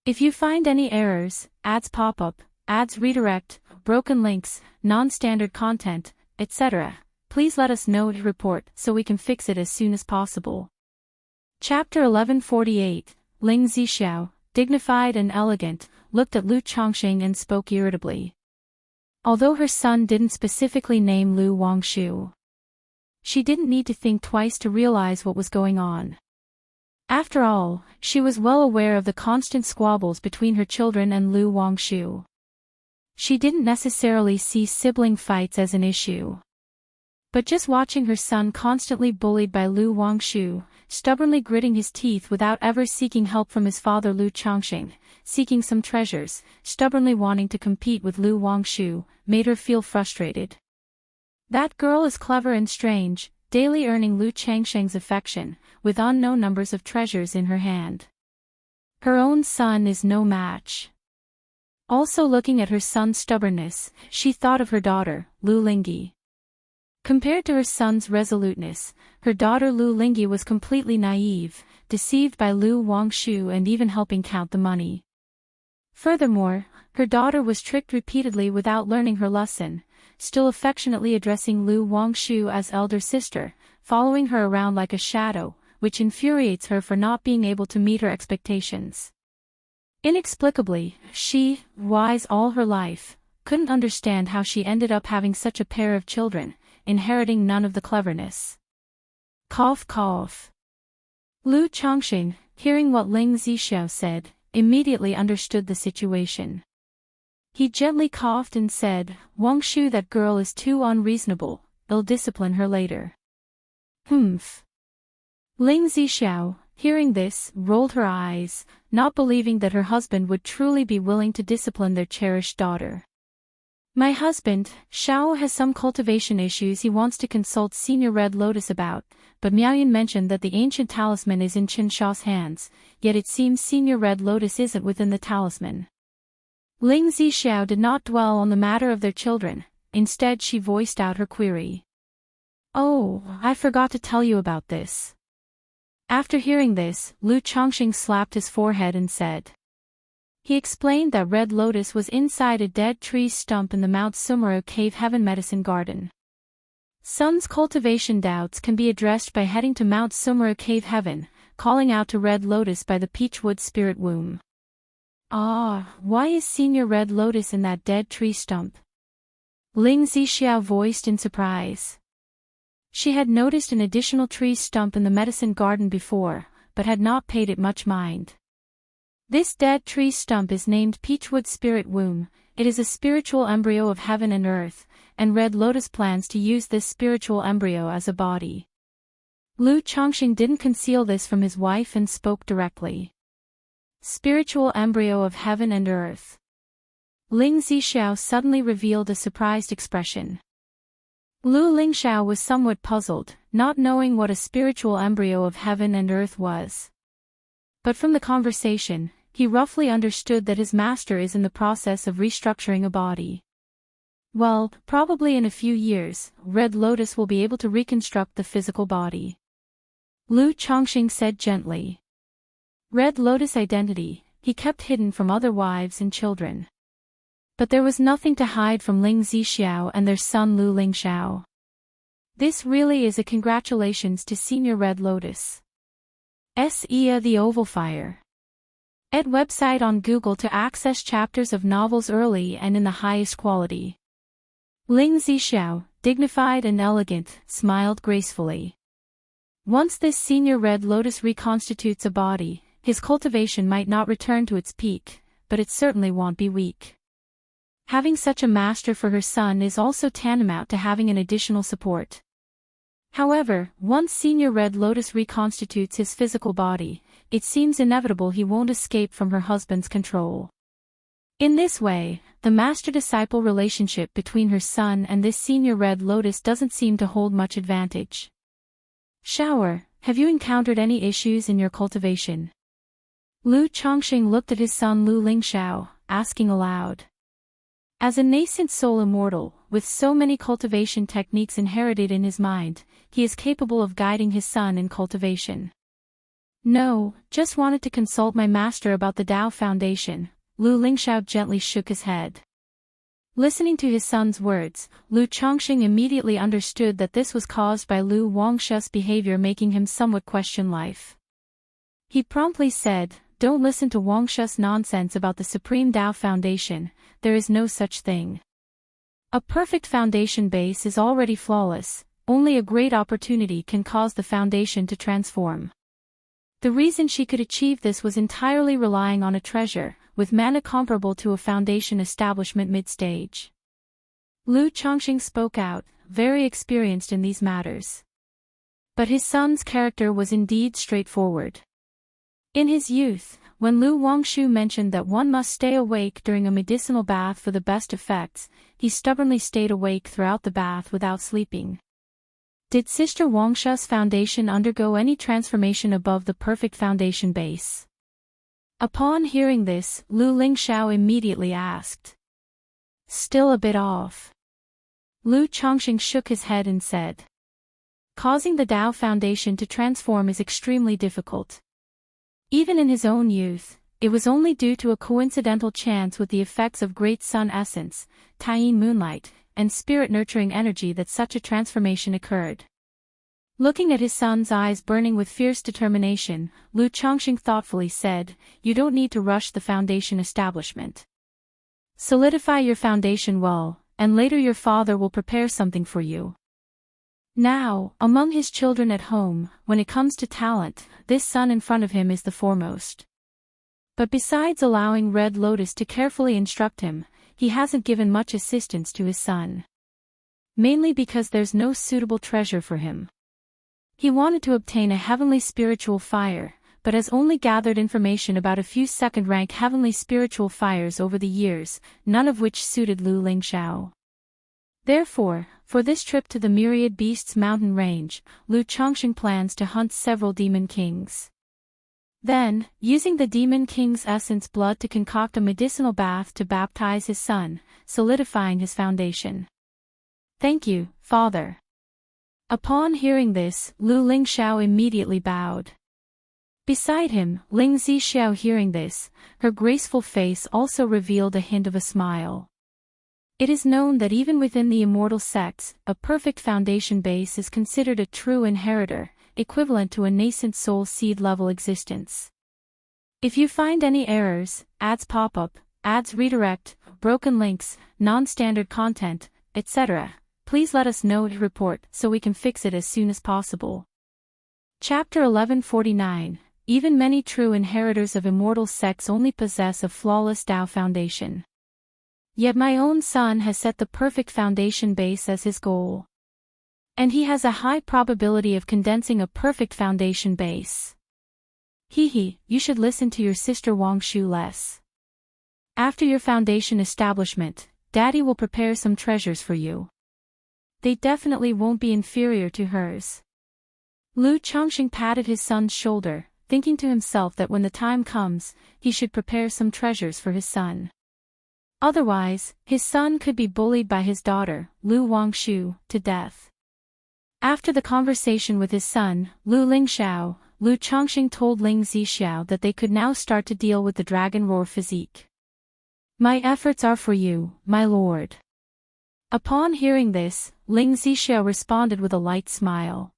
If you find any errors, ads pop up, ads redirect, broken links, non-standard content, etc., please let us know to report so we can fix it as soon as possible. Chapter 1148, Ling Zixiao, dignified and elegant, looked at Lu Chongqing and spoke irritably. Although her son didn't specifically name Lu Wangshu, she didn't need to think twice to realize what was going on. After all, she was well aware of the constant squabbles between her children and Lu Wangshu. She didn't necessarily see sibling fights as an issue. But just watching her son constantly bullied by Lu Wangshu, stubbornly gritting his teeth without ever seeking help from his father Lu Chongqing, seeking some treasures, stubbornly wanting to compete with Lu Wangshu, made her feel frustrated. That girl is clever and strange, daily earning Lu Changsheng's affection, with unknown numbers of treasures in her hand. Her own son is no match. Also looking at her son's stubbornness, she thought of her daughter, Lu Lingyi. Compared to her son's resoluteness, her daughter Lu Lingyi was completely naive, deceived by Lu Wangshu and even helping count the money. Furthermore, her daughter was tricked repeatedly without learning her lesson, still affectionately addressing Lu Wangshu as elder sister, following her around like a shadow, which infuriates her for not being able to meet her expectations. Inexplicably, she, wise all her life, couldn't understand how she ended up having such a pair of children, inheriting none of the cleverness. Cough cough. Lu Chongqing, hearing what Ling Zixiao said, immediately understood the situation. He gently coughed and said, Wangshu, that girl is too unreasonable, I'll discipline her later. Humph. Ling Zixiao, hearing this, rolled her eyes, not believing that her husband would truly be willing to discipline their cherished daughter. My husband, Xiao, has some cultivation issues he wants to consult Senior Red Lotus about, but Miaoyan mentioned that the ancient talisman is in Qinshao's hands, yet it seems Senior Red Lotus isn't within the talisman. Ling Zixiao did not dwell on the matter of their children, instead she voiced out her query. Oh, I forgot to tell you about this. After hearing this, Lu Chongqing slapped his forehead and said. He explained that Red Lotus was inside a dead tree stump in the Mount Sumero Cave Heaven Medicine Garden. Sun's cultivation doubts can be addressed by heading to Mount Sumero Cave Heaven, calling out to Red Lotus by the Peachwood Spirit Womb. Ah, why is Senior Red Lotus in that dead tree stump? Ling Zixiao voiced in surprise. She had noticed an additional tree stump in the medicine garden before, but had not paid it much mind. This dead tree stump is named Peachwood Spirit Womb. It is a spiritual embryo of heaven and earth, and Red Lotus plans to use this spiritual embryo as a body. Lu Chongqing didn't conceal this from his wife and spoke directly. Spiritual embryo of heaven and earth. Ling Zixiao suddenly revealed a surprised expression. Lu Lingxiao was somewhat puzzled, not knowing what a spiritual embryo of heaven and earth was. But from the conversation, he roughly understood that his master is in the process of restructuring a body. Well, probably in a few years, Red Lotus will be able to reconstruct the physical body. Lu Chongqing said gently. Red Lotus identity, he kept hidden from other wives and children. But there was nothing to hide from Ling Zixiao and their son Lu Lingxiao. This really is a congratulations to Senior Red Lotus. S.E.A. The Oval Fire. Ed website on Google to access chapters of novels early and in the highest quality. Ling Zixiao, dignified and elegant, smiled gracefully. Once this Senior Red Lotus reconstitutes a body, his cultivation might not return to its peak, but it certainly won't be weak. Having such a master for her son is also tantamount to having an additional support. However, once Senior Red Lotus reconstitutes his physical body, it seems inevitable he won't escape from her husband's control. In this way, the master-disciple relationship between her son and this senior Red Lotus doesn't seem to hold much advantage. Shower, have you encountered any issues in your cultivation? Lu Chongqing looked at his son Lu Lingxiao, asking aloud. As a nascent soul immortal, with so many cultivation techniques inherited in his mind, he is capable of guiding his son in cultivation. No, just wanted to consult my master about the Tao Foundation. Lu Lingxiao gently shook his head. Listening to his son's words, Lu Chongqing immediately understood that this was caused by Lu Wangshu's behavior, making him somewhat question life. He promptly said, "Don't listen to Wangshu's nonsense about the Supreme Tao Foundation, there is no such thing. A perfect foundation base is already flawless, only a great opportunity can cause the foundation to transform." The reason she could achieve this was entirely relying on a treasure, with mana comparable to a foundation establishment mid-stage. Lu Chongqing spoke out, very experienced in these matters. But his son's character was indeed straightforward. In his youth, when Lu Wangshu mentioned that one must stay awake during a medicinal bath for the best effects, he stubbornly stayed awake throughout the bath without sleeping. Did Sister Wangshu's foundation undergo any transformation above the perfect foundation base? Upon hearing this, Lu Lingxiao immediately asked. Still a bit off. Lu Chongqing shook his head and said. Causing the Tao Foundation to transform is extremely difficult. Even in his own youth, it was only due to a coincidental chance with the effects of Great Sun Essence, Taiyin Moonlight, and Spirit Nurturing Energy that such a transformation occurred. Looking at his son's eyes burning with fierce determination, Lu Chongqing thoughtfully said, "You don't need to rush the foundation establishment. Solidify your foundation well, and later your father will prepare something for you." Now, among his children at home, when it comes to talent, this son in front of him is the foremost. But besides allowing Red Lotus to carefully instruct him, he hasn't given much assistance to his son. Mainly because there's no suitable treasure for him. He wanted to obtain a heavenly spiritual fire, but has only gathered information about a few second-rank heavenly spiritual fires over the years, none of which suited Lu Lingxiao. Therefore, for this trip to the Myriad Beasts mountain range, Lu Chongqing plans to hunt several demon kings. Then, using the demon king's essence blood to concoct a medicinal bath to baptize his son, solidifying his foundation. Thank you, father. Upon hearing this, Lu Lingxiao immediately bowed. Beside him, Ling Zixiao hearing this, her graceful face also revealed a hint of a smile. It is known that even within the immortal sects, a perfect foundation base is considered a true inheritor, equivalent to a nascent soul seed level existence. If you find any errors, ads pop-up, ads redirect, broken links, non-standard content, etc., please let us know to report so we can fix it as soon as possible. Chapter 1149. Even many true inheritors of immortal sects only possess a flawless Tao foundation. Yet my own son has set the perfect foundation base as his goal. And he has a high probability of condensing a perfect foundation base. You should listen to your sister Wangshu less. After your foundation establishment, Daddy will prepare some treasures for you. They definitely won't be inferior to hers. Lu Chongqing patted his son's shoulder, thinking to himself that when the time comes, he should prepare some treasures for his son. Otherwise, his son could be bullied by his daughter, Lu Wangshu, to death. After the conversation with his son, Lu Lingxiao, Lu Chongqing told Ling Zixiao that they could now start to deal with the dragon roar physique. My efforts are for you, my lord. Upon hearing this, Ling Zixiao responded with a light smile.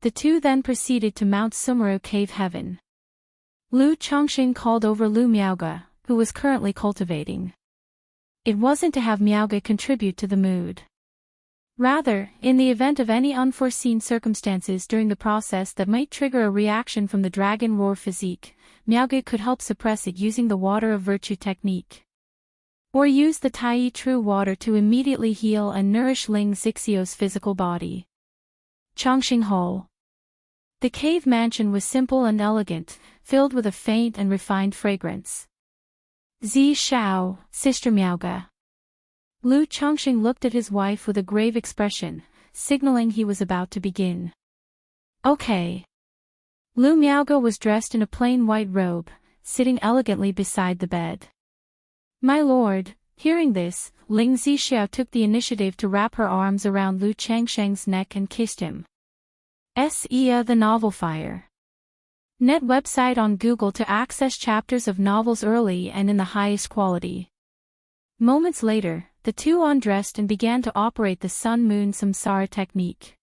The two then proceeded to Mount Sumeru Cave Heaven. Lu Chongqing called over Lu Miaoge, who was currently cultivating. It wasn't to have Miaoge contribute to the mood. Rather, in the event of any unforeseen circumstances during the process that might trigger a reaction from the dragon roar physique, Miaoge could help suppress it using the water of virtue technique. Or use the Tai True water to immediately heal and nourish Ling Zixiao's physical body. Chongqing Hall. The cave mansion was simple and elegant, filled with a faint and refined fragrance. Zi Xiao, Sister Miaoge. Lu Chongqing looked at his wife with a grave expression, signaling he was about to begin. Okay. Lu Miaoge was dressed in a plain white robe, sitting elegantly beside the bed. My lord, hearing this, Ling Zixiao took the initiative to wrap her arms around Lu Changsheng's neck and kissed him. S.E.A. The Novel Fire. Net website on Google to access chapters of novels early and in the highest quality. Moments later, the two undressed and began to operate the Sun-Moon Samsara technique.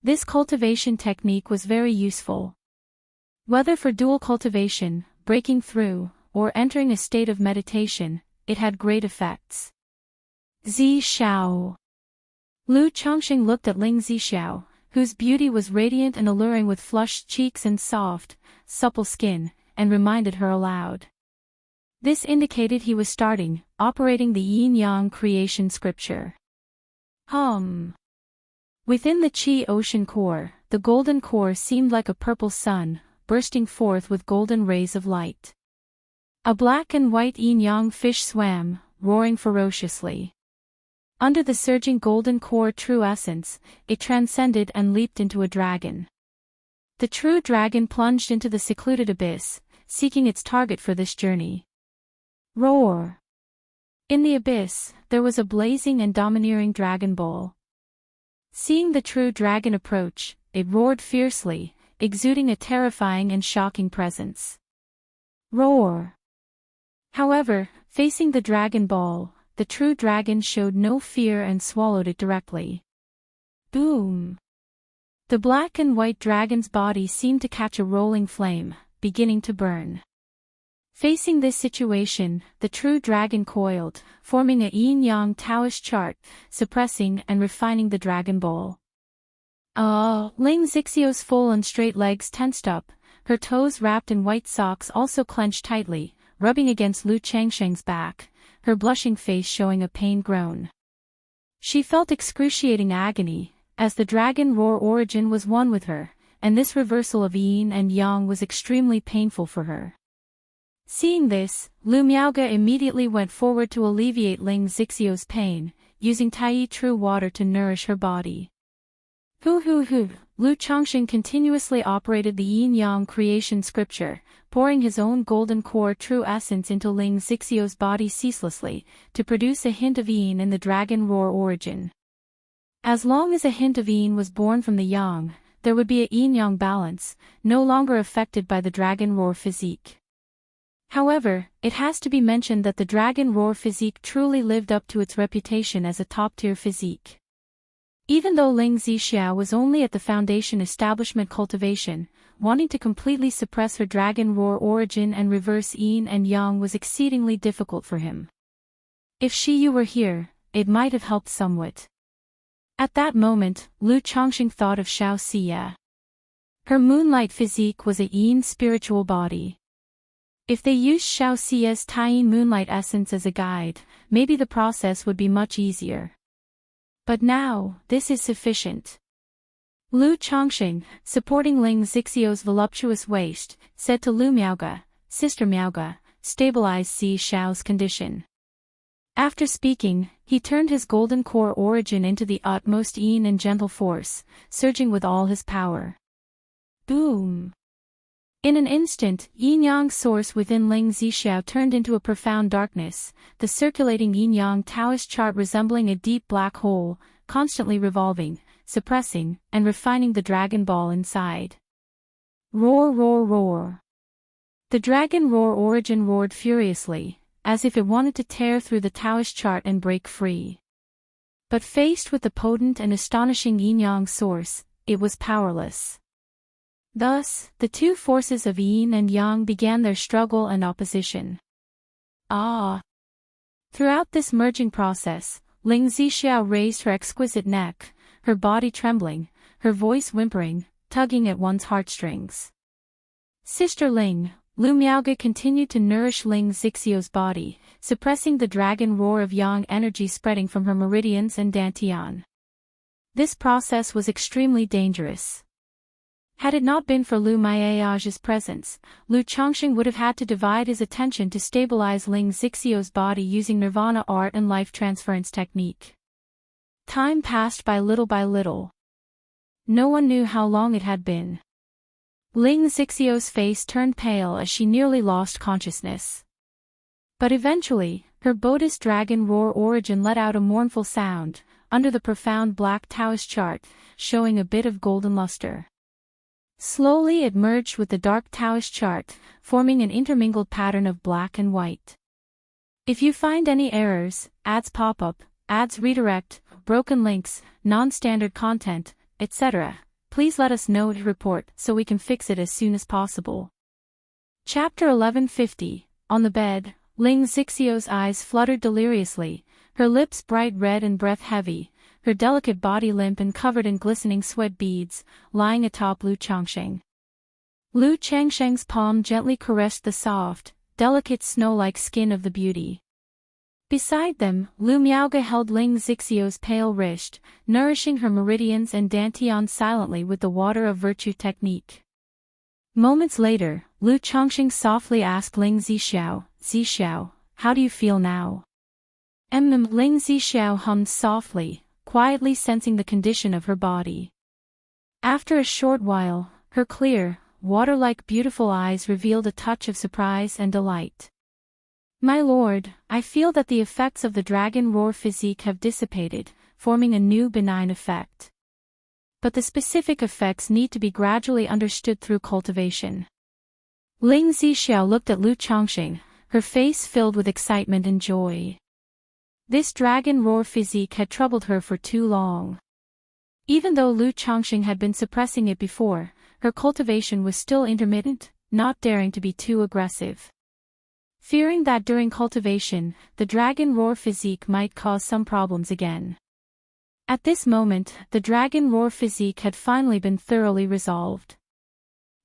This cultivation technique was very useful. Whether for dual cultivation, breaking through, or entering a state of meditation, it had great effects. Zi Xiao. Lu Chongqing looked at Ling Zixiao, whose beauty was radiant and alluring with flushed cheeks and soft, supple skin, and reminded her aloud. This indicated he was operating the yin-yang creation scripture. Within the Qi ocean core, the golden core seemed like a purple sun, bursting forth with golden rays of light. A black and white yin-yang fish swam, roaring ferociously. Under the surging golden core true essence, it transcended and leaped into a dragon. The true dragon plunged into the secluded abyss, seeking its target for this journey. Roar! In the abyss, there was a blazing and domineering dragon bull. Seeing the true dragon approach, it roared fiercely, exuding a terrifying and shocking presence. Roar! However, facing the dragon ball, the true dragon showed no fear and swallowed it directly. Boom! The black and white dragon's body seemed to catch a rolling flame, beginning to burn. Facing this situation, the true dragon coiled, forming a yin-yang Taoist chart, suppressing and refining the dragon ball. Ling Zixiao's full and straight legs tensed up, her toes wrapped in white socks also clenched tightly, rubbing against Lu Changsheng's back, her blushing face showing a pained groan. She felt excruciating agony, as the dragon roar origin was one with her, and this reversal of yin and yang was extremely painful for her. Seeing this, Lu Miaoge immediately went forward to alleviate Ling Zixiao's pain, using Tai True Water to nourish her body. Lu Chongqing continuously operated the yin-yang creation scripture, pouring his own golden core true essence into Ling Zixiao's body ceaselessly, to produce a hint of yin in the dragon roar origin. As long as a hint of yin was born from the yang, there would be a yin-yang balance, no longer affected by the dragon roar physique. However, it has to be mentioned that the dragon roar physique truly lived up to its reputation as a top-tier physique. Even though Ling Zixiao was only at the foundation establishment cultivation, wanting to completely suppress her dragon roar origin and reverse yin and yang was exceedingly difficult for him. If Shiyu were here, it might have helped somewhat. At that moment, Lu Chongqing thought of Xiao Xie. Her moonlight physique was a yin spiritual body. If they used Xiao Xie's Taiyin moonlight essence as a guide, maybe the process would be much easier. But now, this is sufficient. Lu Chongqing, supporting Ling Zixiao's voluptuous waist, said to Lu Miaoge, Sister Miaoge, stabilize Zi Xiao's condition. After speaking, he turned his golden core origin into the utmost yin and gentle force, surging with all his power. Boom! In an instant, yin-yang source within Ling Zixiao turned into a profound darkness, the circulating yin-yang Taoist chart resembling a deep black hole, constantly revolving, suppressing, and refining the dragon ball inside. Roar, roar, roar. The dragon roar origin roared furiously, as if it wanted to tear through the Taoist chart and break free. But faced with the potent and astonishing yin-yang source, it was powerless. Thus, the two forces of yin and yang began their struggle and opposition. Throughout this merging process, Ling Zixiao raised her exquisite neck, her body trembling, her voice whimpering, tugging at one's heartstrings. Sister Ling, Lu Miaoge continued to nourish Ling Zixiao's body, suppressing the dragon roar of yang energy spreading from her meridians and dantian. This process was extremely dangerous. Had it not been for Lu Maiage's presence, Lu Chongqing would have had to divide his attention to stabilize Ling Xixiu's body using nirvana art and life transference technique. Time passed by little. No one knew how long it had been. Ling Xixiu's face turned pale as she nearly lost consciousness. But eventually, her Buddhist dragon roar origin let out a mournful sound, under the profound black Taoist chart, showing a bit of golden luster. Slowly it merged with the dark Taoist chart, forming an intermingled pattern of black and white. If you find any errors, ads pop up, ads redirect, broken links, non-standard content, etc., please let us know to report so we can fix it as soon as possible. Chapter 1150. On the bed, Ling Xixiu's eyes fluttered deliriously, her lips bright red and breath heavy, her delicate body limp and covered in glistening sweat beads, lying atop Lu Chongqing. Lu Chongqing's palm gently caressed the soft, delicate snow-like skin of the beauty. Beside them, Lu Miaoge held Ling Xixiu's pale wrist, nourishing her meridians and dantian silently with the water of virtue technique. Moments later, Lu Chongqing softly asked Ling Xixiu, how do you feel now? Ling Xixiu hummed softly, quietly sensing the condition of her body. After a short while, her clear, water-like beautiful eyes revealed a touch of surprise and delight. My lord, I feel that the effects of the dragon roar physique have dissipated, forming a new benign effect. But the specific effects need to be gradually understood through cultivation. Ling Xixiu looked at Lu Chongqing, her face filled with excitement and joy. This dragon roar physique had troubled her for too long. Even though Lu Chongqing had been suppressing it before, her cultivation was still intermittent, not daring to be too aggressive. Fearing that during cultivation, the dragon roar physique might cause some problems again. At this moment, the dragon roar physique had finally been thoroughly resolved.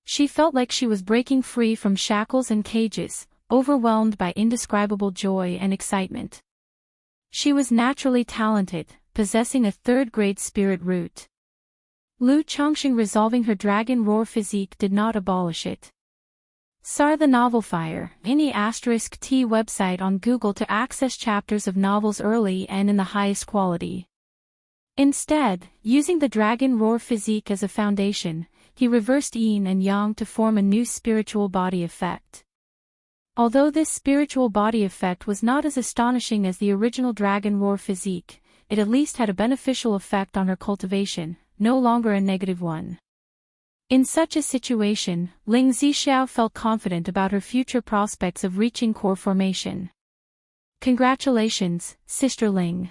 She felt like she was breaking free from shackles and cages, overwhelmed by indescribable joy and excitement. She was naturally talented, possessing a third-grade spirit root. Lu Chongqing resolving her dragon roar physique did not abolish it. SAR the Novel Fire, any *T website on Google to access chapters of novels early and in the highest quality. Instead, using the dragon roar physique as a foundation, he reversed yin and yang to form a new spiritual body effect. Although this spiritual body effect was not as astonishing as the original dragon roar physique, it at least had a beneficial effect on her cultivation, no longer a negative one. In such a situation, Ling Xixiu felt confident about her future prospects of reaching core formation. Congratulations, Sister Ling.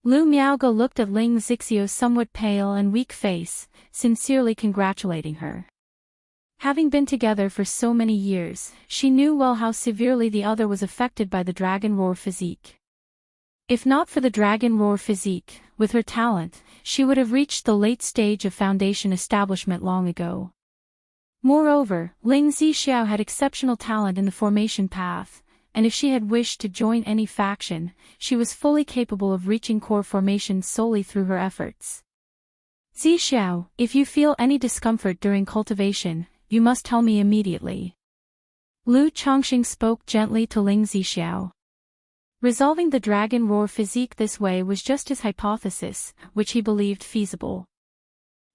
Lu Miaoge looked at Ling Xixiu's somewhat pale and weak face, sincerely congratulating her. Having been together for so many years, she knew well how severely the other was affected by the dragon roar physique. If not for the dragon roar physique, with her talent, she would have reached the late stage of foundation establishment long ago. Moreover, Ling Xixiu had exceptional talent in the formation path, and if she had wished to join any faction, she was fully capable of reaching core formation solely through her efforts. Xixiu, if you feel any discomfort during cultivation, you must tell me immediately. Lu Chongqing spoke gently to Ling Xixiu. Resolving the dragon roar physique this way was just his hypothesis, which he believed feasible.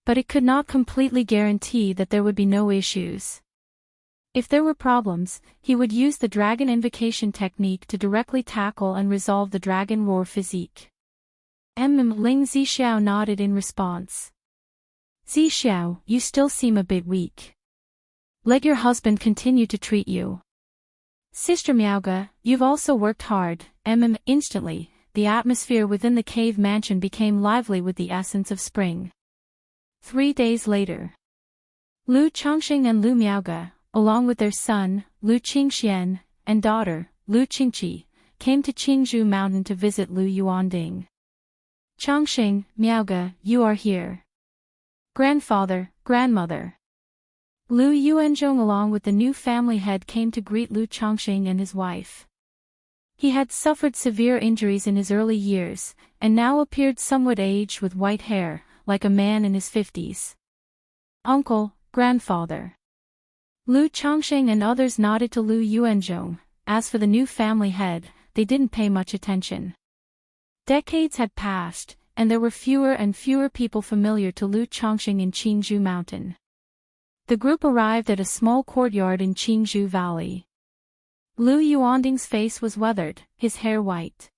But it could not completely guarantee that there would be no issues. If there were problems, he would use the dragon invocation technique to directly tackle and resolve the dragon roar physique. Ling Xixiu nodded in response. Xixiu, you still seem a bit weak. Let your husband continue to treat you. Sister Miaoge, you've also worked hard. Instantly, the atmosphere within the cave mansion became lively with the essence of spring. 3 days later, Lu Chongqing and Lu Miaoge, along with their son, Lu Qingxian, and daughter, Lu Qingqi, came to Qingzhou Mountain to visit Lu Yuanding. Chongqing, Miaoge, you are here. Grandfather, grandmother. Lu Yuanzhong along with the new family head came to greet Lu Chongqing and his wife. He had suffered severe injuries in his early years, and now appeared somewhat aged with white hair, like a man in his 50s. Uncle, grandfather. Lu Chongsheng and others nodded to Lu Yuanzhong. As for the new family head, they didn't pay much attention. Decades had passed, and there were fewer and fewer people familiar to Lu Chongsheng in Qingzhou Mountain. The group arrived at a small courtyard in Qingzhou Valley. Lu Yuanding's face was weathered, his hair white.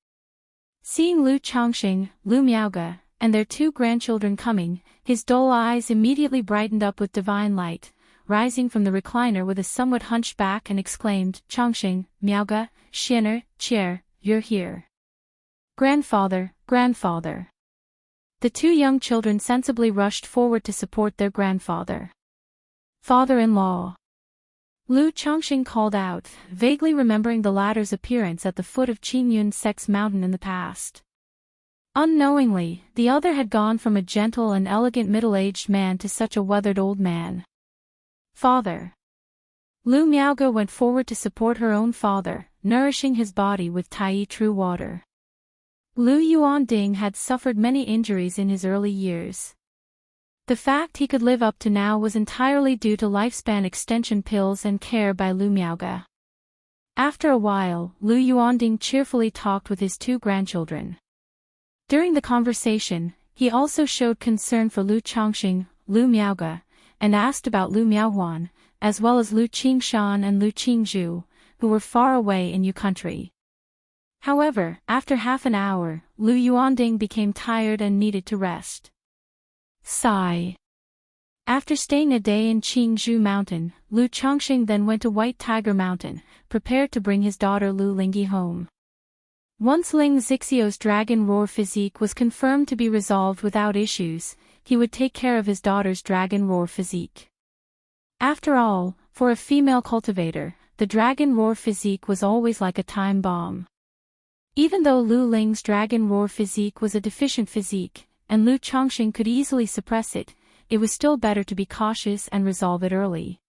Seeing Lu Chongsheng, Lu Miaoge, and their two grandchildren coming, his dull eyes immediately brightened up with divine light, rising from the recliner with a somewhat hunched back and exclaimed, "Chongsheng, Miaoge, Xiener, Chier, you're here. Grandfather, grandfather." The two young children sensibly rushed forward to support their grandfather. "Father-in-law." Lu Chongsheng called out, vaguely remembering the latter's appearance at the foot of Qingyun's sect's mountain in the past. Unknowingly, the other had gone from a gentle and elegant middle-aged man to such a weathered old man. "Father." Lu Miaoge went forward to support her own father, nourishing his body with Tai True water. Lu Yuanding had suffered many injuries in his early years. The fact he could live up to now was entirely due to lifespan extension pills and care by Lu Miaoge. After a while, Lu Yuanding cheerfully talked with his two grandchildren. During the conversation, he also showed concern for Lu Chongsheng, Lu Miaoge, and asked about Lu Miaohuan, as well as Lu Qingshan and Lu Qingzhu, who were far away in Yu country. However, after half an hour, Lu Yuanding became tired and needed to rest. Sigh. After staying a day in Qingzhou Mountain, Lu Chongsheng then went to White Tiger Mountain, prepared to bring his daughter Lu Lingyi home. Once Ling Zixio's dragon roar physique was confirmed to be resolved without issues, he would take care of his daughter's dragon roar physique. After all, for a female cultivator, the dragon roar physique was always like a time bomb. Even though Lu Ling's dragon roar physique was a deficient physique, and Lu Chongsheng could easily suppress it, it was still better to be cautious and resolve it early.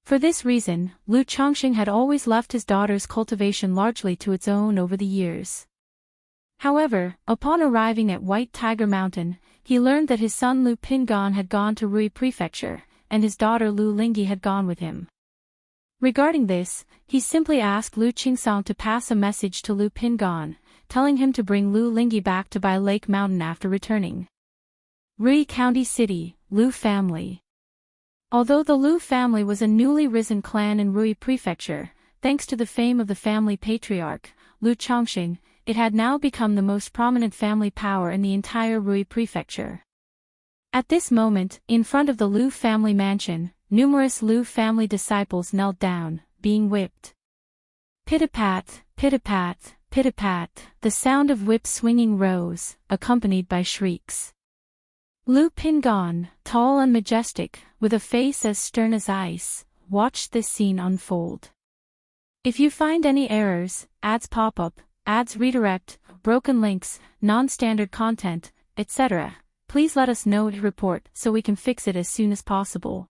For this reason, Lu Chongsheng had always left his daughter's cultivation largely to its own over the years. However, upon arriving at White Tiger Mountain, he learned that his son Lu Pingan had gone to Rui Prefecture, and his daughter Lu Lingyi had gone with him. Regarding this, he simply asked Lu Qingsang to pass a message to Lu Pingan, telling him to bring Lu Lingyi back to Bai Lake Mountain after returning. Rui County City, Lu family. Although the Lu family was a newly risen clan in Rui Prefecture, thanks to the fame of the family patriarch, Lu Chongsheng, it had now become the most prominent family power in the entire Rui Prefecture. At this moment, in front of the Lu family mansion, numerous Lu family disciples knelt down, being whipped. Pit-a-pat, pit-a-pat, pit-a-pat, the sound of whips swinging rose, accompanied by shrieks. Lu Pingan, tall and majestic, with a face as stern as ice, watched this scene unfold. If you find any errors, ads pop up, ads redirect, broken links, non-standard content, etc., please let us know to report so we can fix it as soon as possible.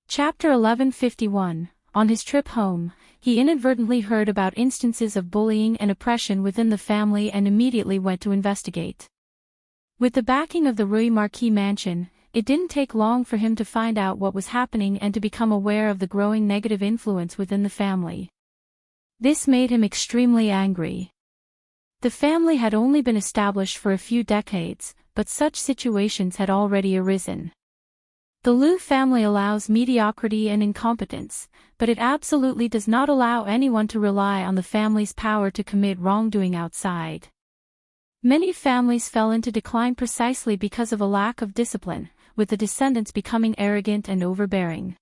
Chapter 1151. On his trip home, he inadvertently heard about instances of bullying and oppression within the family and immediately went to investigate. With the backing of the Rui Marquis mansion, it didn't take long for him to find out what was happening and to become aware of the growing negative influence within the family. This made him extremely angry. The family had only been established for a few decades, but such situations had already arisen. The Lu family allows mediocrity and incompetence, but it absolutely does not allow anyone to rely on the family's power to commit wrongdoing outside. Many families fell into decline precisely because of a lack of discipline, with the descendants becoming arrogant and overbearing.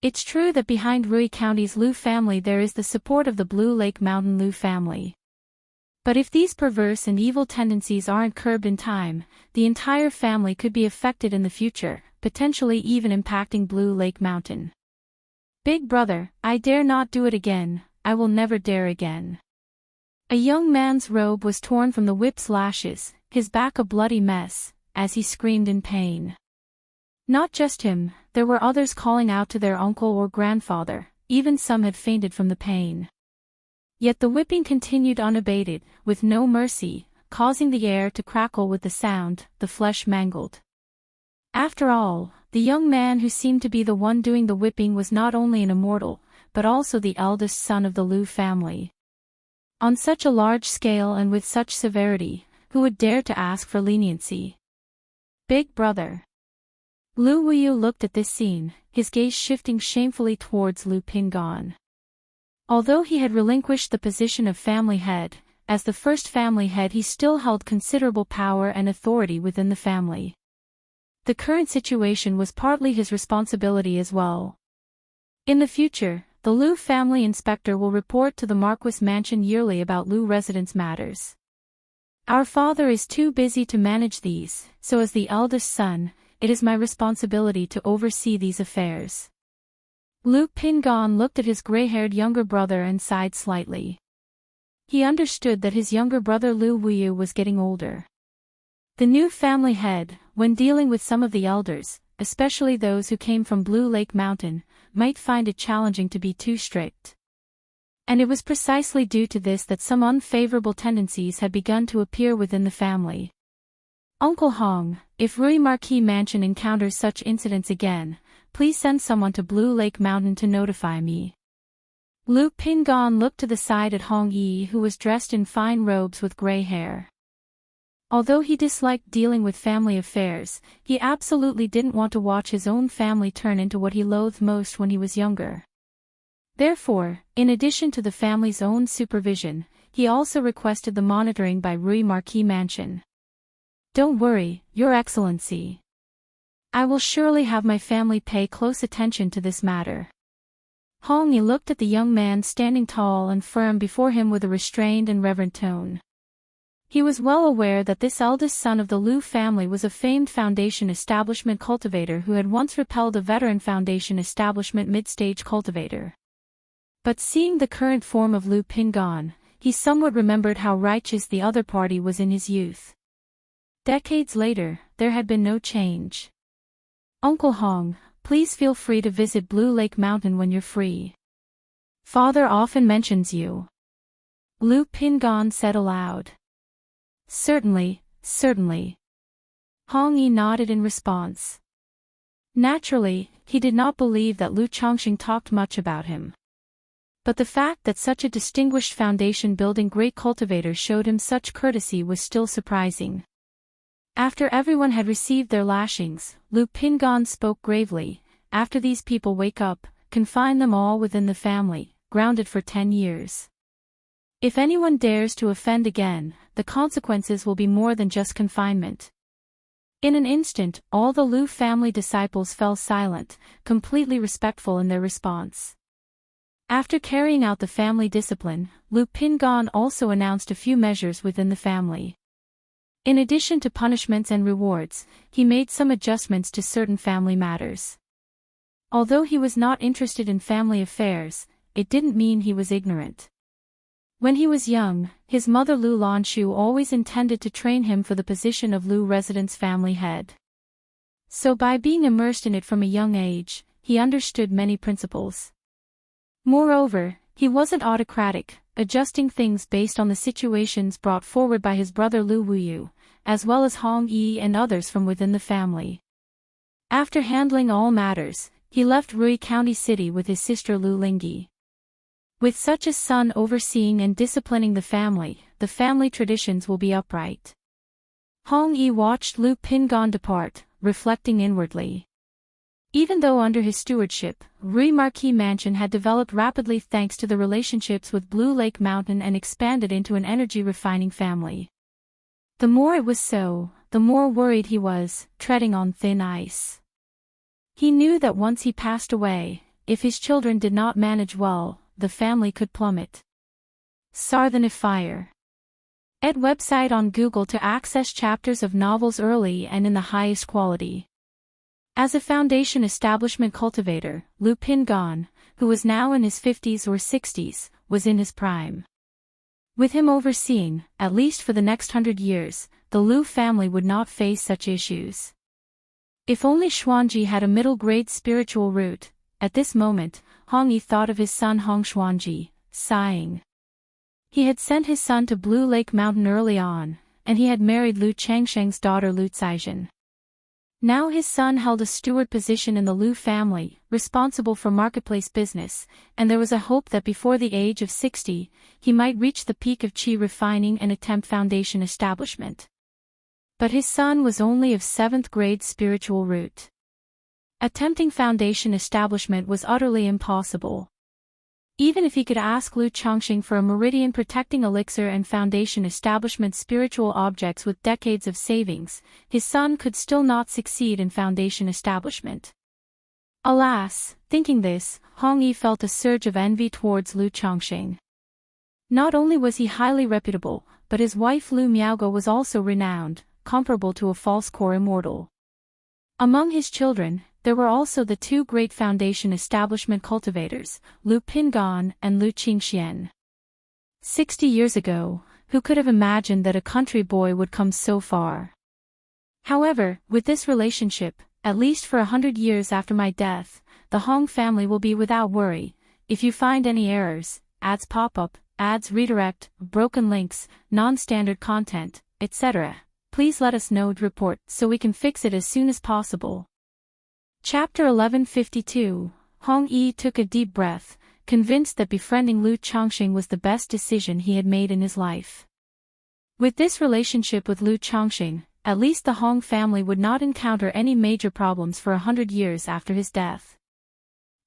It's true that behind Rui County's Lu family there is the support of the Blue Lake Mountain Lu family. But if these perverse and evil tendencies aren't curbed in time, the entire family could be affected in the future, potentially even impacting Blue Lake Mountain. Big brother, I dare not do it again, I will never dare again. A young man's robe was torn from the whip's lashes, his back a bloody mess, as he screamed in pain. Not just him, there were others calling out to their uncle or grandfather, even some had fainted from the pain. Yet the whipping continued unabated, with no mercy, causing the air to crackle with the sound, the flesh mangled. After all, the young man who seemed to be the one doing the whipping was not only an immortal, but also the eldest son of the Lu family. On such a large scale and with such severity, who would dare to ask for leniency? Big brother. Lu Wuyu looked at this scene, his gaze shifting shamefully towards Lu Pingan. Although he had relinquished the position of family head, as the first family head he still held considerable power and authority within the family. The current situation was partly his responsibility as well. In the future, the Lu family inspector will report to the Marquis mansion yearly about Lu residence matters. Our father is too busy to manage these, so as the eldest son, it is my responsibility to oversee these affairs. Lu Pingan looked at his gray-haired younger brother and sighed slightly. He understood that his younger brother Lu Wuyu was getting older. The new family head, when dealing with some of the elders, especially those who came from Blue Lake Mountain, might find it challenging to be too strict. And it was precisely due to this that some unfavorable tendencies had begun to appear within the family. Uncle Hong, if Rui Marquis Mansion encounters such incidents again, please send someone to Blue Lake Mountain to notify me. Lu Pingan looked to the side at Hong Yi, who was dressed in fine robes with gray hair. Although he disliked dealing with family affairs, he absolutely didn't want to watch his own family turn into what he loathed most when he was younger. Therefore, in addition to the family's own supervision, he also requested the monitoring by Rui Marquis Mansion. Don't worry, Your Excellency. I will surely have my family pay close attention to this matter. Hong Yi looked at the young man standing tall and firm before him with a restrained and reverent tone. He was well aware that this eldest son of the Lu family was a famed Foundation establishment cultivator who had once repelled a veteran Foundation establishment mid-stage cultivator. But seeing the current form of Lu Pingan, he somewhat remembered how righteous the other party was in his youth. Decades later, there had been no change. Uncle Hong, please feel free to visit Blue Lake Mountain when you're free. Father often mentions you. Lu Pingan said aloud. Certainly, certainly. Hong Yi nodded in response. Naturally, he did not believe that Lu Chongqing talked much about him. But the fact that such a distinguished foundation-building great cultivator showed him such courtesy was still surprising. After everyone had received their lashings, Lu Pingan spoke gravely. After these people wake up, confine them all within the family, grounded for 10 years. If anyone dares to offend again, the consequences will be more than just confinement. In an instant, all the Lu family disciples fell silent, completely respectful in their response. After carrying out the family discipline, Lu Pingan also announced a few measures within the family. In addition to punishments and rewards, he made some adjustments to certain family matters. Although he was not interested in family affairs, it didn't mean he was ignorant. When he was young, his mother Lu Lanshu always intended to train him for the position of Lu residence family head. So by being immersed in it from a young age, he understood many principles. Moreover, he wasn't autocratic, adjusting things based on the situations brought forward by his brother Lu Wuyu, as well as Hong Yi and others from within the family. After handling all matters, he left Rui County City with his sister Lu Lingyi. With such a son overseeing and disciplining the family traditions will be upright. Hong Yi watched Lu Pingan depart, reflecting inwardly. Even though under his stewardship, Rui Marquis Mansion had developed rapidly thanks to the relationships with Blue Lake Mountain and expanded into an energy-refining family. The more it was so, the more worried he was, treading on thin ice. He knew that once he passed away, if his children did not manage well, the family could plummet. Soar the Fire. Ed website on Google to access chapters of novels early and in the highest quality. As a Foundation establishment cultivator, Lu Pingan, who was now in his 50s or 60s, was in his prime. With him overseeing, at least for the next 100 years, the Lu family would not face such issues. If only Xuanji had a middle-grade spiritual root. At this moment, Hong Yi thought of his son Hong Xuanji, sighing. He had sent his son to Blue Lake Mountain early on, and he had married Lu Changsheng's daughter Lu Caizhen. Now his son held a steward position in the Lu family, responsible for marketplace business, and there was a hope that before the age of 60, he might reach the peak of qi refining and attempt foundation establishment. But his son was only of 7th grade spiritual root. Attempting foundation establishment was utterly impossible. Even if he could ask Lu Changxing for a meridian-protecting elixir and foundation establishment spiritual objects with decades of savings, his son could still not succeed in foundation establishment. Alas, thinking this, Hong Yi felt a surge of envy towards Lu Changxing. Not only was he highly reputable, but his wife Lu Miaoge was also renowned, comparable to a false core immortal. Among his children, there were also the 2 great foundation establishment cultivators, Lu Pingan and Lu Qingxian. 60 years ago, who could have imagined that a country boy would come so far? However, with this relationship, at least for 100 years after my death, the Hong family will be without worry. If you find any errors, ads pop up, ads redirect, broken links, non-standard content, etc., please let us know and report so we can fix it as soon as possible. Chapter 1152. Hong Yi took a deep breath, convinced that befriending Lu Changxing was the best decision he had made in his life. With this relationship with Lu Changxing, at least the Hong family would not encounter any major problems for 100 years after his death.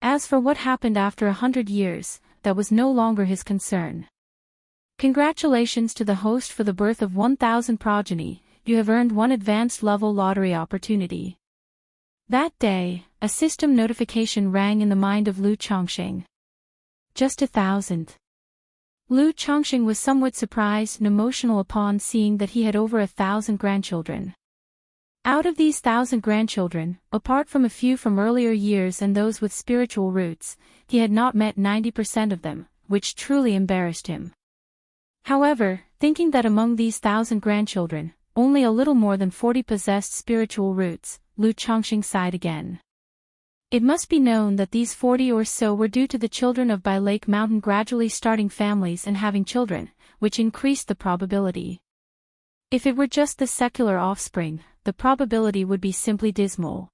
As for what happened after 100 years, that was no longer his concern. Congratulations to the host for the birth of 1,000 progeny, you have earned 1 advanced level lottery opportunity. That day, a system notification rang in the mind of Lu Changxing. Just 1,000. Lu Changxing was somewhat surprised and emotional upon seeing that he had over 1,000 grandchildren. Out of these 1,000 grandchildren, apart from a few from earlier years and those with spiritual roots, he had not met 90% of them, which truly embarrassed him. However, thinking that among these 1,000 grandchildren, only a little more than 40 possessed spiritual roots, Lu Changxing sighed again. It must be known that these 40 or so were due to the children of Bai Lake Mountain gradually starting families and having children, which increased the probability. If it were just the secular offspring, the probability would be simply dismal.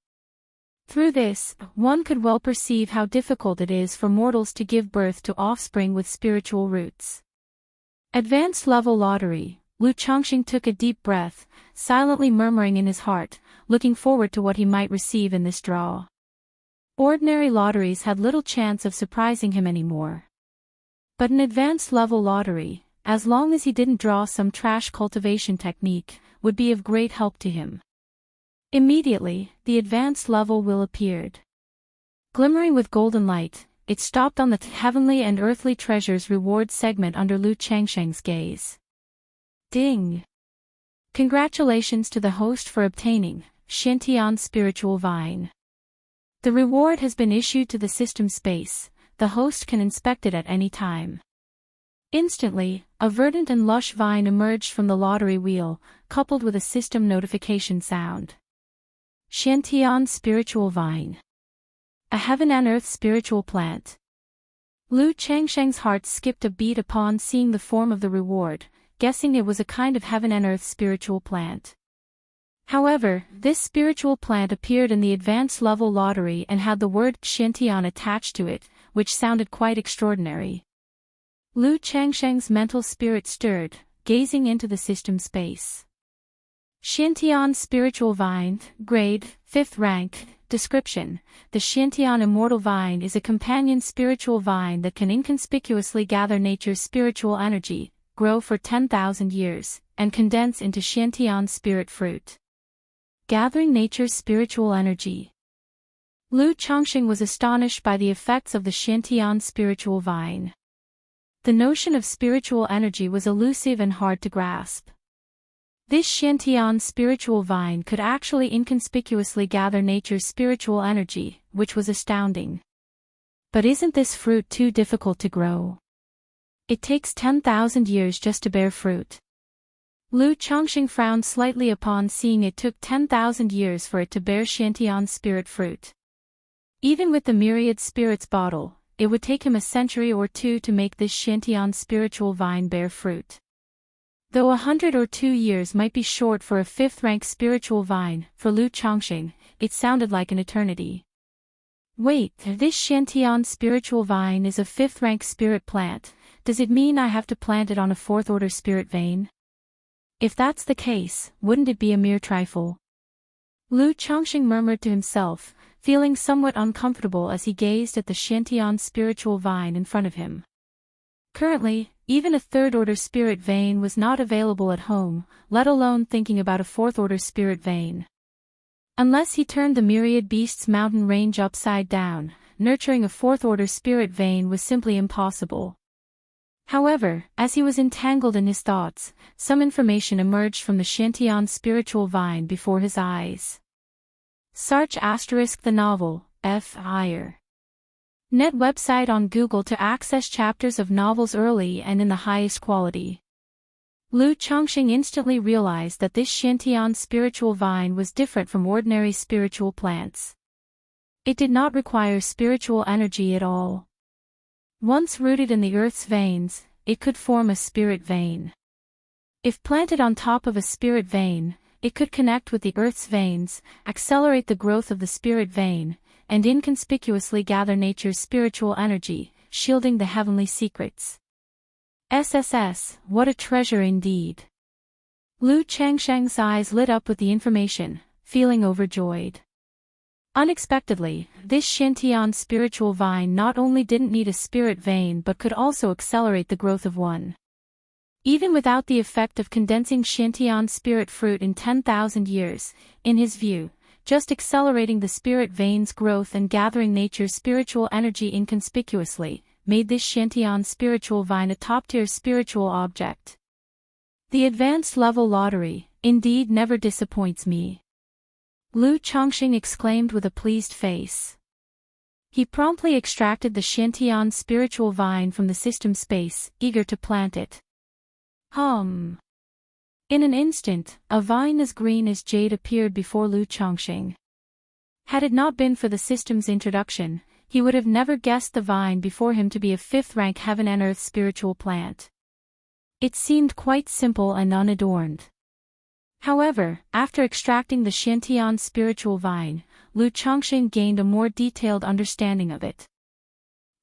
Through this, one could well perceive how difficult it is for mortals to give birth to offspring with spiritual roots. Advanced level lottery. Lu Changxing took a deep breath, silently murmuring in his heart, looking forward to what he might receive in this draw. Ordinary lotteries had little chance of surprising him anymore. But an advanced level lottery, as long as he didn't draw some trash cultivation technique, would be of great help to him. Immediately, the advanced level will appeared. Glimmering with golden light, it stopped on the heavenly and earthly treasures reward segment under Lu Changxing's gaze. Ding! Congratulations to the host for obtaining Xiantian Spiritual Vine. The reward has been issued to the system space. The host can inspect it at any time. Instantly, a verdant and lush vine emerged from the lottery wheel, coupled with a system notification sound. Xiantian Spiritual Vine. A heaven and earth spiritual plant. Lu Changsheng's heart skipped a beat upon seeing the form of the reward, guessing it was a kind of heaven and earth spiritual plant. However, this spiritual plant appeared in the advanced level lottery and had the word Xiantian attached to it, which sounded quite extraordinary. Lu Changsheng's mental spirit stirred, gazing into the system space. Xiantian Spiritual Vine, Grade, 5th Rank. Description: the Xiantian Immortal Vine is a companion spiritual vine that can inconspicuously gather nature's spiritual energy, grow for 10,000 years, and condense into Xiantian spirit fruit. Gathering nature's spiritual energy. Lu Changxing was astonished by the effects of the Xiantian spiritual vine. The notion of spiritual energy was elusive and hard to grasp. This Xiantian spiritual vine could actually inconspicuously gather nature's spiritual energy, which was astounding. But isn't this fruit too difficult to grow? It takes 10,000 years just to bear fruit. Lu Changxing frowned slightly upon seeing it took 10,000 years for it to bear Xiantian spirit fruit. Even with the myriad spirits bottle, it would take him a century or two to make this Xiantian spiritual vine bear fruit. Though 100 or 2 years might be short for a fifth-rank spiritual vine, for Lu Chongqing, it sounded like an eternity. Wait, this Shantian spiritual vine is a fifth-rank spirit plant. Does it mean I have to plant it on a fourth-order spirit vein? If that's the case, wouldn't it be a mere trifle? Lu Chongqing murmured to himself, feeling somewhat uncomfortable as he gazed at the Shantian spiritual vine in front of him. Currently, even a third-order spirit vein was not available at home, let alone thinking about a fourth-order spirit vein. Unless he turned the myriad beasts mountain range upside down, nurturing a fourth-order spirit vein was simply impossible. However, as he was entangled in his thoughts, some information emerged from the Shantian spiritual vine before his eyes. Search * the novel, F. Iyer. Net website on Google to access chapters of novels early and in the highest quality. Lu Chongqing instantly realized that this Shantian spiritual vine was different from ordinary spiritual plants. It did not require spiritual energy at all. Once rooted in the earth's veins, it could form a spirit vein. If planted on top of a spirit vein, it could connect with the earth's veins, accelerate the growth of the spirit vein, and inconspicuously gather nature's spiritual energy, shielding the heavenly secrets. SSS, what a treasure indeed. Lu Changsheng's eyes lit up with the information, feeling overjoyed. Unexpectedly, this Shantian spiritual vine not only didn't need a spirit vein but could also accelerate the growth of one. Even without the effect of condensing Shantian spirit fruit in 10,000 years, in his view, just accelerating the spirit vein's growth and gathering nature's spiritual energy inconspicuously, made this Shantian spiritual vine a top-tier spiritual object. The advanced level lottery, indeed, never disappoints me. Lu Chongqing exclaimed with a pleased face. He promptly extracted the Shantian spiritual vine from the system space, eager to plant it. In an instant, a vine as green as jade appeared before Lu Chongqing. Had it not been for the system's introduction, he would have never guessed the vine before him to be a fifth-rank heaven and earth spiritual plant. It seemed quite simple and unadorned. However, after extracting the Shantian spiritual vine, Lu Chongqing gained a more detailed understanding of it.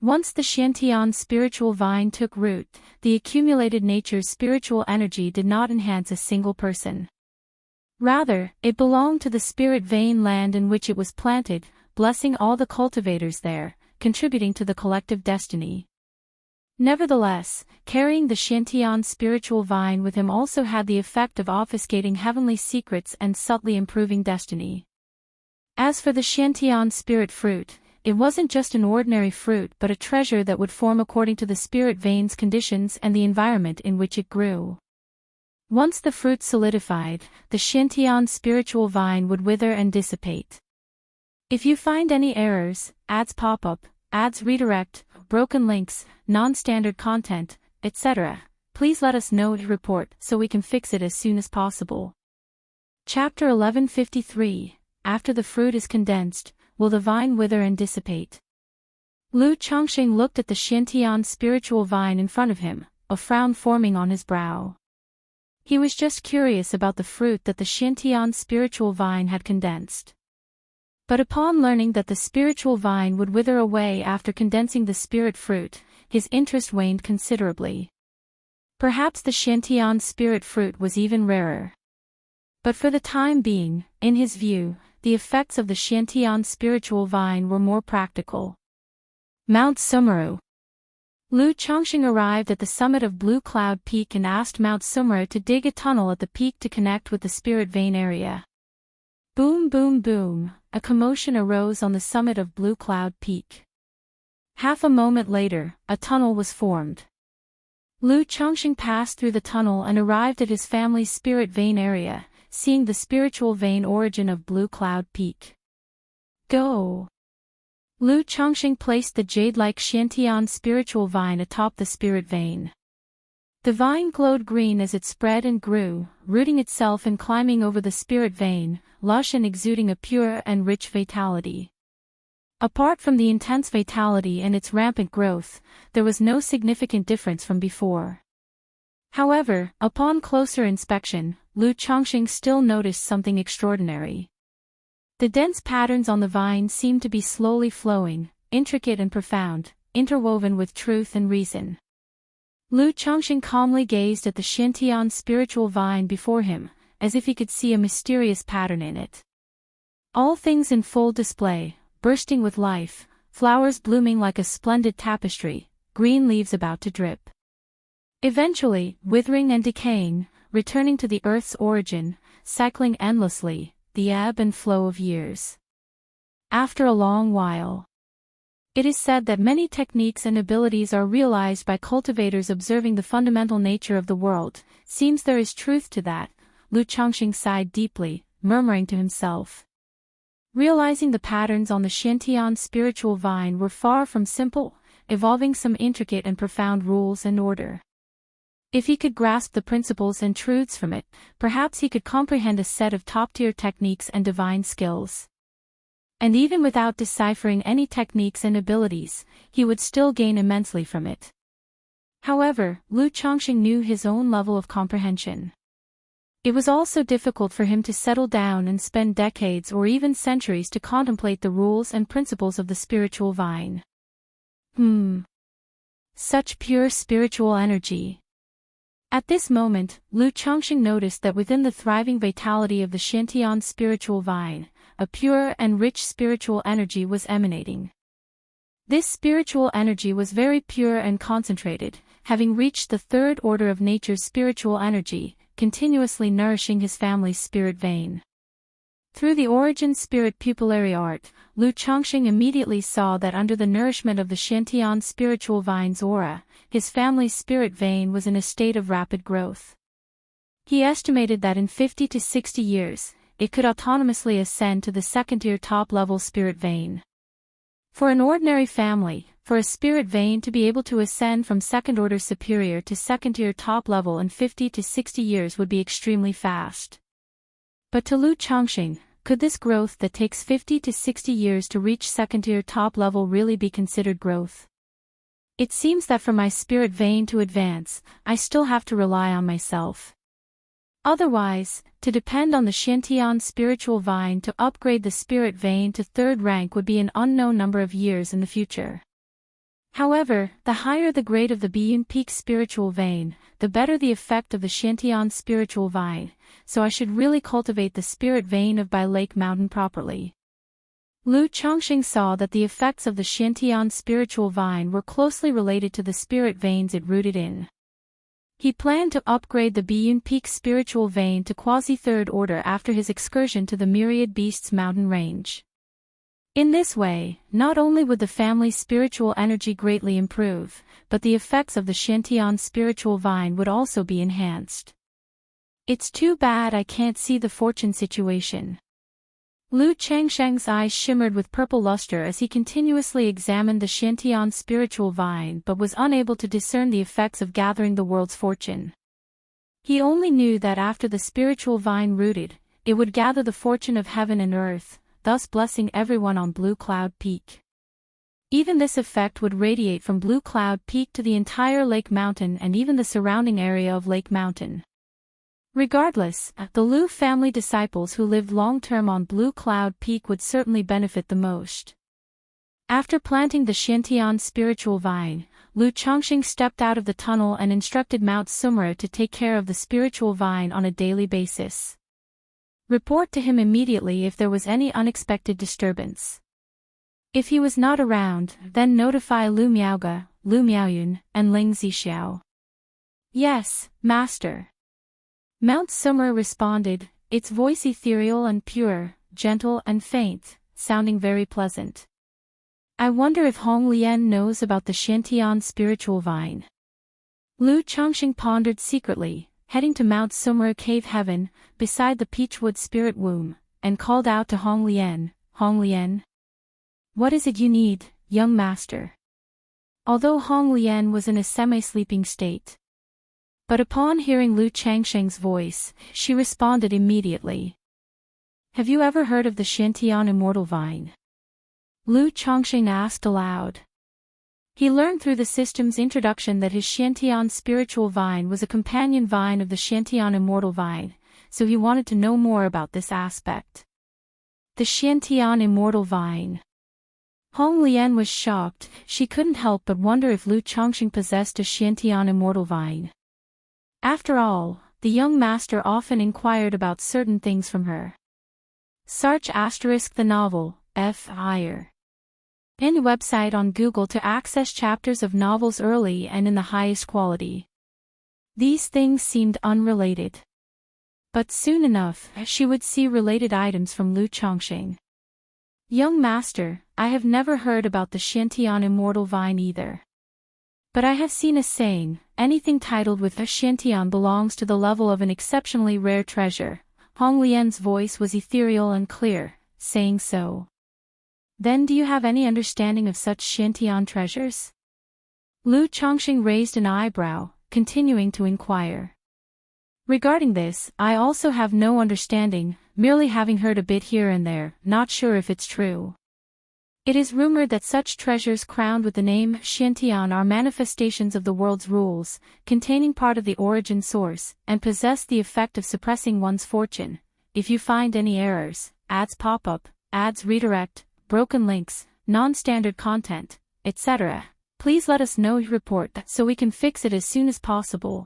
Once the Shantian spiritual vine took root, the accumulated nature's spiritual energy did not enhance a single person. Rather, it belonged to the spirit vein land in which it was planted, blessing all the cultivators there, contributing to the collective destiny. Nevertheless, carrying the Shantian spiritual vine with him also had the effect of obfuscating heavenly secrets and subtly improving destiny. As for the Shantian spirit fruit, it wasn't just an ordinary fruit but a treasure that would form according to the spirit vein's conditions and the environment in which it grew. Once the fruit solidified, the Shantian spiritual vine would wither and dissipate. If you find any errors, ads pop up, ads redirect, broken links, non-standard content, etc., please let us know to report so we can fix it as soon as possible. Chapter 1153, After the fruit is condensed, will the vine wither and dissipate? Lu Chongqing looked at the Shantian spiritual vine in front of him, a frown forming on his brow. He was just curious about the fruit that the Shantian spiritual vine had condensed. But upon learning that the spiritual vine would wither away after condensing the spirit fruit, his interest waned considerably. Perhaps the Shantian spirit fruit was even rarer. But for the time being, in his view, the effects of the Shantian spiritual vine were more practical. Mount Sumeru. Lu Chongqing arrived at the summit of Blue Cloud Peak and asked Mount Sumeru to dig a tunnel at the peak to connect with the spirit vein area. Boom boom boom, a commotion arose on the summit of Blue Cloud Peak. Half a moment later, a tunnel was formed. Lu Chongqing passed through the tunnel and arrived at his family's spirit vein area, seeing the spiritual vein origin of Blue Cloud Peak. Go! Lu Chongqing placed the jade-like Shantian spiritual vine atop the spirit vein. The vine glowed green as it spread and grew, rooting itself and climbing over the spirit vein, lush and exuding a pure and rich vitality. Apart from the intense vitality and its rampant growth, there was no significant difference from before. However, upon closer inspection, Lu Chongqing still noticed something extraordinary. The dense patterns on the vine seemed to be slowly flowing, intricate and profound, interwoven with truth and reason. Lu Chongqing calmly gazed at the Xintian spiritual vine before him, as if he could see a mysterious pattern in it. All things in full display, bursting with life, flowers blooming like a splendid tapestry, green leaves about to drip. Eventually, withering and decaying, returning to the earth's origin, cycling endlessly, the ebb and flow of years. After a long while. It is said that many techniques and abilities are realized by cultivators observing the fundamental nature of the world. Seems there is truth to that. Lu Chongqing sighed deeply, murmuring to himself. Realizing the patterns on the Xintian spiritual vine were far from simple, evolving some intricate and profound rules and order. If he could grasp the principles and truths from it, perhaps he could comprehend a set of top-tier techniques and divine skills. And even without deciphering any techniques and abilities, he would still gain immensely from it. However, Lu Chongqing knew his own level of comprehension. It was also difficult for him to settle down and spend decades or even centuries to contemplate the rules and principles of the spiritual vine. Such pure spiritual energy. At this moment, Lu Chongqing noticed that within the thriving vitality of the Xintian spiritual vine, a pure and rich spiritual energy was emanating. This spiritual energy was very pure and concentrated, having reached the third order of nature's spiritual energy, continuously nourishing his family's spirit vein. Through the origin spirit pupillary art, Lu Chongqing immediately saw that under the nourishment of the Xintian spiritual vine's aura, his family's spirit vein was in a state of rapid growth. He estimated that in 50 to 60 years, it could autonomously ascend to the second-tier top-level spirit vein. For an ordinary family, for a spirit vein to be able to ascend from second-order superior to second-tier top-level in 50 to 60 years would be extremely fast. But to Lu Chongqing, could this growth that takes 50 to 60 years to reach second-tier top-level really be considered growth? It seems that for my spirit vein to advance, I still have to rely on myself. Otherwise, to depend on the Xintian spiritual vine to upgrade the spirit vein to third rank would be an unknown number of years in the future. However, the higher the grade of the Biyun Peak spiritual vein, the better the effect of the Xintian spiritual vine, so I should really cultivate the spirit vein of Bai Lake Mountain properly. Lu Chongqing saw that the effects of the Xintian spiritual vine were closely related to the spirit veins it rooted in. He planned to upgrade the Biyun Peak spiritual vein to quasi-third order after his excursion to the Myriad Beasts mountain range. In this way, not only would the family's spiritual energy greatly improve, but the effects of the Xintian spiritual vine would also be enhanced. It's too bad I can't see the fortune situation. Lu Chongqing's eyes shimmered with purple luster as he continuously examined the Xintian spiritual vine but was unable to discern the effects of gathering the world's fortune. He only knew that after the spiritual vine rooted, it would gather the fortune of heaven and earth, thus blessing everyone on Blue Cloud Peak. Even this effect would radiate from Blue Cloud Peak to the entire Lake Mountain and even the surrounding area of Lake Mountain. Regardless, the Lu family disciples who lived long-term on Blue Cloud Peak would certainly benefit the most. After planting the Xintian spiritual vine, Lu Chongqing stepped out of the tunnel and instructed Mount Sumra to take care of the spiritual vine on a daily basis. Report to him immediately if there was any unexpected disturbance. If he was not around, then notify Lu Miaoge, Lu Miaoyun, and Ling Zixiao. Yes, Master. Mount Sumra responded, its voice ethereal and pure, gentle and faint, sounding very pleasant. I wonder if Hong Lian knows about the Xintian spiritual vine. Lu Chongqing pondered secretly, heading to Mount Sumra Cave Heaven, beside the Peachwood Spirit Womb, and called out to Hong Lian, Hong Lian. What is it you need, young master? Although Hong Lian was in a semi-sleeping state. But upon hearing Lu Chongqing's voice, she responded immediately. Have you ever heard of the Xintian immortal vine? Lu Chongqing asked aloud. He learned through the system's introduction that his Shantian spiritual vine was a companion vine of the Shantian immortal vine, so he wanted to know more about this aspect. The Shantian immortal vine. Hong Lian was shocked. She couldn't help but wonder if Lu Chongqing possessed a Shantian immortal vine. After all, the young master often inquired about certain things from her. Search * the novel, F. Higher. In website on Google to access chapters of novels early and in the highest quality. These things seemed unrelated. But soon enough, she would see related items from Lu Chongqing. Young master, I have never heard about the Shantian immortal vine either. But I have seen a saying, anything titled with a Shantian belongs to the level of an exceptionally rare treasure. Hong Lian's voice was ethereal and clear, saying so. Then do you have any understanding of such Shantian treasures? Lu Chongqing raised an eyebrow, continuing to inquire. Regarding this, I also have no understanding, merely having heard a bit here and there, not sure if it's true. It is rumored that such treasures crowned with the name Shantian are manifestations of the world's rules, containing part of the origin source, and possess the effect of suppressing one's fortune. If you find any errors, ads pop up, ads redirect, broken links, non-standard content, etc., please let us know. Report that so we can fix it as soon as possible.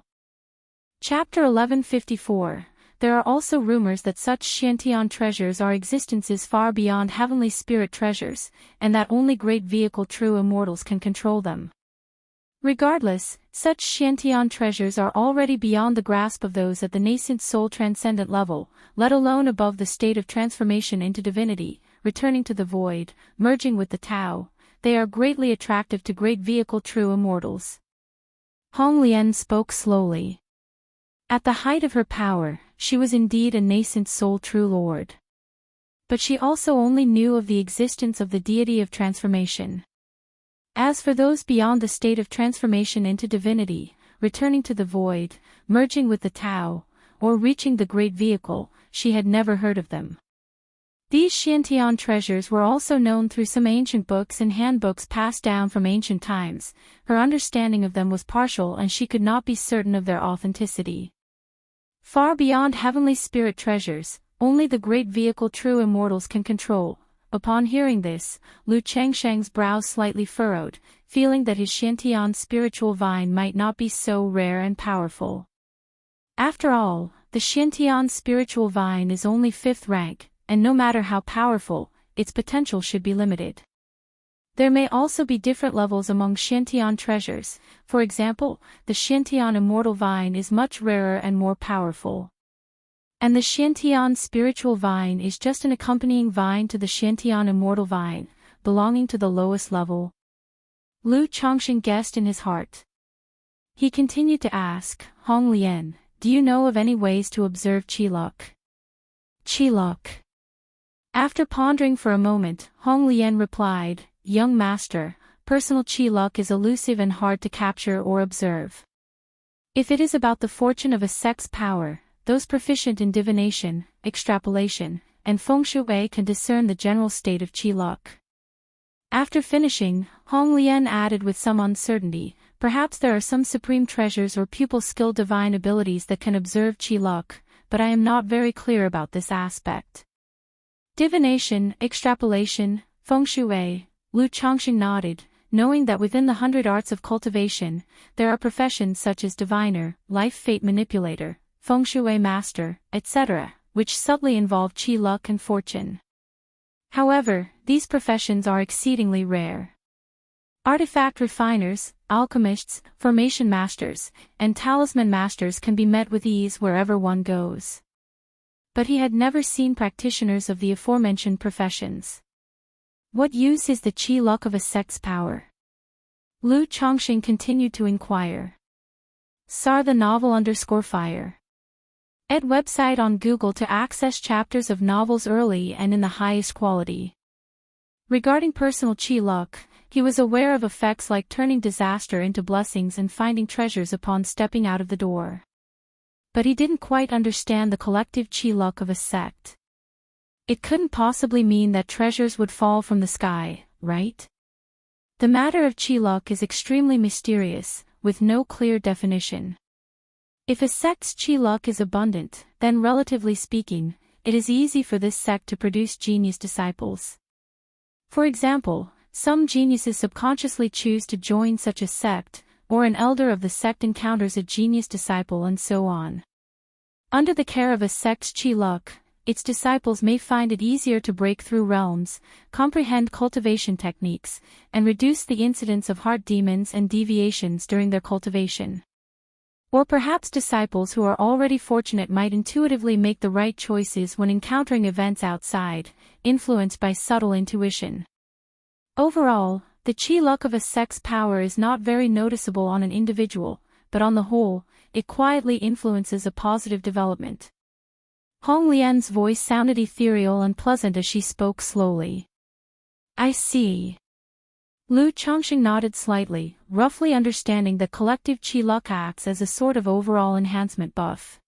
Chapter 1154. There are also rumors that such Shantian treasures are existences far beyond heavenly spirit treasures, and that only great vehicle true immortals can control them. Regardless, such Shantian treasures are already beyond the grasp of those at the nascent soul transcendent level, let alone above the state of transformation into divinity, returning to the void, merging with the Tao. They are greatly attractive to great vehicle true immortals. Hong Lian spoke slowly. At the height of her power, she was indeed a nascent soul true lord. But she also only knew of the existence of the deity of transformation. As for those beyond the state of transformation into divinity, returning to the void, merging with the Tao, or reaching the great vehicle, she had never heard of them. These Shantian treasures were also known through some ancient books and handbooks passed down from ancient times. Her understanding of them was partial and she could not be certain of their authenticity. Far beyond heavenly spirit treasures, only the great vehicle true immortals can control. Upon hearing this, Lu Chengsheng's brows slightly furrowed, feeling that his Shantian spiritual vine might not be so rare and powerful. After all, the Shantian spiritual vine is only 5th rank, and no matter how powerful, its potential should be limited. There may also be different levels among Shantian treasures. For example, the Shantian immortal vine is much rarer and more powerful. And the Shantian spiritual vine is just an accompanying vine to the Shantian immortal vine, belonging to the lowest level. Lu Chongqing guessed in his heart. He continued to ask, Hong Lian, do you know of any ways to observe Qi luck? Qi luck. After pondering for a moment, Hong Lian replied, Young master, personal Qi luck is elusive and hard to capture or observe. If it is about the fortune of a sect's power, those proficient in divination, extrapolation, and feng shui can discern the general state of Qi luck. After finishing, Hong Lian added with some uncertainty, perhaps there are some supreme treasures or pupil skill divine abilities that can observe Qi luck, but I am not very clear about this aspect. Divination, extrapolation, feng shui. Lu Chongqing nodded, knowing that within the 100 arts of cultivation, there are professions such as diviner, life fate manipulator, feng shui master, etc., which subtly involve Qi luck and fortune. However, these professions are exceedingly rare. Artifact refiners, alchemists, formation masters, and talisman masters can be met with ease wherever one goes. But he had never seen practitioners of the aforementioned professions. What use is the Qi luck of a sect's power? Lu Chongqing continued to inquire. Sar the novel _fire. Ed website on Google to access chapters of novels early and in the highest quality. Regarding personal Qi luck, he was aware of effects like turning disaster into blessings and finding treasures upon stepping out of the door. But he didn't quite understand the collective Qi luck of a sect. It couldn't possibly mean that treasures would fall from the sky, right? The matter of qi luck is extremely mysterious, with no clear definition. If a sect's qi luck is abundant, then relatively speaking, it is easy for this sect to produce genius disciples. For example, some geniuses subconsciously choose to join such a sect, or an elder of the sect encounters a genius disciple and so on. Under the care of a sect's qi luck, its disciples may find it easier to break through realms, comprehend cultivation techniques, and reduce the incidence of heart demons and deviations during their cultivation. Or perhaps disciples who are already fortunate might intuitively make the right choices when encountering events outside, influenced by subtle intuition. Overall, the qi luck of a sect's power is not very noticeable on an individual, but on the whole, it quietly influences a positive development. Hong Lian's voice sounded ethereal and pleasant as she spoke slowly. I see. Lu Chongqing nodded slightly, roughly understanding that collective qi luck acts as a sort of overall enhancement buff.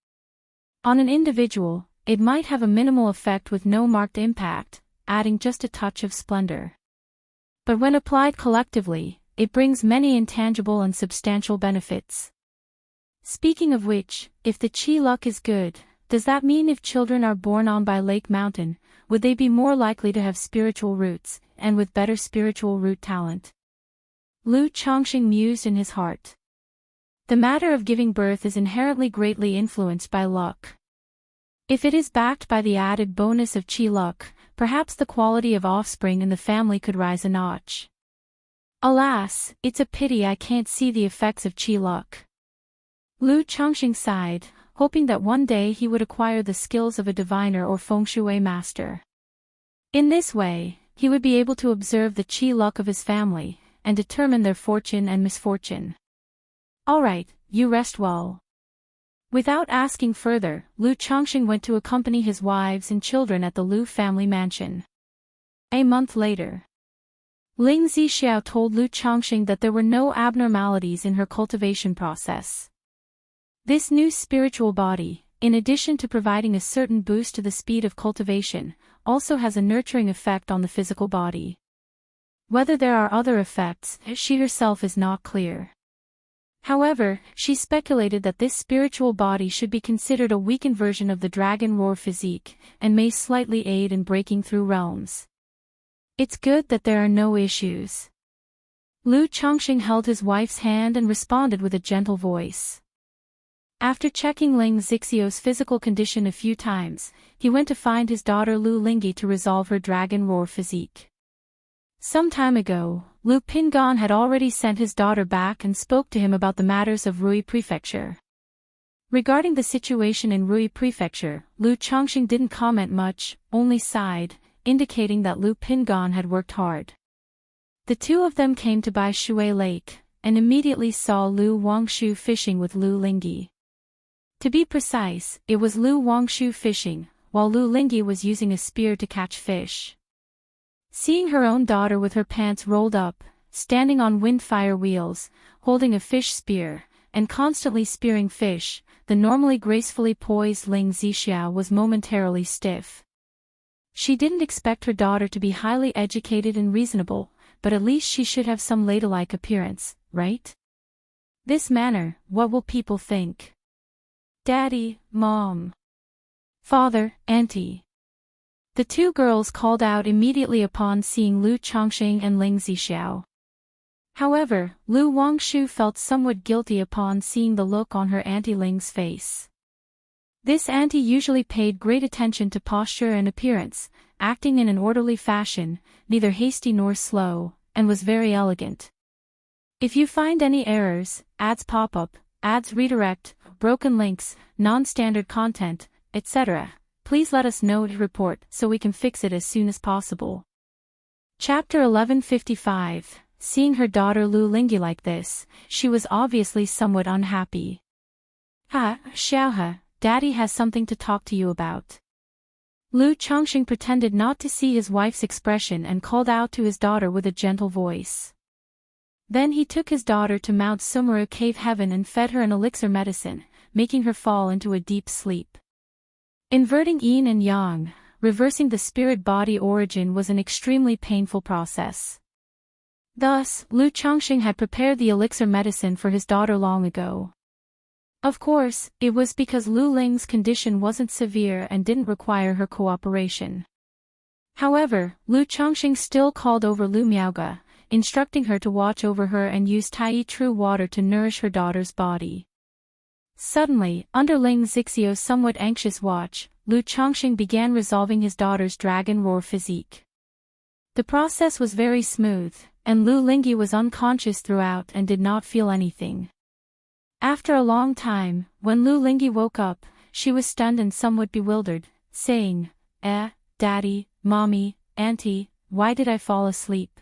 On an individual, it might have a minimal effect with no marked impact, adding just a touch of splendor. But when applied collectively, it brings many intangible and substantial benefits. Speaking of which, if the qi luck is good, does that mean if children are born on by Lake Mountain, would they be more likely to have spiritual roots, and with better spiritual root talent? Lu Chongqing mused in his heart. The matter of giving birth is inherently greatly influenced by luck. If it is backed by the added bonus of qi luck, perhaps the quality of offspring in the family could rise a notch. Alas, it's a pity I can't see the effects of qi luck. Lu Chongqing sighed, hoping that one day he would acquire the skills of a diviner or feng shui master. In this way, he would be able to observe the qi luck of his family, and determine their fortune and misfortune. All right, you rest well. Without asking further, Lu Chongqing went to accompany his wives and children at the Lu family mansion. A month later, Ling Zixiao told Lu Chongqing that there were no abnormalities in her cultivation process. This new spiritual body, in addition to providing a certain boost to the speed of cultivation, also has a nurturing effect on the physical body. Whether there are other effects, she herself is not clear. However, she speculated that this spiritual body should be considered a weakened version of the dragon roar physique, and may slightly aid in breaking through realms. It's good that there are no issues. Lu Chongqing held his wife's hand and responded with a gentle voice. After checking Ling Zixiao's physical condition a few times, he went to find his daughter Lu Lingyi to resolve her dragon roar physique. Some time ago, Lu Pingan had already sent his daughter back and spoke to him about the matters of Rui Prefecture. Regarding the situation in Rui Prefecture, Lu Chongqing didn't comment much, only sighed, indicating that Lu Pingan had worked hard. The two of them came to Bai Shui Lake, and immediately saw Lu Wangshu fishing with Lu Lingyi. To be precise, it was Lu Wangshu fishing, while Lu Lingyi was using a spear to catch fish. Seeing her own daughter with her pants rolled up, standing on windfire wheels, holding a fish spear, and constantly spearing fish, the normally gracefully poised Ling Zixiao was momentarily stiff. She didn't expect her daughter to be highly educated and reasonable, but at least she should have some ladylike appearance, right? This manner, what will people think? Daddy, Mom, Father, Auntie. The two girls called out immediately upon seeing Lu Chongqing and Ling Zixiao. However, Lu Wangshu felt somewhat guilty upon seeing the look on her Auntie Ling's face. This auntie usually paid great attention to posture and appearance, acting in an orderly fashion, neither hasty nor slow, and was very elegant. If you find any errors, ads pop up, ads redirect, broken links, non-standard content, etc., please let us know to report so we can fix it as soon as possible. Chapter 1155. Seeing her daughter Lu Lingyi like this, she was obviously somewhat unhappy. Xiaohe, Daddy has something to talk to you about. Lu Chongqing pretended not to see his wife's expression and called out to his daughter with a gentle voice. Then he took his daughter to Mount Sumeru Cave Heaven and fed her an elixir medicine, making her fall into a deep sleep. Inverting yin and yang, reversing the spirit-body origin was an extremely painful process. Thus, Lu Chongqing had prepared the elixir medicine for his daughter long ago. Of course, it was because Lu Ling's condition wasn't severe and didn't require her cooperation. However, Lu Chongqing still called over Lu Miaoge, instructing her to watch over her and use Tai True water to nourish her daughter's body. Suddenly, under Ling Zixio's somewhat anxious watch, Lu Chongqing began resolving his daughter's dragon roar physique. The process was very smooth, and Lu Lingyi was unconscious throughout and did not feel anything. After a long time, when Lu Lingyi woke up, she was stunned and somewhat bewildered, saying, Daddy, Mommy, Auntie, why did I fall asleep?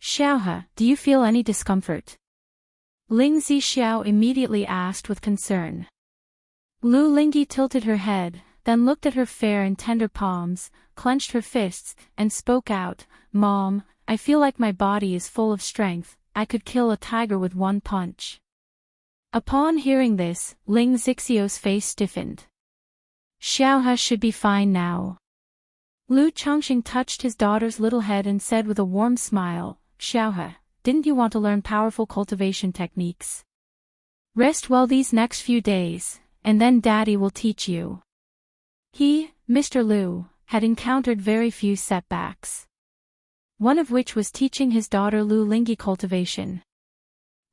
Xiaohe, do you feel any discomfort? Ling Zixiao immediately asked with concern. Lu Lingyi tilted her head, then looked at her fair and tender palms, clenched her fists, and spoke out, Mom, I feel like my body is full of strength, I could kill a tiger with one punch. Upon hearing this, Ling Zixio's face stiffened. Xiaohe should be fine now. Lu Chongqing touched his daughter's little head and said with a warm smile, Xiaohe, didn't you want to learn powerful cultivation techniques? Rest well these next few days, and then Daddy will teach you. He, Mr. Lu, had encountered very few setbacks. One of which was teaching his daughter Lu Lingyi cultivation.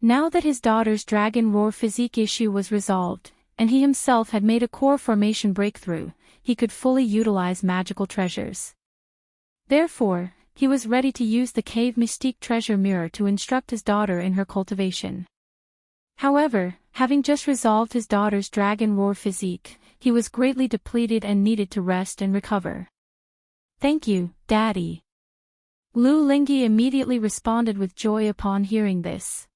Now that his daughter's dragon roar physique issue was resolved, and he himself had made a core formation breakthrough, he could fully utilize magical treasures. Therefore, he was ready to use the cave mystique treasure mirror to instruct his daughter in her cultivation. However, having just resolved his daughter's dragon roar physique, he was greatly depleted and needed to rest and recover. Thank you, Daddy. Lu Lingyi immediately responded with joy upon hearing this.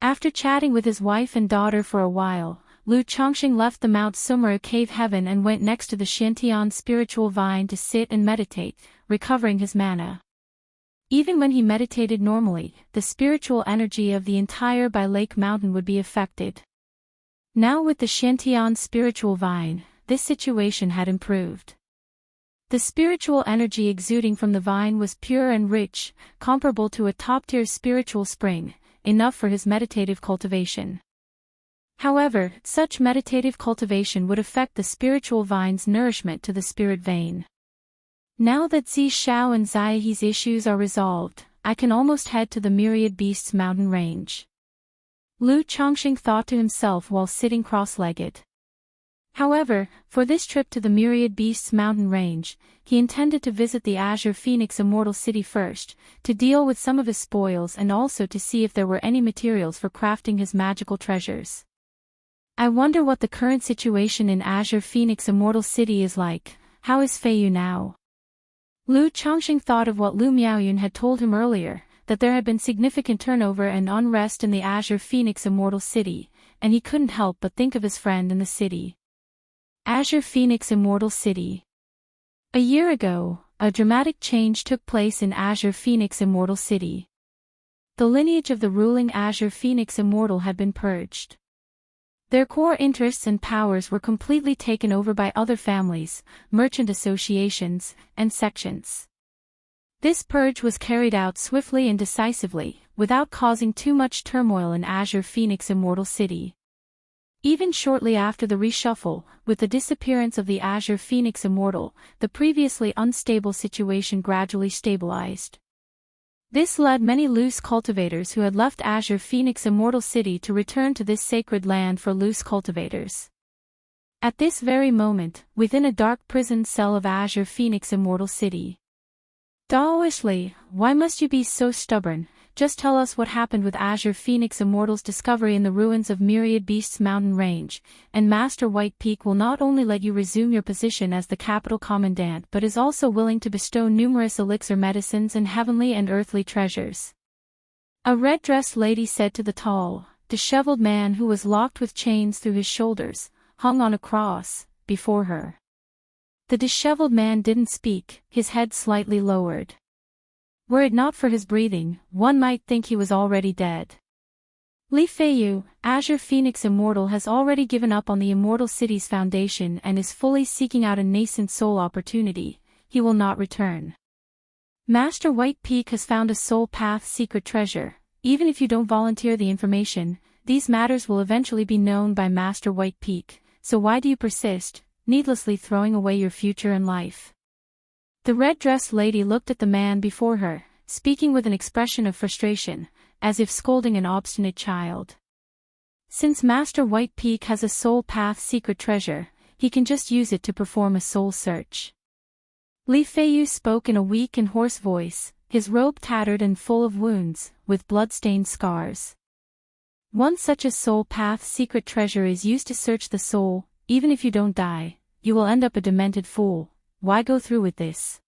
After chatting with his wife and daughter for a while, Lu Chongqing left the Mount Sumeru cave heaven and went next to the Xiantian spiritual vine to sit and meditate, recovering his mana. Even when he meditated normally, the spiritual energy of the entire Bai Lake mountain would be affected. Now with the Xiantian spiritual vine, this situation had improved. The spiritual energy exuding from the vine was pure and rich, comparable to a top-tier spiritual spring, enough for his meditative cultivation. However, such meditative cultivation would affect the spiritual vine's nourishment to the spirit vein. Now that Zi Xiao and Zaihe's issues are resolved, I can almost head to the Myriad Beasts mountain range. Lu Chongqing thought to himself while sitting cross-legged. However, for this trip to the Myriad Beasts mountain range, he intended to visit the Azure Phoenix Immortal City first, to deal with some of his spoils and also to see if there were any materials for crafting his magical treasures. I wonder what the current situation in Azure Phoenix Immortal City is like. How is Feiyu now? Lu Chongqing thought of what Lu Miaoyun had told him earlier, that there had been significant turnover and unrest in the Azure Phoenix Immortal City, and he couldn't help but think of his friend in the city. Azure Phoenix Immortal City. A year ago, a dramatic change took place in Azure Phoenix Immortal City. The lineage of the ruling Azure Phoenix Immortal had been purged. Their core interests and powers were completely taken over by other families, merchant associations, and sections. This purge was carried out swiftly and decisively, without causing too much turmoil in Azure Phoenix Immortal City. Even shortly after the reshuffle, with the disappearance of the Azure Phoenix Immortal, the previously unstable situation gradually stabilized. This led many loose cultivators who had left Azure Phoenix Immortal City to return to this sacred land for loose cultivators. At this very moment, within a dark prison cell of Azure Phoenix Immortal City. Daoishli, why must you be so stubborn? Just tell us what happened with Azure Phoenix Immortal's discovery in the ruins of Myriad Beasts mountain range, and Master White Peak will not only let you resume your position as the capital commandant but is also willing to bestow numerous elixir medicines and heavenly and earthly treasures. A red-dressed lady said to the tall, disheveled man who was locked with chains through his shoulders, hung on a cross, before her. The disheveled man didn't speak, his head slightly lowered. Were it not for his breathing, one might think he was already dead. Li Feiyu, Azure Phoenix Immortal has already given up on the Immortal City's foundation and is fully seeking out a nascent soul opportunity. He will not return. Master White Peak has found a soul path secret treasure. Even if you don't volunteer the information, these matters will eventually be known by Master White Peak, so why do you persist, needlessly throwing away your future and life? The red-dressed lady looked at the man before her, speaking with an expression of frustration, as if scolding an obstinate child. Since Master White Peak has a soul path secret treasure, he can just use it to perform a soul search. Li Feiyu spoke in a weak and hoarse voice, his robe tattered and full of wounds, with blood-stained scars. One such a soul path secret treasure is used to search the soul. Even if you don't die, you will end up a demented fool. Why go through with this?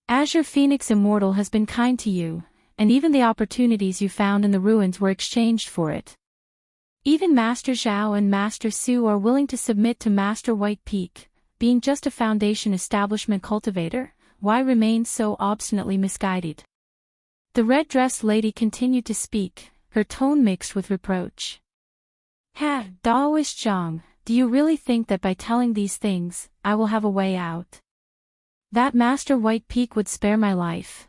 Azure Phoenix Immortal has been kind to you, and even the opportunities you found in the ruins were exchanged for it. Even Master Zhao and Master Su are willing to submit to Master White Peak. Being just a Foundation establishment cultivator, why remain so obstinately misguided? The red-dressed lady continued to speak, her tone mixed with reproach. Ha, Daoist Zhang, do you really think that by telling these things, I will have a way out? That Master White Peak would spare my life?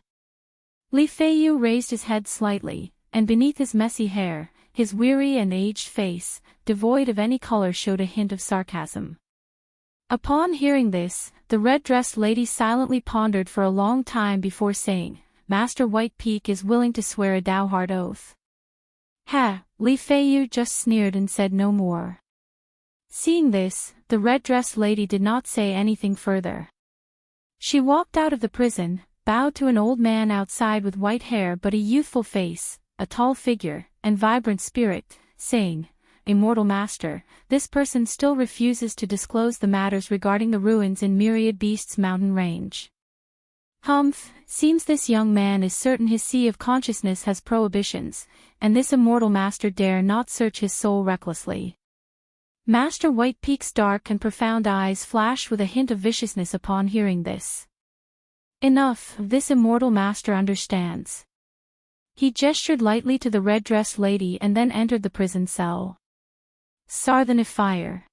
Li Feiyu raised his head slightly, and beneath his messy hair, his weary and aged face, devoid of any color, showed a hint of sarcasm. Upon hearing this, the red-dressed lady silently pondered for a long time before saying, Master White Peak is willing to swear a Daohard oath. Ha, Li Feiyu just sneered and said no more. Seeing this, the red-dressed lady did not say anything further. She walked out of the prison, bowed to an old man outside with white hair but a youthful face, a tall figure, and vibrant spirit, saying, Immortal Master, this person still refuses to disclose the matters regarding the ruins in Myriad Beasts mountain range. Humph, seems this young man is certain his sea of consciousness has prohibitions, and this Immortal Master dare not search his soul recklessly. Master White Peak's dark and profound eyes flashed with a hint of viciousness upon hearing this. Enough, this Immortal Master understands. He gestured lightly to the red-dressed lady and then entered the prison cell. Soar the Fire.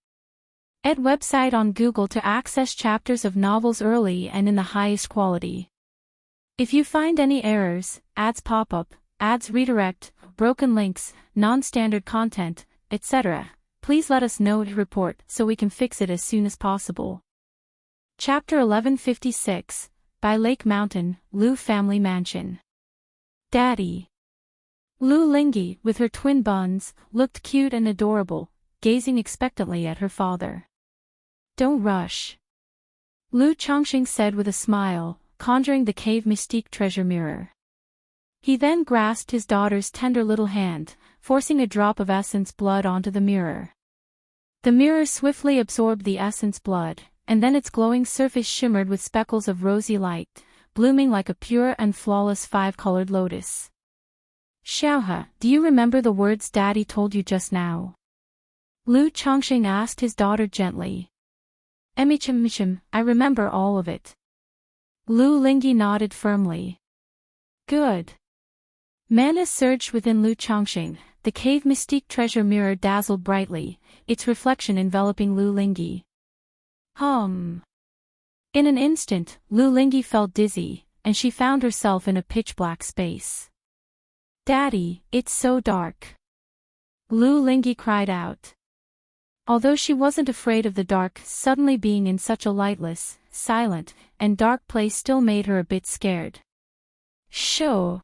Ed website on Google to access chapters of novels early and in the highest quality. If you find any errors, ads pop up, ads redirect, broken links, non-standard content, etc., please let us know to report so we can fix it as soon as possible. Chapter 1156, by Lake Mountain, Lu Family Mansion. Daddy. Lu Lingyi, with her twin buns, looked cute and adorable, gazing expectantly at her father. Don't rush. Lu Chongqing said with a smile, conjuring the cave mystique treasure mirror. He then grasped his daughter's tender little hand, forcing a drop of essence blood onto the mirror. The mirror swiftly absorbed the essence blood, and then its glowing surface shimmered with speckles of rosy light, blooming like a pure and flawless five-colored lotus. Xiaohe, do you remember the words Daddy told you just now? Lu Chongqing asked his daughter gently. Emichim, I remember all of it. Lu Lingyi nodded firmly. Good. Mana surged within Lu Chongqing, the cave mystique treasure mirror dazzled brightly, its reflection enveloping Lu Lingyi. In an instant, Lu Lingyi felt dizzy, and she found herself in a pitch-black space. Daddy, it's so dark. Lu Lingyi cried out. Although she wasn't afraid of the dark, suddenly being in such a lightless, silent, and dark place still made her a bit scared. Shoo!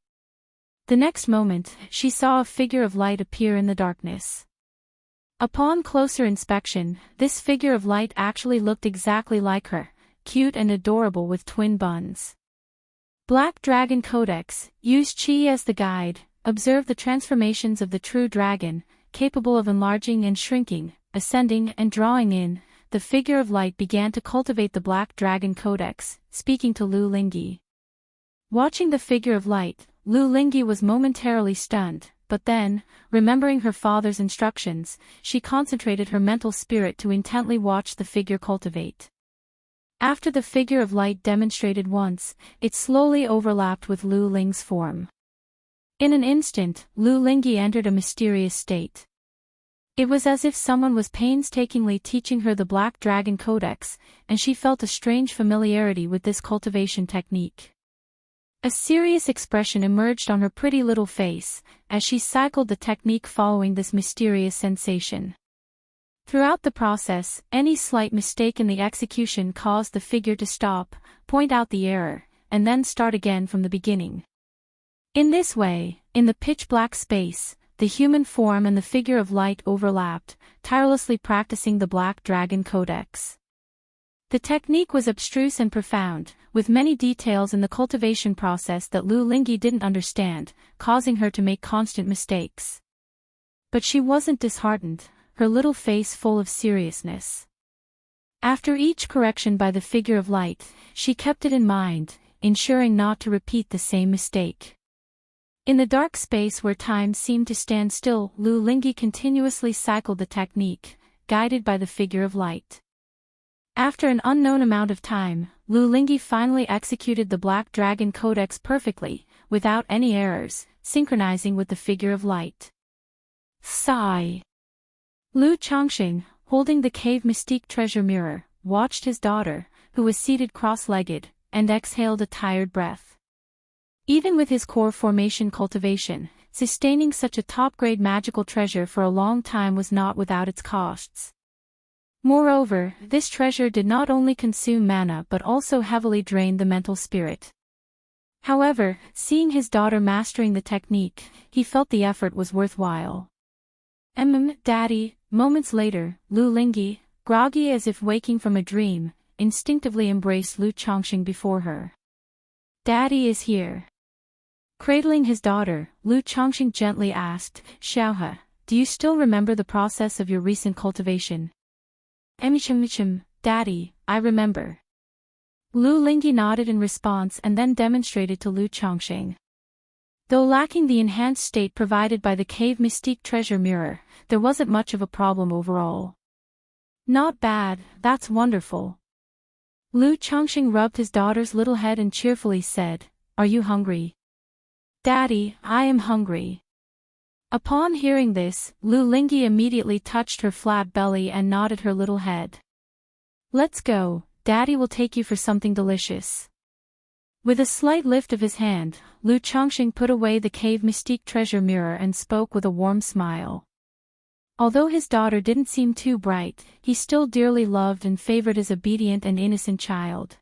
The next moment, she saw a figure of light appear in the darkness. Upon closer inspection, this figure of light actually looked exactly like her, cute and adorable with twin buns. Black Dragon Codex, use Qi as the guide, observe the transformations of the true dragon, capable of enlarging and shrinking, ascending and drawing in. The figure of light began to cultivate the Black Dragon Codex, speaking to Lu Lingyi. Watching the figure of light, Lu Lingyi was momentarily stunned, but then, remembering her father's instructions, she concentrated her mental spirit to intently watch the figure cultivate. After the figure of light demonstrated once, it slowly overlapped with Lu Ling's form. In an instant, Lu Lingyi entered a mysterious state. It was as if someone was painstakingly teaching her the Black Dragon Codex, and she felt a strange familiarity with this cultivation technique. A serious expression emerged on her pretty little face, as she cycled the technique following this mysterious sensation. Throughout the process, any slight mistake in the execution caused the figure to stop, point out the error, and then start again from the beginning. In this way, in the pitch-black space, the human form and the figure of light overlapped, tirelessly practicing the Black Dragon Codex. The technique was abstruse and profound, with many details in the cultivation process that Lu Lingyi didn't understand, causing her to make constant mistakes. But she wasn't disheartened, her little face full of seriousness. After each correction by the figure of light, she kept it in mind, ensuring not to repeat the same mistake. In the dark space where time seemed to stand still, Lu Lingyi continuously cycled the technique, guided by the figure of light. After an unknown amount of time, Lu Lingyi finally executed the Black Dragon Codex perfectly, without any errors, synchronizing with the figure of light. Sigh. Lu Chongqing, holding the cave mystique treasure mirror, watched his daughter, who was seated cross-legged, and exhaled a tired breath. Even with his core formation cultivation, sustaining such a top-grade magical treasure for a long time was not without its costs. Moreover, this treasure did not only consume mana but also heavily drained the mental spirit. However, seeing his daughter mastering the technique, he felt the effort was worthwhile. Daddy. Moments later, Lu Lingyi, groggy as if waking from a dream, instinctively embraced Lu Chongqing before her. Daddy is here. Cradling his daughter, Lu Chongqing gently asked, Xiaohe, do you still remember the process of your recent cultivation? Daddy, I remember. Lu Lingyi nodded in response and then demonstrated to Lu Chongqing. Though lacking the enhanced state provided by the cave mystique treasure mirror, there wasn't much of a problem overall. Not bad, that's wonderful. Lu Chongqing rubbed his daughter's little head and cheerfully said, Are you hungry? Daddy, I am hungry. Upon hearing this, Lu Lingyi immediately touched her flat belly and nodded her little head. Let's go, Daddy will take you for something delicious. With a slight lift of his hand, Lu Chongqing put away the cave mystique treasure mirror and spoke with a warm smile. Although his daughter didn't seem too bright, he still dearly loved and favored his obedient and innocent child.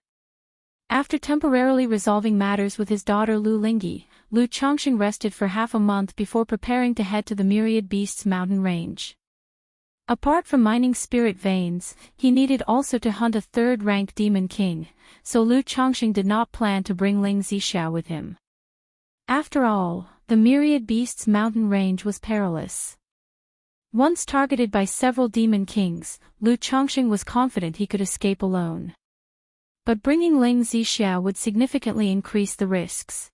After temporarily resolving matters with his daughter Lu Lingyi, Lu Chongqing rested for half a month before preparing to head to the Myriad Beasts mountain range. Apart from mining spirit veins, he needed also to hunt a third-rank demon king, so Lu Chongqing did not plan to bring Ling Zixiao with him. After all, the Myriad Beasts mountain range was perilous. Once targeted by several demon kings, Lu Chongqing was confident he could escape alone. But bringing Ling Zixiao would significantly increase the risks.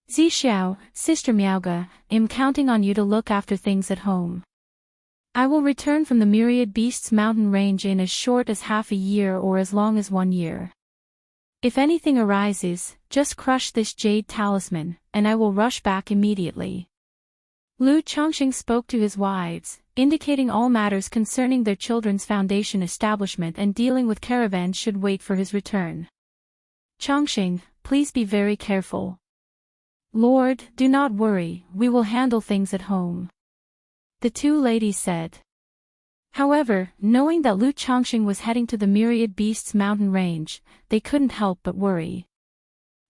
Zixiao, Sister Miaoge, I'm counting on you to look after things at home. I will return from the Myriad Beasts mountain range in as short as half a year or as long as 1 year. If anything arises, just crush this jade talisman, and I will rush back immediately. Lu Chongqing spoke to his wives, indicating all matters concerning their children's foundation establishment and dealing with caravans should wait for his return. Chongqing, please be very careful. Lord, do not worry, we will handle things at home. The two ladies said. However, knowing that Lu Chongqing was heading to the Myriad Beasts mountain range, they couldn't help but worry.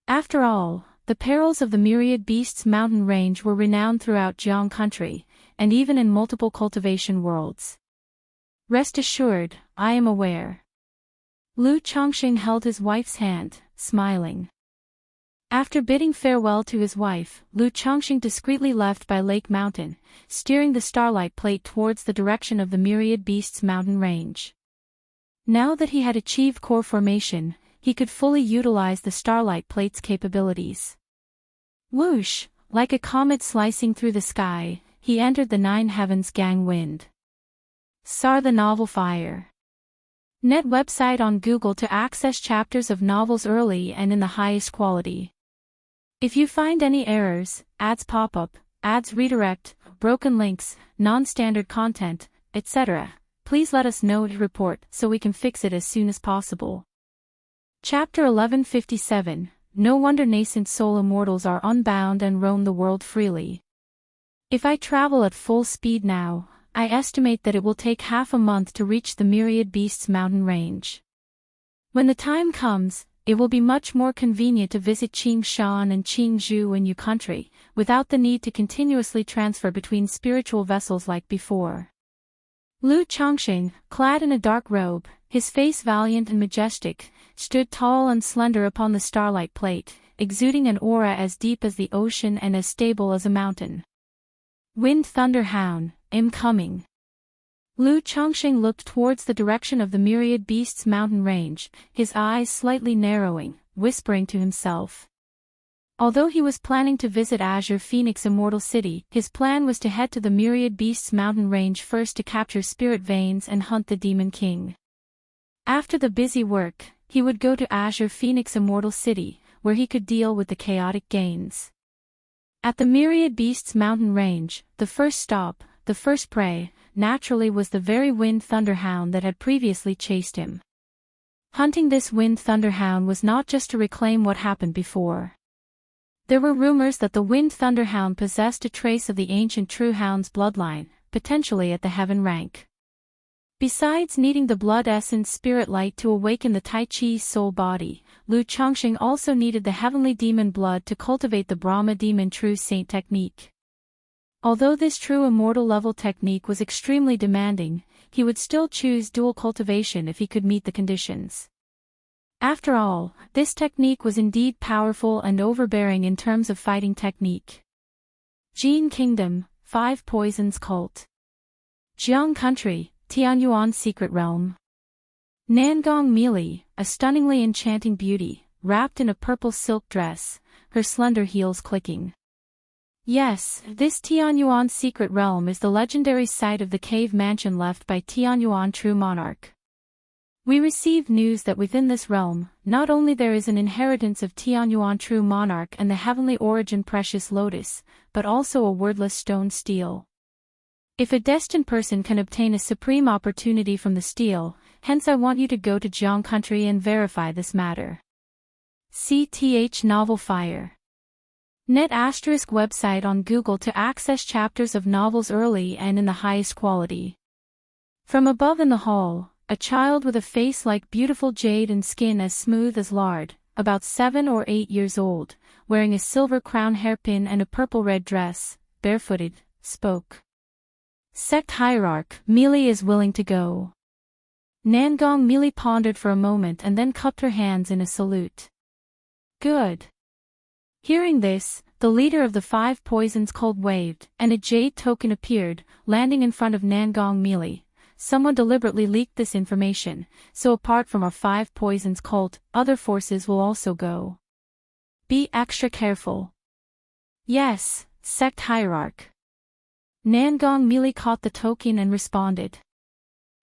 After all, the perils of the Myriad Beasts mountain range were renowned throughout Jiang country, and even in multiple cultivation worlds. Rest assured, I am aware. Lu Chongqing held his wife's hand, smiling. After bidding farewell to his wife, Lu Chongqing discreetly left by Lake Mountain, steering the Starlight Plate towards the direction of the Myriad Beasts mountain range. Now that he had achieved core formation, he could fully utilize the Starlight Plate's capabilities. Whoosh, like a comet slicing through the sky, he entered the Nine Heavens Gang Wind. Sar the Novel Fire. Net website on Google to access chapters of novels early and in the highest quality. If you find any errors, ads pop up, ads redirect, broken links, non-standard content, etc., please let us know to report so we can fix it as soon as possible. Chapter 1157, no wonder nascent soul immortals are unbound and roam the world freely. If I travel at full speed now, I estimate that it will take half a month to reach the Myriad Beasts mountain range. When the time comes, it will be much more convenient to visit Qingshan and Qingzhou in Yu country, without the need to continuously transfer between spiritual vessels like before. Lu Chongqing, clad in a dark robe, his face valiant and majestic, stood tall and slender upon the starlight plate, exuding an aura as deep as the ocean and as stable as a mountain. Wind Thunder Hound, I'm coming. Lu Chongqing looked towards the direction of the Myriad Beasts mountain range, his eyes slightly narrowing, whispering to himself. Although he was planning to visit Azure Phoenix Immortal City, his plan was to head to the Myriad Beasts mountain range first to capture spirit veins and hunt the Demon King. After the busy work, he would go to Azure Phoenix Immortal City, where he could deal with the chaotic gains. At the Myriad Beasts mountain range, the first stop, the first prey, naturally was the very Wind Thunderhound that had previously chased him. Hunting this Wind Thunderhound was not just to reclaim what happened before. There were rumors that the Wind Thunderhound possessed a trace of the ancient True Hound's bloodline, potentially at the heaven rank. Besides needing the blood essence spirit light to awaken the Tai Chi's soul body, Lu Chongqing also needed the heavenly demon blood to cultivate the Brahma demon True Saint technique. Although this true immortal level technique was extremely demanding, he would still choose dual cultivation if he could meet the conditions. After all, this technique was indeed powerful and overbearing in terms of fighting technique. Jin Kingdom, 5 Poisons Cult. Jiang Country, Tianyuan Secret Realm. Nangong Meili, a stunningly enchanting beauty, wrapped in a purple silk dress, her slender heels clicking. Yes, this Tianyuan Secret Realm is the legendary site of the cave mansion left by Tianyuan True Monarch. We received news that within this realm, not only there is an inheritance of Tianyuan True Monarch and the heavenly origin precious lotus, but also a wordless stone steel. If a destined person can obtain a supreme opportunity from the steel, hence I want you to go to Jiang Country and verify this matter. CTH Novel Fire. Net * website on Google to access chapters of novels early and in the highest quality. From above in the hall, a child with a face like beautiful jade and skin as smooth as lard, about 7 or 8 years old, wearing a silver crown hairpin and a purple-red dress, barefooted, spoke. Sect Hierarch, Meili is willing to go. Nangong Meili pondered for a moment and then cupped her hands in a salute. Good. Hearing this, the leader of the 5 Poisons Cult waved, and a jade token appeared, landing in front of Nangong Meili. Someone deliberately leaked this information, so apart from our 5 Poisons Cult, other forces will also go. Be extra careful. Yes, Sect Hierarch. Nangong Meili caught the token and responded.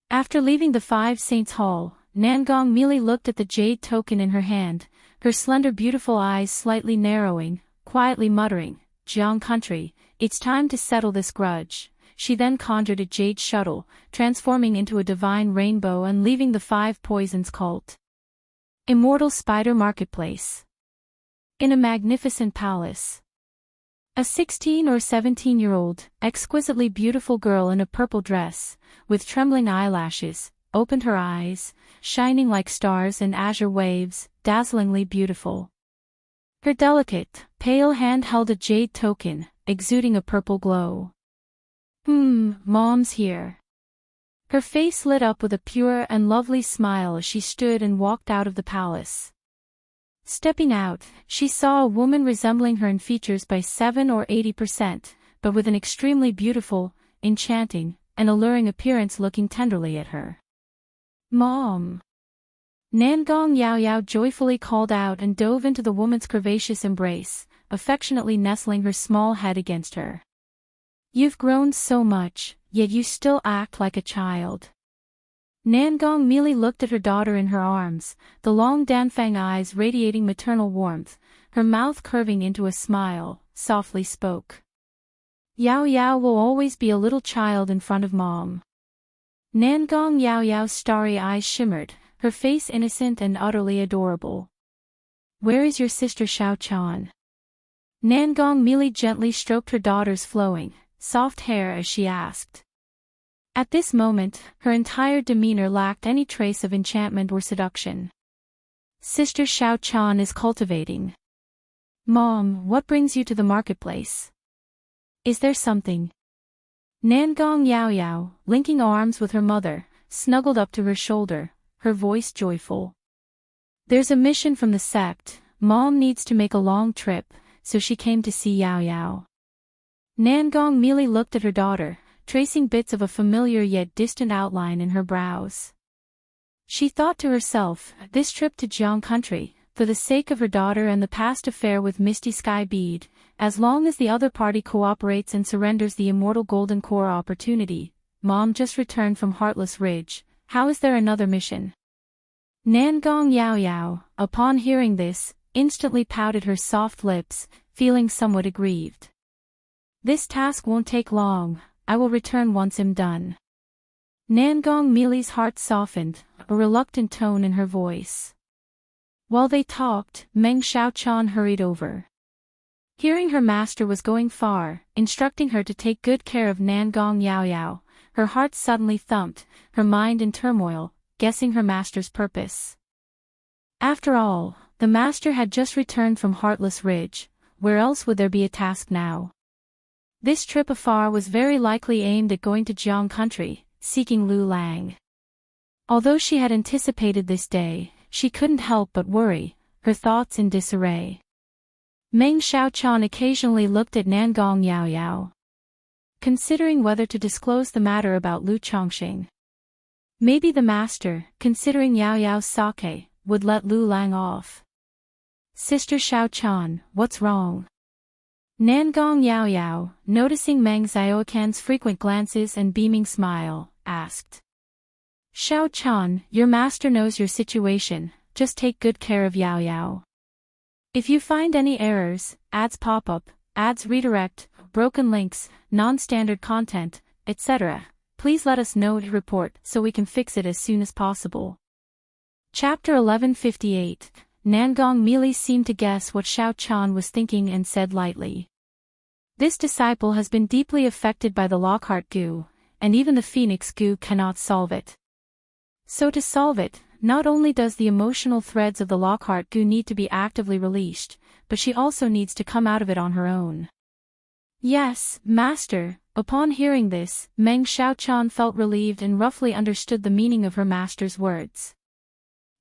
After leaving the 5 Saints Hall, Nangong Meili looked at the jade token in her hand, her slender beautiful eyes slightly narrowing, quietly muttering, Jiang Country, it's time to settle this grudge. She then conjured a jade shuttle, transforming into a divine rainbow and leaving the 5 Poisons Cult. Immortal Spider Marketplace. In a magnificent palace. A 16 or 17-year-old, exquisitely beautiful girl in a purple dress, with trembling eyelashes, opened her eyes, shining like stars in azure waves, dazzlingly beautiful. Her delicate, pale hand held a jade token, exuding a purple glow. Mom's here. Her face lit up with a pure and lovely smile as she stood and walked out of the palace. Stepping out, she saw a woman resembling her in features by 7 or 80%, but with an extremely beautiful, enchanting, and alluring appearance looking tenderly at her. Mom! Nangong Yao Yao joyfully called out and dove into the woman's curvaceous embrace, affectionately nestling her small head against her. You've grown so much, yet you still act like a child. Nangong Meili looked at her daughter in her arms, the long Danfang eyes radiating maternal warmth, her mouth curving into a smile, softly spoke. Yao Yao will always be a little child in front of Mom. Nangong Yao Yao's starry eyes shimmered, her face innocent and utterly adorable. Where is your sister Xiao-chan? Nangong Mili gently stroked her daughter's flowing, soft hair as she asked. At this moment, her entire demeanor lacked any trace of enchantment or seduction. Sister Xiao-chan is cultivating. Mom, what brings you to the marketplace? Is there something? Nangong Yaoyao, linking arms with her mother, snuggled up to her shoulder, her voice joyful. There's a mission from the sect. Mom needs to make a long trip, so she came to see Yaoyao. Nangong Mili looked at her daughter, tracing bits of a familiar yet distant outline in her brows. She thought to herself, this trip to Jiang country, for the sake of her daughter and the past affair with Misty Sky Bead, as long as the other party cooperates and surrenders the immortal golden core opportunity. Mom just returned from Heartless Ridge, how is there another mission? Nangong Yaoyao, upon hearing this, instantly pouted her soft lips, feeling somewhat aggrieved. This task won't take long, I will return once I'm done. Nangong Mili's heart softened, a reluctant tone in her voice. While they talked, Meng Xiaochan hurried over. Hearing her master was going far, instructing her to take good care of Nangong Yaoyao, her heart suddenly thumped, her mind in turmoil, guessing her master's purpose. After all, the master had just returned from Heartless Ridge, where else would there be a task now? This trip afar was very likely aimed at going to Jiang country, seeking Lu Lang. Although she had anticipated this day, she couldn't help but worry, her thoughts in disarray. Meng Xiaochan occasionally looked at Nangong Yaoyao, considering whether to disclose the matter about Lu Chongqing. Maybe the master, considering Yaoyao's sake, would let Lu Lang off. Sister Xiaochan, what's wrong? Nangong Yaoyao, noticing Meng Xiaocan's frequent glances and beaming smile, asked. Xiaochan, your master knows your situation, just take good care of Yaoyao. If you find any errors, ads pop up, ads redirect, broken links, non-standard content, etc., please let us know to report so we can fix it as soon as possible. Chapter 1158, Nangong Mili seemed to guess what Xiaochan was thinking and said lightly. This disciple has been deeply affected by the Lockhart goo, and even the Phoenix goo cannot solve it. So to solve it, not only does the emotional threads of the Lockhart goo need to be actively released, but she also needs to come out of it on her own. Yes, master. Upon hearing this, Meng Xiaochan felt relieved and roughly understood the meaning of her master's words.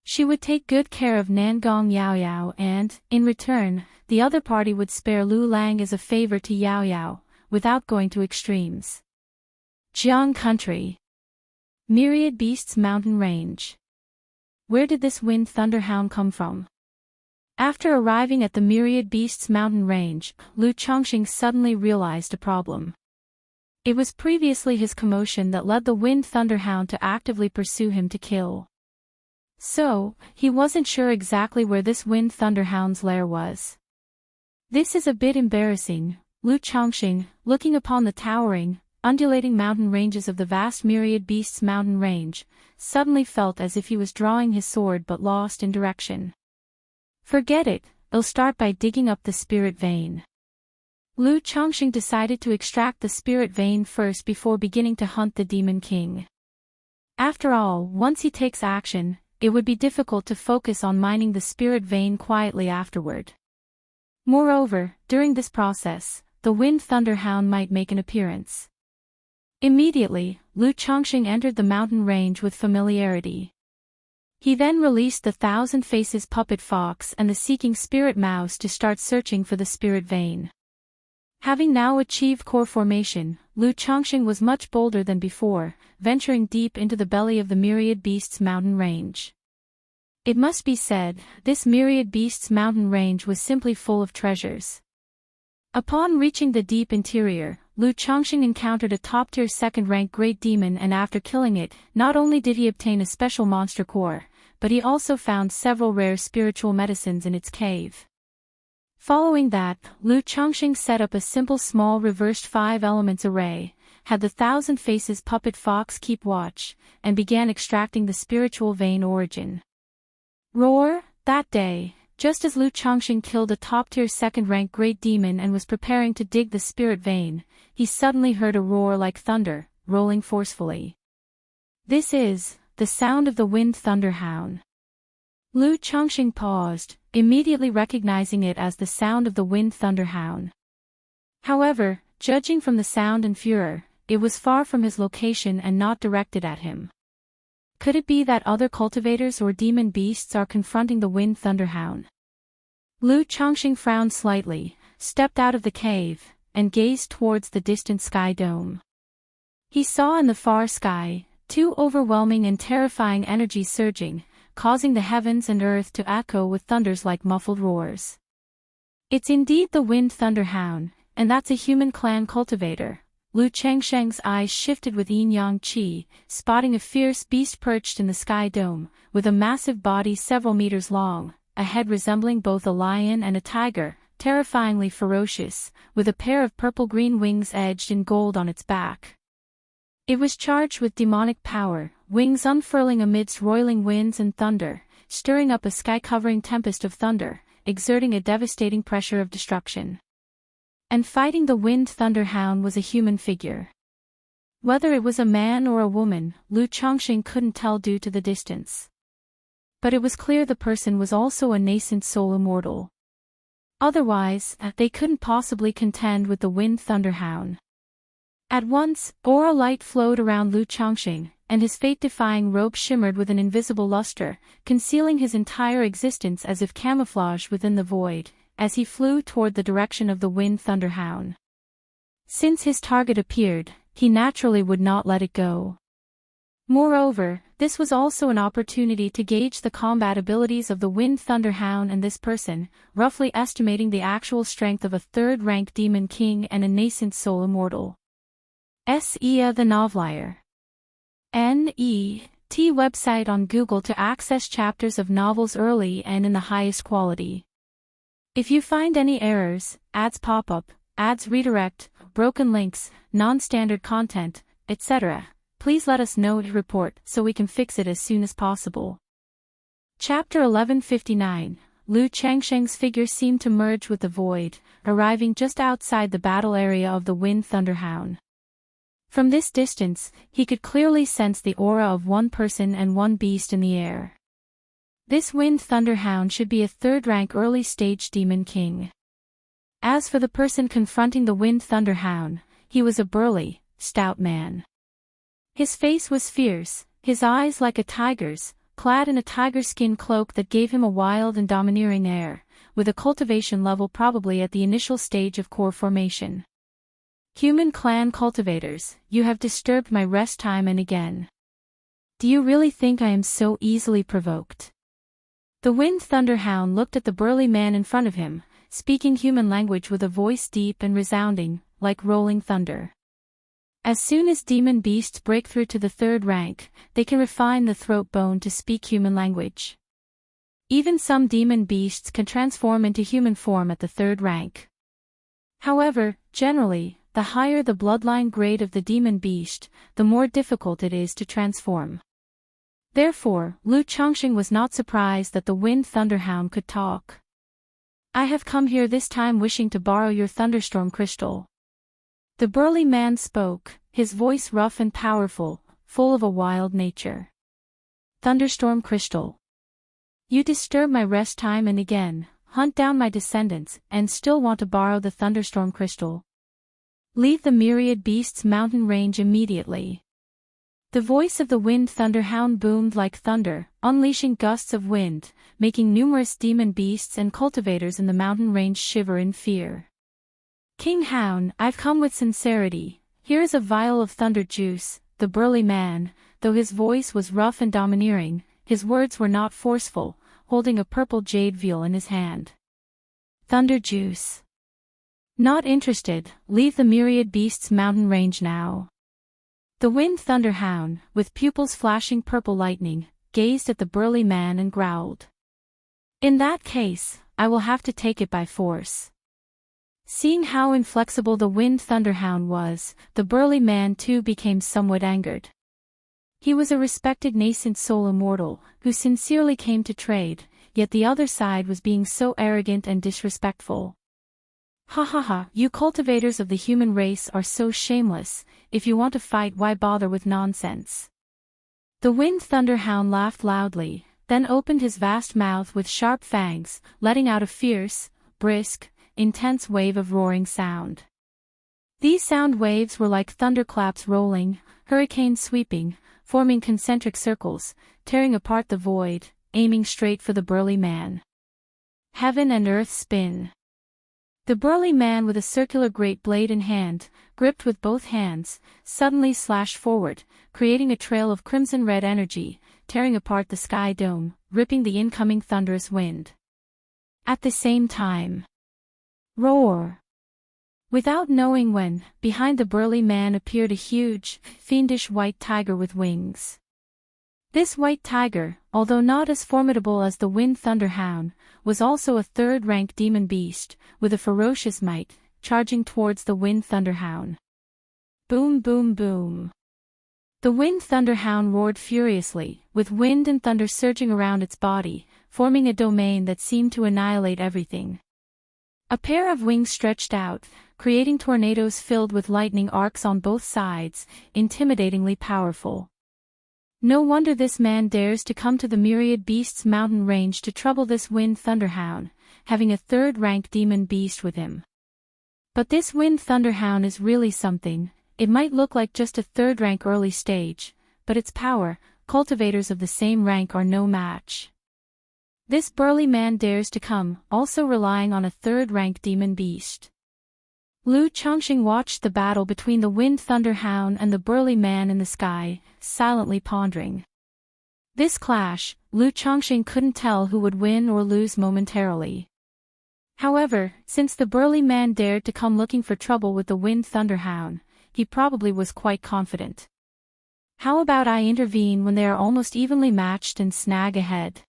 She would take good care of Nangong Yaoyao and, in return, the other party would spare Lu Lang as a favor to Yaoyao, without going to extremes. Jiang country. Myriad Beasts Mountain Range. Where did this wind thunderhound come from? After arriving at the Myriad Beasts Mountain Range, Lu Chongqing suddenly realized a problem. It was previously his commotion that led the wind thunderhound to actively pursue him to kill. So, he wasn't sure exactly where this wind thunderhound's lair was. This is a bit embarrassing, Lu Chongqing, looking upon the towering, undulating mountain ranges of the vast Myriad Beasts Mountain Range, suddenly felt as if he was drawing his sword but lost in direction. Forget it, I'll start by digging up the spirit vein. Lu Chongqing decided to extract the spirit vein first before beginning to hunt the Demon King. After all, once he takes action, it would be difficult to focus on mining the spirit vein quietly afterward. Moreover, during this process, the wind thunderhound might make an appearance. Immediately, Lu Chongqing entered the mountain range with familiarity. He then released the Thousand Faces puppet fox and the seeking spirit mouse to start searching for the spirit vein. Having now achieved core formation, Lu Chongqing was much bolder than before, venturing deep into the belly of the Myriad Beasts Mountain Range. It must be said, this Myriad Beasts Mountain Range was simply full of treasures. Upon reaching the deep interior, Lu Chongqing encountered a top-tier second-rank great demon, and after killing it, not only did he obtain a special monster core, but he also found several rare spiritual medicines in its cave. Following that, Lu Chongqing set up a simple small reversed 5 elements array, had the Thousand Faces puppet fox keep watch, and began extracting the spiritual vein origin. Roar! That day, Just as Lu Changxing killed a top-tier second-rank great demon and was preparing to dig the spirit vein, he suddenly heard a roar like thunder, rolling forcefully. This is the sound of the wind thunderhound. Lu Changxing paused, immediately recognizing it as the sound of the wind thunderhound. However, judging from the sound and furor, it was far from his location and not directed at him. Could it be that other cultivators or demon beasts are confronting the wind thunderhound? Lu Changxing frowned slightly, stepped out of the cave, and gazed towards the distant sky dome. He saw in the far sky, two overwhelming and terrifying energies surging, causing the heavens and earth to echo with thunders like muffled roars. It's indeed the wind thunderhound, and that's a human clan cultivator. Lu Changsheng's eyes shifted with yin-yang qi, spotting a fierce beast perched in the sky dome, with a massive body several meters long, a head resembling both a lion and a tiger, terrifyingly ferocious, with a pair of purple-green wings edged in gold on its back. It was charged with demonic power, wings unfurling amidst roiling winds and thunder, stirring up a sky-covering tempest of thunder, exerting a devastating pressure of destruction. And fighting the wind thunderhound was a human figure. Whether it was a man or a woman, Lu Changxing couldn't tell due to the distance. But it was clear the person was also a nascent soul immortal. Otherwise, they couldn't possibly contend with the wind thunderhound. At once, aura light flowed around Lu Changxing, and his fate-defying robe shimmered with an invisible luster, concealing his entire existence as if camouflaged within the void, as he flew toward the direction of the wind thunderhound. Since his target appeared, he naturally would not let it go. Moreover, this was also an opportunity to gauge the combat abilities of the wind thunderhound and this person, roughly estimating the actual strength of a third-rank demon king and a nascent soul immortal. S.E.A. the Novelier. N.E.T. website on Google to access chapters of novels early and in the highest quality. If you find any errors, ads pop up, ads redirect, broken links, non-standard content, etc., please let us know to report so we can fix it as soon as possible. Chapter 1159, Lu Changsheng's figure seemed to merge with the void, arriving just outside the battle area of the wind thunderhound. From this distance, he could clearly sense the aura of one person and one beast in the air. This wind thunderhound should be a third-rank early-stage demon king. As for the person confronting the wind thunderhound, he was a burly, stout man. His face was fierce, his eyes like a tiger's, clad in a tiger skin cloak that gave him a wild and domineering air, with a cultivation level probably at the initial stage of core formation. Human clan cultivators, you have disturbed my rest time and again. Do you really think I am so easily provoked? The wind thunderhound looked at the burly man in front of him, speaking human language with a voice deep and resounding, like rolling thunder. As soon as demon beasts break through to the third rank, they can refine the throat bone to speak human language. Even some demon beasts can transform into human form at the third rank. However, generally, the higher the bloodline grade of the demon beast, the more difficult it is to transform. Therefore, Lu Changxing was not surprised that the wind thunderhound could talk. I have come here this time wishing to borrow your thunderstorm crystal. The burly man spoke, his voice rough and powerful, full of a wild nature. Thunderstorm crystal. You disturb my rest time and again, hunt down my descendants, and still want to borrow the thunderstorm crystal. Leave the myriad beasts mountain range immediately. The voice of the wind thunderhound boomed like thunder, unleashing gusts of wind, making numerous demon beasts and cultivators in the mountain range shiver in fear. King Hound, I've come with sincerity. Here is a vial of thunder juice. The burly man, though his voice was rough and domineering, his words were not forceful, holding a purple jade vial in his hand. Thunder juice. Not interested, leave the myriad beasts mountain range now. The wind thunderhound, with pupils flashing purple lightning, gazed at the burly man and growled. In that case, I will have to take it by force. Seeing how inflexible the wind thunderhound was, the burly man too became somewhat angered. He was a respected nascent soul immortal, who sincerely came to trade, yet the other side was being so arrogant and disrespectful. Ha ha ha, you cultivators of the human race are so shameless. If you want to fight, why bother with nonsense? The Wind Thunderhound laughed loudly, then opened his vast mouth with sharp fangs, letting out a fierce, brisk, intense wave of roaring sound. These sound waves were like thunderclaps rolling, hurricanes sweeping, forming concentric circles, tearing apart the void, aiming straight for the burly man. Heaven and earth spin. The burly man with a circular great blade in hand, gripped with both hands, suddenly slashed forward, creating a trail of crimson-red energy, tearing apart the sky dome, ripping the incoming thunderous wind. At the same time, roar! Without knowing when, behind the burly man appeared a huge, fiendish white tiger with wings. This white tiger, although not as formidable as the Wind Thunderhound, was also a third-rank demon beast, with a ferocious might, charging towards the Wind Thunderhound. Boom boom boom. The Wind Thunderhound roared furiously, with wind and thunder surging around its body, forming a domain that seemed to annihilate everything. A pair of wings stretched out, creating tornadoes filled with lightning arcs on both sides, intimidatingly powerful. No wonder this man dares to come to the Myriad Beasts mountain range to trouble this Wind Thunderhound, having a third-rank demon beast with him. But this Wind Thunderhound is really something. It might look like just a third-rank early stage, but its power, cultivators of the same rank are no match. This burly man dares to come, also relying on a third-rank demon beast. Lu Chongqing watched the battle between the Wind Thunderhound and the burly man in the sky, silently pondering. This clash, Lu Chongqing couldn't tell who would win or lose momentarily. However, since the burly man dared to come looking for trouble with the Wind Thunderhound, he probably was quite confident. How about I intervene when they are almost evenly matched and snag ahead?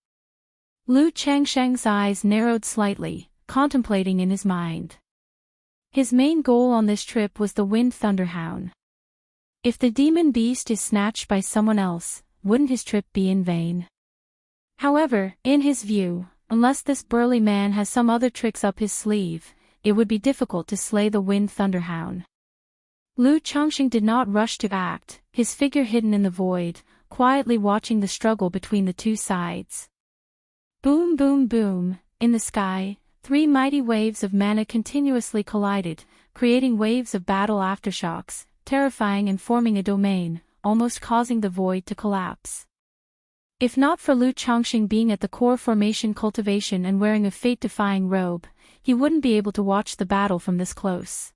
Lu Changsheng's eyes narrowed slightly, contemplating in his mind. His main goal on this trip was the Wind Thunderhound. If the demon beast is snatched by someone else, wouldn't his trip be in vain? However, in his view, unless this burly man has some other tricks up his sleeve, it would be difficult to slay the Wind Thunderhound. Lu Chongqing did not rush to act, his figure hidden in the void, quietly watching the struggle between the two sides. Boom boom boom, in the sky, three mighty waves of mana continuously collided, creating waves of battle aftershocks, terrifying and forming a domain, almost causing the void to collapse. If not for Lu Chongqing being at the core formation cultivation and wearing a fate-defying robe, he wouldn't be able to watch the battle from this close.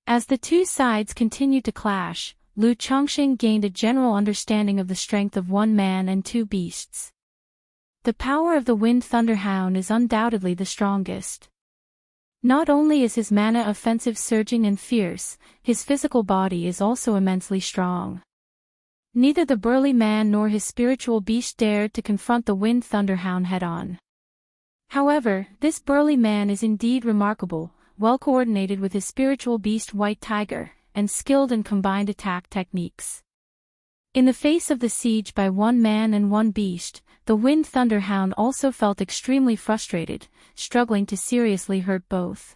As the two sides continued to clash, Lu Chongqing gained a general understanding of the strength of one man and two beasts. The power of the Wind Thunderhound is undoubtedly the strongest. Not only is his mana offensive surging and fierce, his physical body is also immensely strong. Neither the burly man nor his spiritual beast dared to confront the Wind Thunderhound head-on. However, this burly man is indeed remarkable, well-coordinated with his spiritual beast White Tiger, and skilled in combined attack techniques. In the face of the siege by one man and one beast, the Wind Thunderhound also felt extremely frustrated, struggling to seriously hurt both.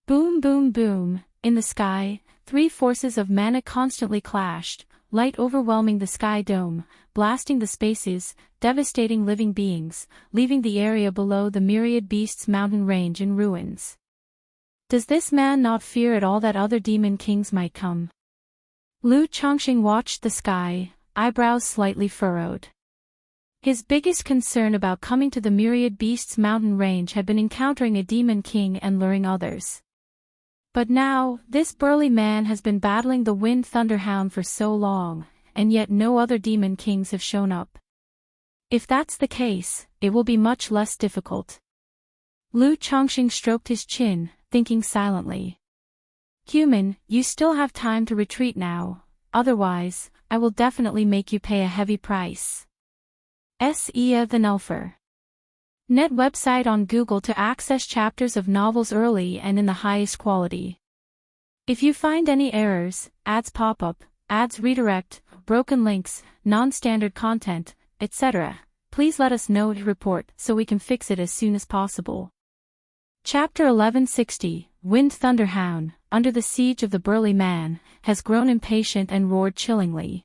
Boom boom boom, in the sky, three forces of mana constantly clashed, light overwhelming the sky dome, blasting the spaces, devastating living beings, leaving the area below the Myriad Beasts mountain range in ruins. Does this man not fear at all that other demon kings might come? Lu Chongqing watched the sky, eyebrows slightly furrowed. His biggest concern about coming to the Myriad Beasts mountain range had been encountering a demon king and luring others. But now, this burly man has been battling the Wind Thunderhound for so long, and yet no other demon kings have shown up. If that's the case, it will be much less difficult. Lu Chongqing stroked his chin, thinking silently. Human, you still have time to retreat now, otherwise, I will definitely make you pay a heavy price. Sia the Nelfer. Net website on Google to access chapters of novels early and in the highest quality. If you find any errors, ads pop up, ads redirect, broken links, non-standard content, etc., please let us know your report so we can fix it as soon as possible. Chapter 1160, Wind Thunderhound, under the siege of the burly man, has grown impatient and roared chillingly.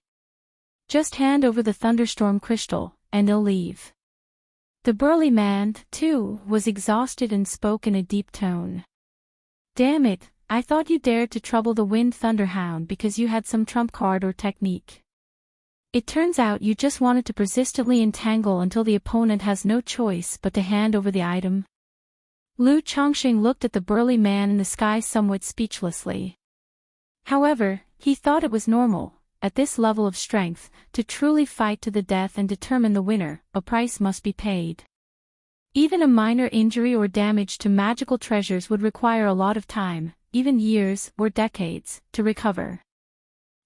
Just hand over the thunderstorm crystal, and I'll leave. The burly man, too, was exhausted and spoke in a deep tone. Damn it, I thought you dared to trouble the Wind Thunderhound because you had some trump card or technique. It turns out you just wanted to persistently entangle until the opponent has no choice but to hand over the item. Lu Chongqing looked at the burly man in the sky somewhat speechlessly. However, he thought it was normal, at this level of strength, to truly fight to the death and determine the winner. A price must be paid. Even a minor injury or damage to magical treasures would require a lot of time, even years or decades, to recover.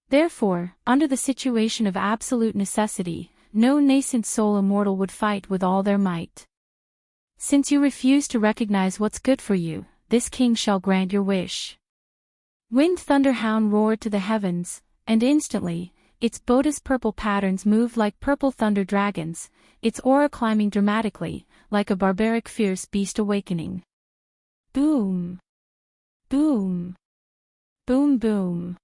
Therefore, under the situation of absolute necessity, no nascent soul immortal would fight with all their might. Since you refuse to recognize what's good for you, this king shall grant your wish. Wind Thunderhound roared to the heavens, and instantly, its bodis purple patterns moved like purple thunder dragons, its aura climbing dramatically, like a barbaric fierce beast awakening. Boom! Boom! Boom boom!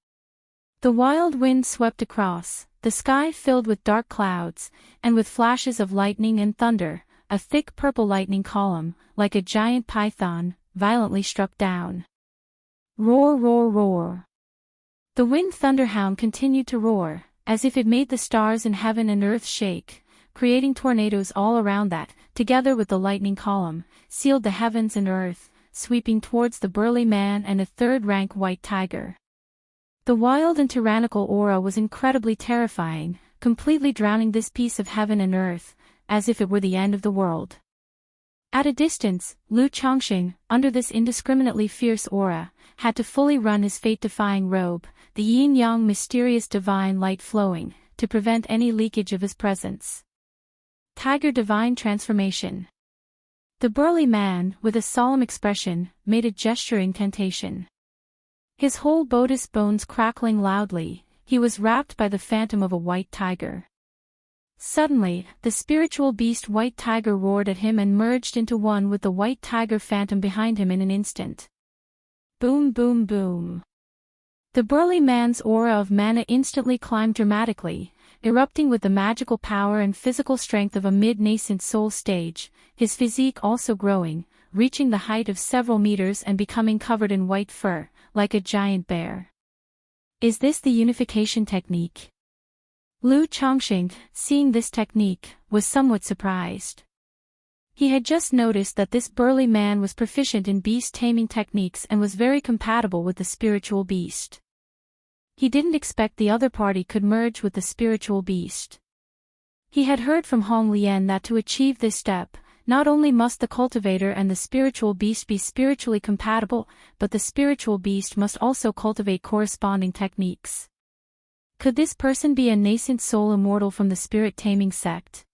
The wild wind swept across, the sky filled with dark clouds, and with flashes of lightning and thunder, a thick purple lightning column, like a giant python, violently struck down. Roar roar roar! The Wind Thunderhound continued to roar, as if it made the stars in heaven and earth shake, creating tornadoes all around that, together with the lightning column, sealed the heavens and earth, sweeping towards the burly man and a third-rank white tiger. The wild and tyrannical aura was incredibly terrifying, completely drowning this piece of heaven and earth, as if it were the end of the world. At a distance, Lu Chongqing, under this indiscriminately fierce aura, had to fully run his fate-defying robe, the yin-yang mysterious divine light flowing, to prevent any leakage of his presence. Tiger Divine Transformation. The burly man, with a solemn expression, made a gesture incantation. His whole bodis bones crackling loudly, he was wrapped by the phantom of a white tiger. Suddenly, the spiritual beast white tiger roared at him and merged into one with the white tiger phantom behind him in an instant. Boom boom boom. The burly man's aura of mana instantly climbed dramatically, erupting with the magical power and physical strength of a mid-nascent soul stage, his physique also growing, reaching the height of several meters and becoming covered in white fur, like a giant bear. Is this the unification technique? Lu Chongqing, seeing this technique, was somewhat surprised. He had just noticed that this burly man was proficient in beast-taming techniques and was very compatible with the spiritual beast. He didn't expect the other party could merge with the spiritual beast. He had heard from Hong Lian that to achieve this step, not only must the cultivator and the spiritual beast be spiritually compatible, but the spiritual beast must also cultivate corresponding techniques. Could this person be a nascent soul immortal from the spirit-taming sect?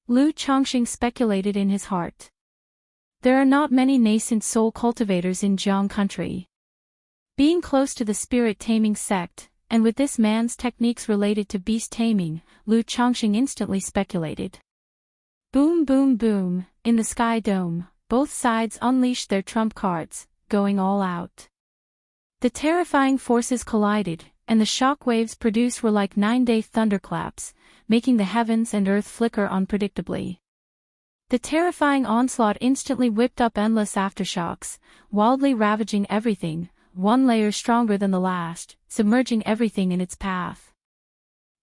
Lu Chongqing speculated in his heart. There are not many nascent soul cultivators in Jiang country. Being close to the spirit-taming sect, and with this man's techniques related to beast-taming, Lu Chongqing instantly speculated. Boom boom boom, in the sky dome, both sides unleashed their trump cards, going all out. The terrifying forces collided, and the shock waves produced were like 9-day thunderclaps, making the heavens and earth flicker unpredictably. The terrifying onslaught instantly whipped up endless aftershocks, wildly ravaging everything, one layer stronger than the last, submerging everything in its path.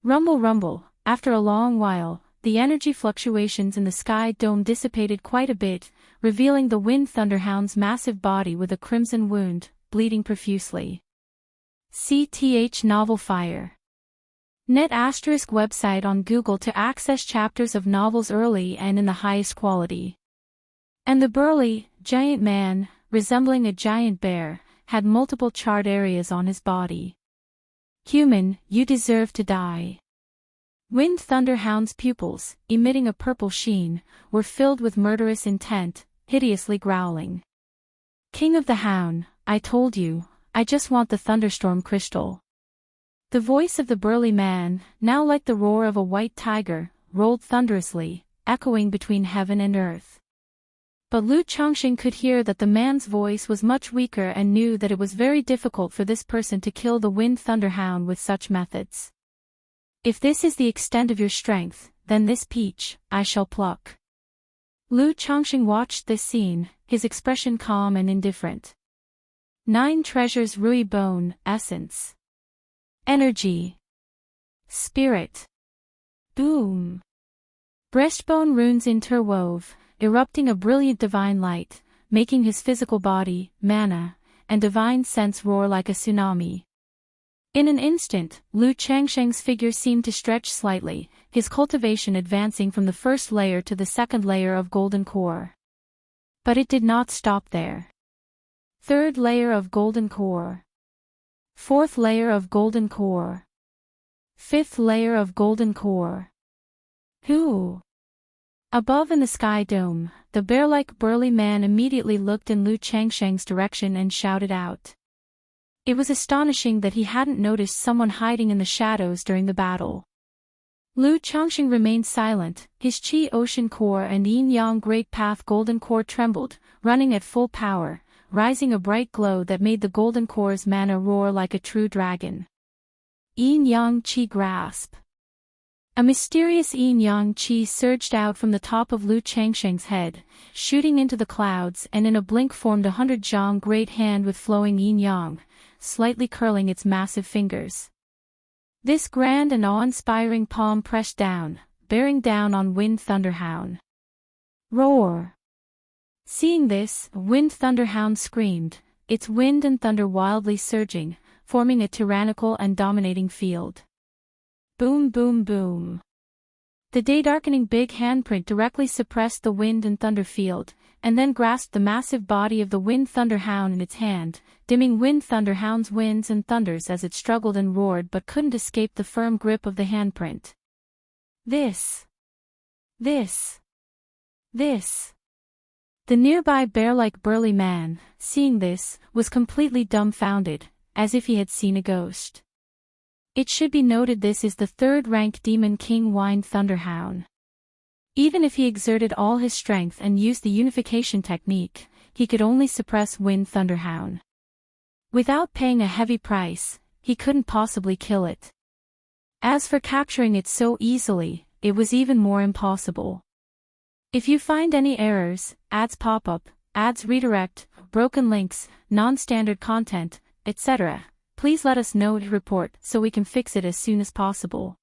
Rumble rumble, after a long while, the energy fluctuations in the sky dome dissipated quite a bit, revealing the Wind Thunderhound's massive body with a crimson wound, bleeding profusely. CTH Novel Fire. Net ** website on Google to access chapters of novels early and in the highest quality. And the burly, giant man, resembling a giant bear, had multiple charred areas on his body. Human, you deserve to die. Wind Thunderhound's pupils, emitting a purple sheen, were filled with murderous intent, hideously growling. King of the Hound, I told you, I just want the thunderstorm crystal. The voice of the burly man, now like the roar of a white tiger, rolled thunderously, echoing between heaven and earth. But Lu Changxing could hear that the man's voice was much weaker and knew that it was very difficult for this person to kill the Wind Thunderhound with such methods. If this is the extent of your strength, then this peach, I shall pluck. Lu Changxing watched this scene, his expression calm and indifferent. 9 treasures Rui Bone, essence. Energy. Spirit. Boom. Breastbone runes interwove, erupting a brilliant divine light, making his physical body, mana, and divine sense roar like a tsunami. In an instant, Lu Changsheng's figure seemed to stretch slightly, his cultivation advancing from the first layer to the second layer of golden core. But it did not stop there. Third layer of golden core. Fourth layer of golden core. Fifth layer of golden core. Who? Above in the sky dome, the bear-like burly man immediately looked in Lu Changsheng's direction and shouted out. It was astonishing that he hadn't noticed someone hiding in the shadows during the battle. Lu Changxing remained silent, his Qi Ocean Core and Yin-Yang Great Path Golden Core trembled, running at full power, rising a bright glow that made the Golden Core's mana roar like a true dragon. Yin-Yang Qi Grasp. A mysterious yin-yang qi surged out from the top of Lu Changsheng's head, shooting into the clouds and in a blink formed a 100-zhang great hand with flowing yin-yang, slightly curling its massive fingers. This grand and awe-inspiring palm pressed down, bearing down on Wind Thunderhound. Roar! Seeing this, Wind Thunderhound screamed, its wind and thunder wildly surging, forming a tyrannical and dominating field. Boom boom boom. The day-darkening big handprint directly suppressed the wind and thunder field, and then grasped the massive body of the Wind Thunderhound in its hand, dimming Wind Thunderhound's winds and thunders as it struggled and roared but couldn't escape the firm grip of the handprint. This. The nearby bear-like burly man, seeing this, was completely dumbfounded, as if he had seen a ghost. It should be noted this is the 3rd-rank Demon King Wind Thunderhound. Even if he exerted all his strength and used the unification technique, he could only suppress Wind Thunderhound. Without paying a heavy price, he couldn't possibly kill it. As for capturing it so easily, it was even more impossible. If you find any errors, ads pop-up, ads redirect, broken links, non-standard content, etc., please let us know to report so we can fix it as soon as possible.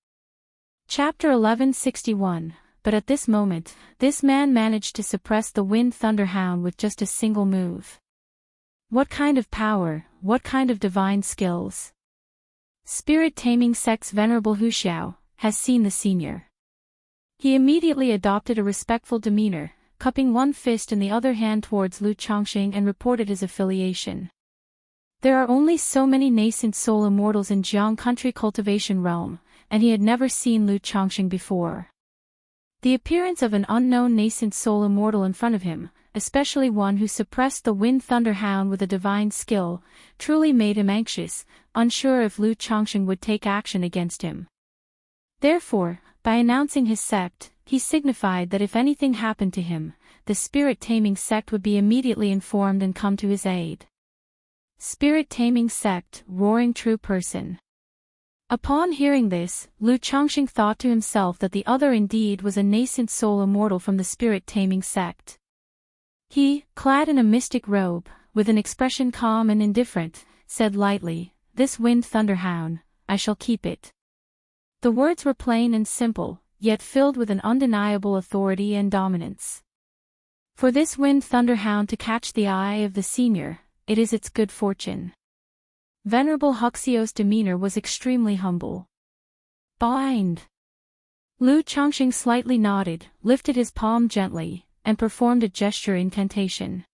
Chapter 1161. But at this moment, this man managed to suppress the Wind Thunderhound with just a single move. What kind of power, what kind of divine skills? Spirit Taming Sect's Venerable Wuxia has seen the senior. He immediately adopted a respectful demeanor, cupping one fist in the other hand towards Lu Changxing and reported his affiliation. There are only so many nascent soul immortals in Jiang country cultivation realm, and he had never seen Lu Changxing before. The appearance of an unknown nascent soul immortal in front of him, especially one who suppressed the Wind Thunderhound with a divine skill, truly made him anxious, unsure if Lu Changxing would take action against him. Therefore, by announcing his sect, he signified that if anything happened to him, the Spirit Taming Sect would be immediately informed and come to his aid. Spirit Taming Sect, roaring true person. Upon hearing this, Lu Changxing thought to himself that the other indeed was a nascent soul immortal from the Spirit Taming Sect. He, clad in a mystic robe, with an expression calm and indifferent, said lightly, "This Wind Thunderhound, I shall keep it." The words were plain and simple, yet filled with an undeniable authority and dominance. For this Wind Thunderhound to catch the eye of the senior, it is its good fortune. Venerable Wuxia's demeanor was extremely humble. Bind. Lu Changxing slightly nodded, lifted his palm gently, and performed a gesture incantation.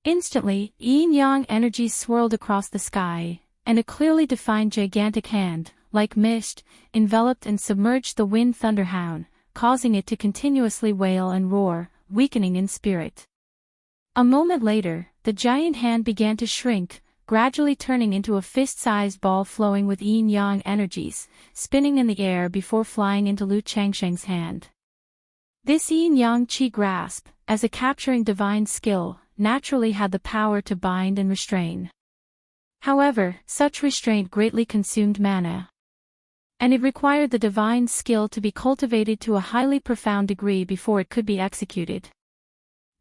Instantly, yin-yang energies swirled across the sky, and a clearly defined gigantic hand, like mist, enveloped and submerged the Wind Thunderhound, causing it to continuously wail and roar, weakening in spirit. A moment later, the giant hand began to shrink, gradually turning into a fist-sized ball flowing with yin-yang energies, spinning in the air before flying into Lu Changsheng's hand. This yin-yang qi grasp, as a capturing divine skill, naturally had the power to bind and restrain. However, such restraint greatly consumed mana, and it required the divine skill to be cultivated to a highly profound degree before it could be executed.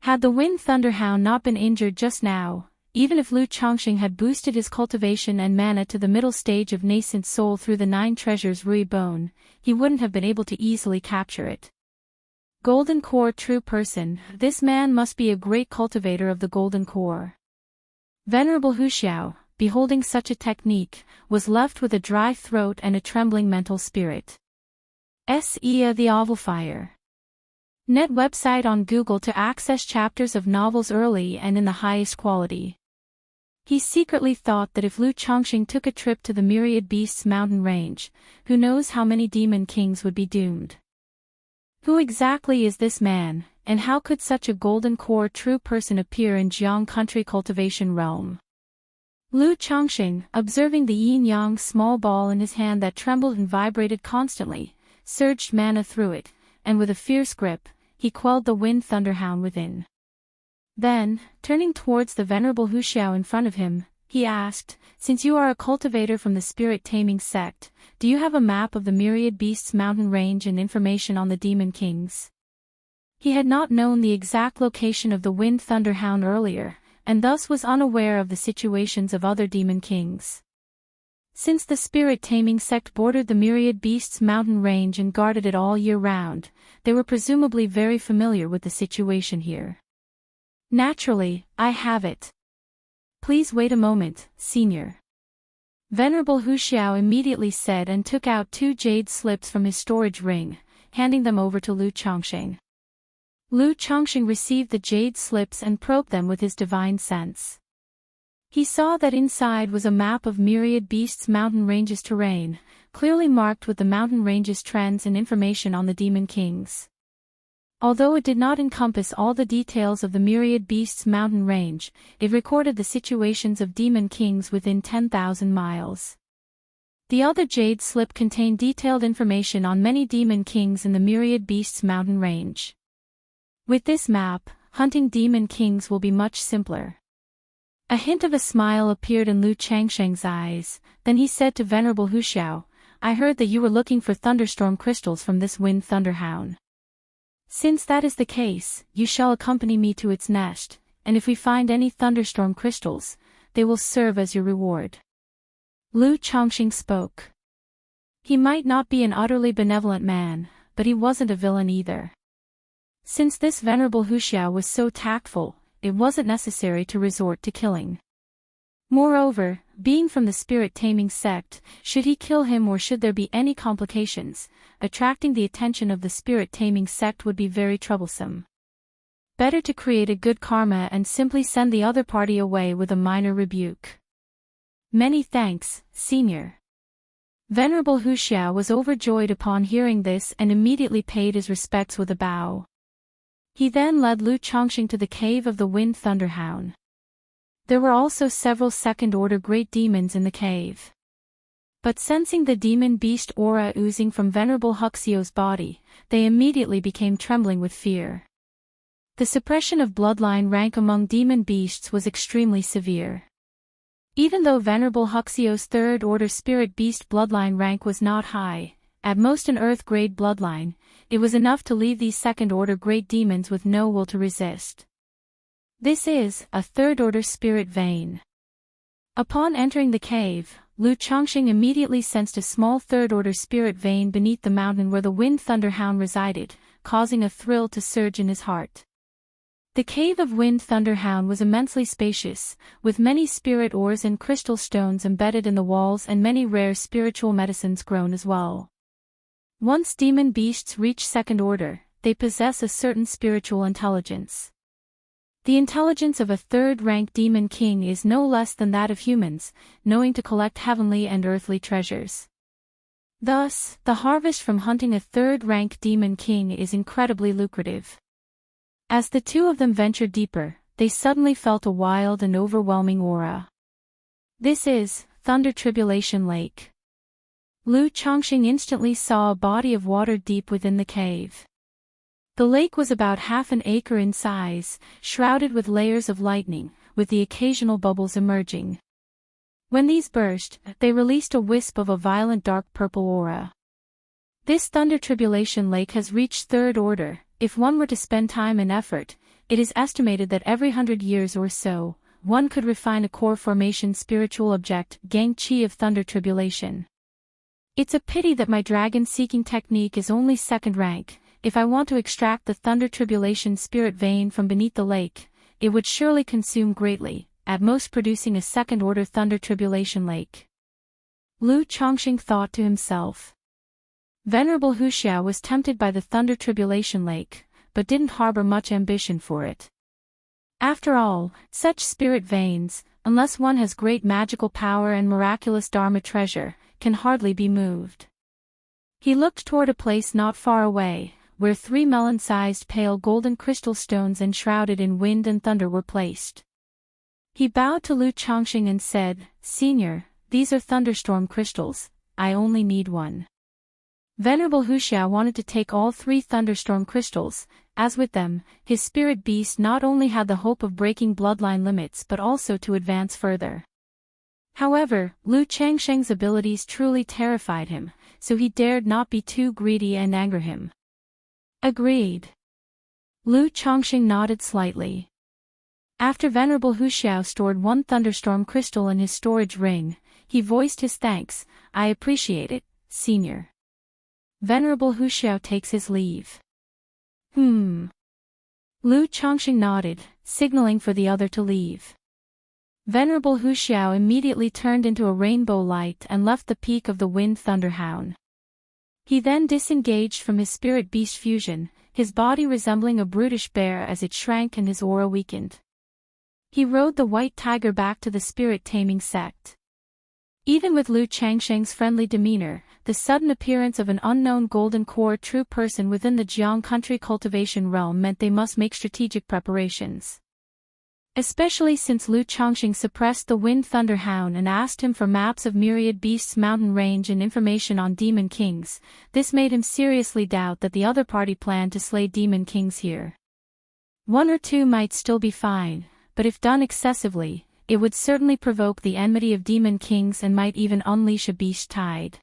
Had the Wind Thunderhound not been injured just now, even if Lu Chongqing had boosted his cultivation and mana to the middle stage of nascent soul through the 9 treasures Rui Bone, he wouldn't have been able to easily capture it. Golden Core true person, this man must be a great cultivator of the Golden Core. Venerable Wuxia, beholding such a technique, was left with a dry throat and a trembling mental spirit. S.E.A. the Ovalfire. Net website on Google to access chapters of novels early and in the highest quality. He secretly thought that if Lu Chongqing took a trip to the Myriad Beasts mountain range, who knows how many demon kings would be doomed. Who exactly is this man, and how could such a golden core true person appear in Jiang country cultivation realm? Lu Chongqing, observing the yin-yang small ball in his hand that trembled and vibrated constantly, surged mana through it, and with a fierce grip, he quelled the Wind Thunderhound within. Then, turning towards the venerable Wuxia in front of him, he asked, "Since you are a cultivator from the spirit-taming sect, do you have a map of the Myriad Beasts mountain range and information on the demon kings?" He had not known the exact location of the Wind Thunderhound earlier, and thus was unaware of the situations of other demon kings. Since the spirit-taming sect bordered the Myriad Beasts mountain range and guarded it all year round, they were presumably very familiar with the situation here. "Naturally, I have it. Please wait a moment, Senior." Venerable Wuxia immediately said and took out 2 jade slips from his storage ring, handing them over to Lu Chongqing. Lu Chongqing received the jade slips and probed them with his divine sense. He saw that inside was a map of Myriad Beasts mountain ranges terrain, clearly marked with the mountain ranges trends and information on the demon kings. Although it did not encompass all the details of the Myriad Beasts mountain range, it recorded the situations of demon kings within 10,000 miles. The other jade slip contained detailed information on many demon kings in the Myriad Beasts mountain range. With this map, hunting demon kings will be much simpler. A hint of a smile appeared in Lu Chongqing's eyes, then he said to Venerable Wuxia, "I heard that you were looking for thunderstorm crystals from this Wind Thunderhound. Since that is the case, you shall accompany me to its nest, and if we find any thunderstorm crystals, they will serve as your reward." Lu Chongqing spoke. He might not be an utterly benevolent man, but he wasn't a villain either. Since this venerable Wuxia was so tactful, it wasn't necessary to resort to killing. Moreover, being from the spirit-taming sect, should he kill him or should there be any complications, attracting the attention of the spirit-taming sect would be very troublesome. Better to create a good karma and simply send the other party away with a minor rebuke. "Many thanks, Senior." Venerable Wuxia was overjoyed upon hearing this and immediately paid his respects with a bow. He then led Lu Chongqing to the cave of the Wind Thunderhound. There were also several second-order great demons in the cave. But sensing the demon beast aura oozing from Venerable Wuxia's body, they immediately became trembling with fear. The suppression of bloodline rank among demon beasts was extremely severe. Even though Venerable Wuxia's third-order spirit beast bloodline rank was not high, at most an earth-grade bloodline, it was enough to leave these second-order great demons with no will to resist. This is a third-order spirit vein. Upon entering the cave, Lu Chongqing immediately sensed a small third-order spirit vein beneath the mountain where the Wind Thunderhound resided, causing a thrill to surge in his heart. The cave of Wind Thunderhound was immensely spacious, with many spirit ores and crystal stones embedded in the walls and many rare spiritual medicines grown as well. Once demon beasts reach second order, they possess a certain spiritual intelligence. The intelligence of a third-rank demon king is no less than that of humans, knowing to collect heavenly and earthly treasures. Thus, the harvest from hunting a third-rank demon king is incredibly lucrative. As the two of them ventured deeper, they suddenly felt a wild and overwhelming aura. This is Thunder Tribulation Lake. Lu Chongqing instantly saw a body of water deep within the cave. The lake was about half an acre in size, shrouded with layers of lightning, with the occasional bubbles emerging. When these burst, they released a wisp of a violent dark purple aura. This thunder tribulation lake has reached third order. If one were to spend time and effort, it is estimated that every 100 years or so, one could refine a core formation spiritual object, Gang Chi of thunder tribulation. It's a pity that my dragon-seeking technique is only second rank. If I want to extract the thunder tribulation spirit vein from beneath the lake, it would surely consume greatly, at most producing a second-order thunder tribulation lake. Lu Chongqing thought to himself. Venerable Wuxia was tempted by the thunder tribulation lake, but didn't harbor much ambition for it. After all, such spirit veins, unless one has great magical power and miraculous dharma treasure, can hardly be moved. He looked toward a place not far away, where 3 melon-sized pale golden crystal stones enshrouded in wind and thunder were placed. He bowed to Lu Chongqing and said, "Senior, these are thunderstorm crystals, I only need one." Venerable Wuxia wanted to take all 3 thunderstorm crystals, as with them, his spirit beast not only had the hope of breaking bloodline limits but also to advance further. However, Lu Changsheng's abilities truly terrified him, so he dared not be too greedy and anger him. Agreed. Lu Chongqing nodded slightly. After Venerable Wuxia stored 1 thunderstorm crystal in his storage ring, he voiced his thanks. "I appreciate it, Senior." Venerable Wuxia takes his leave. Lu Chongqing nodded, signaling for the other to leave. Venerable Wuxia immediately turned into a rainbow light and left the peak of the Wind Thunderhound. He then disengaged from his spirit beast fusion, his body resembling a brutish bear as it shrank and his aura weakened. He rode the white tiger back to the spirit-taming sect. Even with Lu Changsheng's friendly demeanor, the sudden appearance of an unknown golden core true person within the Jiang country cultivation realm meant they must make strategic preparations. Especially since Lu Chongqing suppressed the Wind Thunderhound and asked him for maps of Myriad Beasts mountain range and information on Demon Kings, this made him seriously doubt that the other party planned to slay Demon Kings here. 1 or 2 might still be fine, but if done excessively, it would certainly provoke the enmity of Demon Kings and might even unleash a beast tide.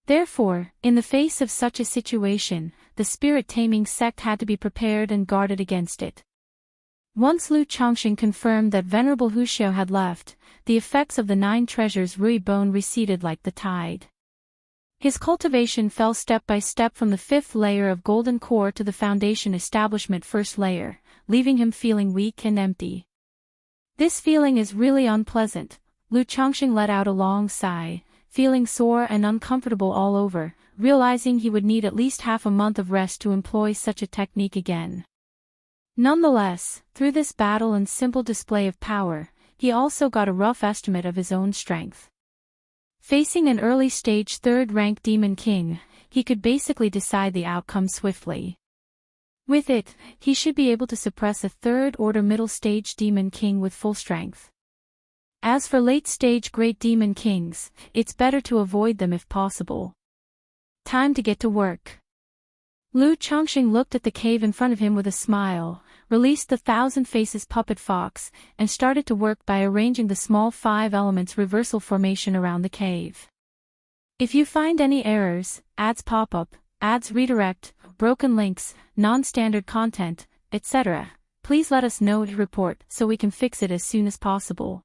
Therefore, in the face of such a situation, the spirit-taming sect had to be prepared and guarded against it. Once Lu Chongqing confirmed that Venerable Wuxia had left, the effects of the 9 treasures Rui Bone receded like the tide. His cultivation fell step by step from the 5th layer of golden core to the foundation establishment 1st layer, leaving him feeling weak and empty. This feeling is really unpleasant. Lu Chongqing let out a long sigh, feeling sore and uncomfortable all over, realizing he would need at least half a month of rest to employ such a technique again. Nonetheless, through this battle and simple display of power, he also got a rough estimate of his own strength. Facing an early-stage 3rd-ranked Demon King, he could basically decide the outcome swiftly. With it, he should be able to suppress a 3rd-order middle-stage Demon King with full strength. As for late-stage Great Demon Kings, it's better to avoid them if possible. Time to get to work. Lu Chongqing looked at the cave in front of him with a smile, released the 1,000 Faces puppet fox, and started to work by arranging the small 5 elements reversal formation around the cave. If you find any errors, ads pop up, ads redirect, broken links, non-standard content, etc., please let us know to report so we can fix it as soon as possible.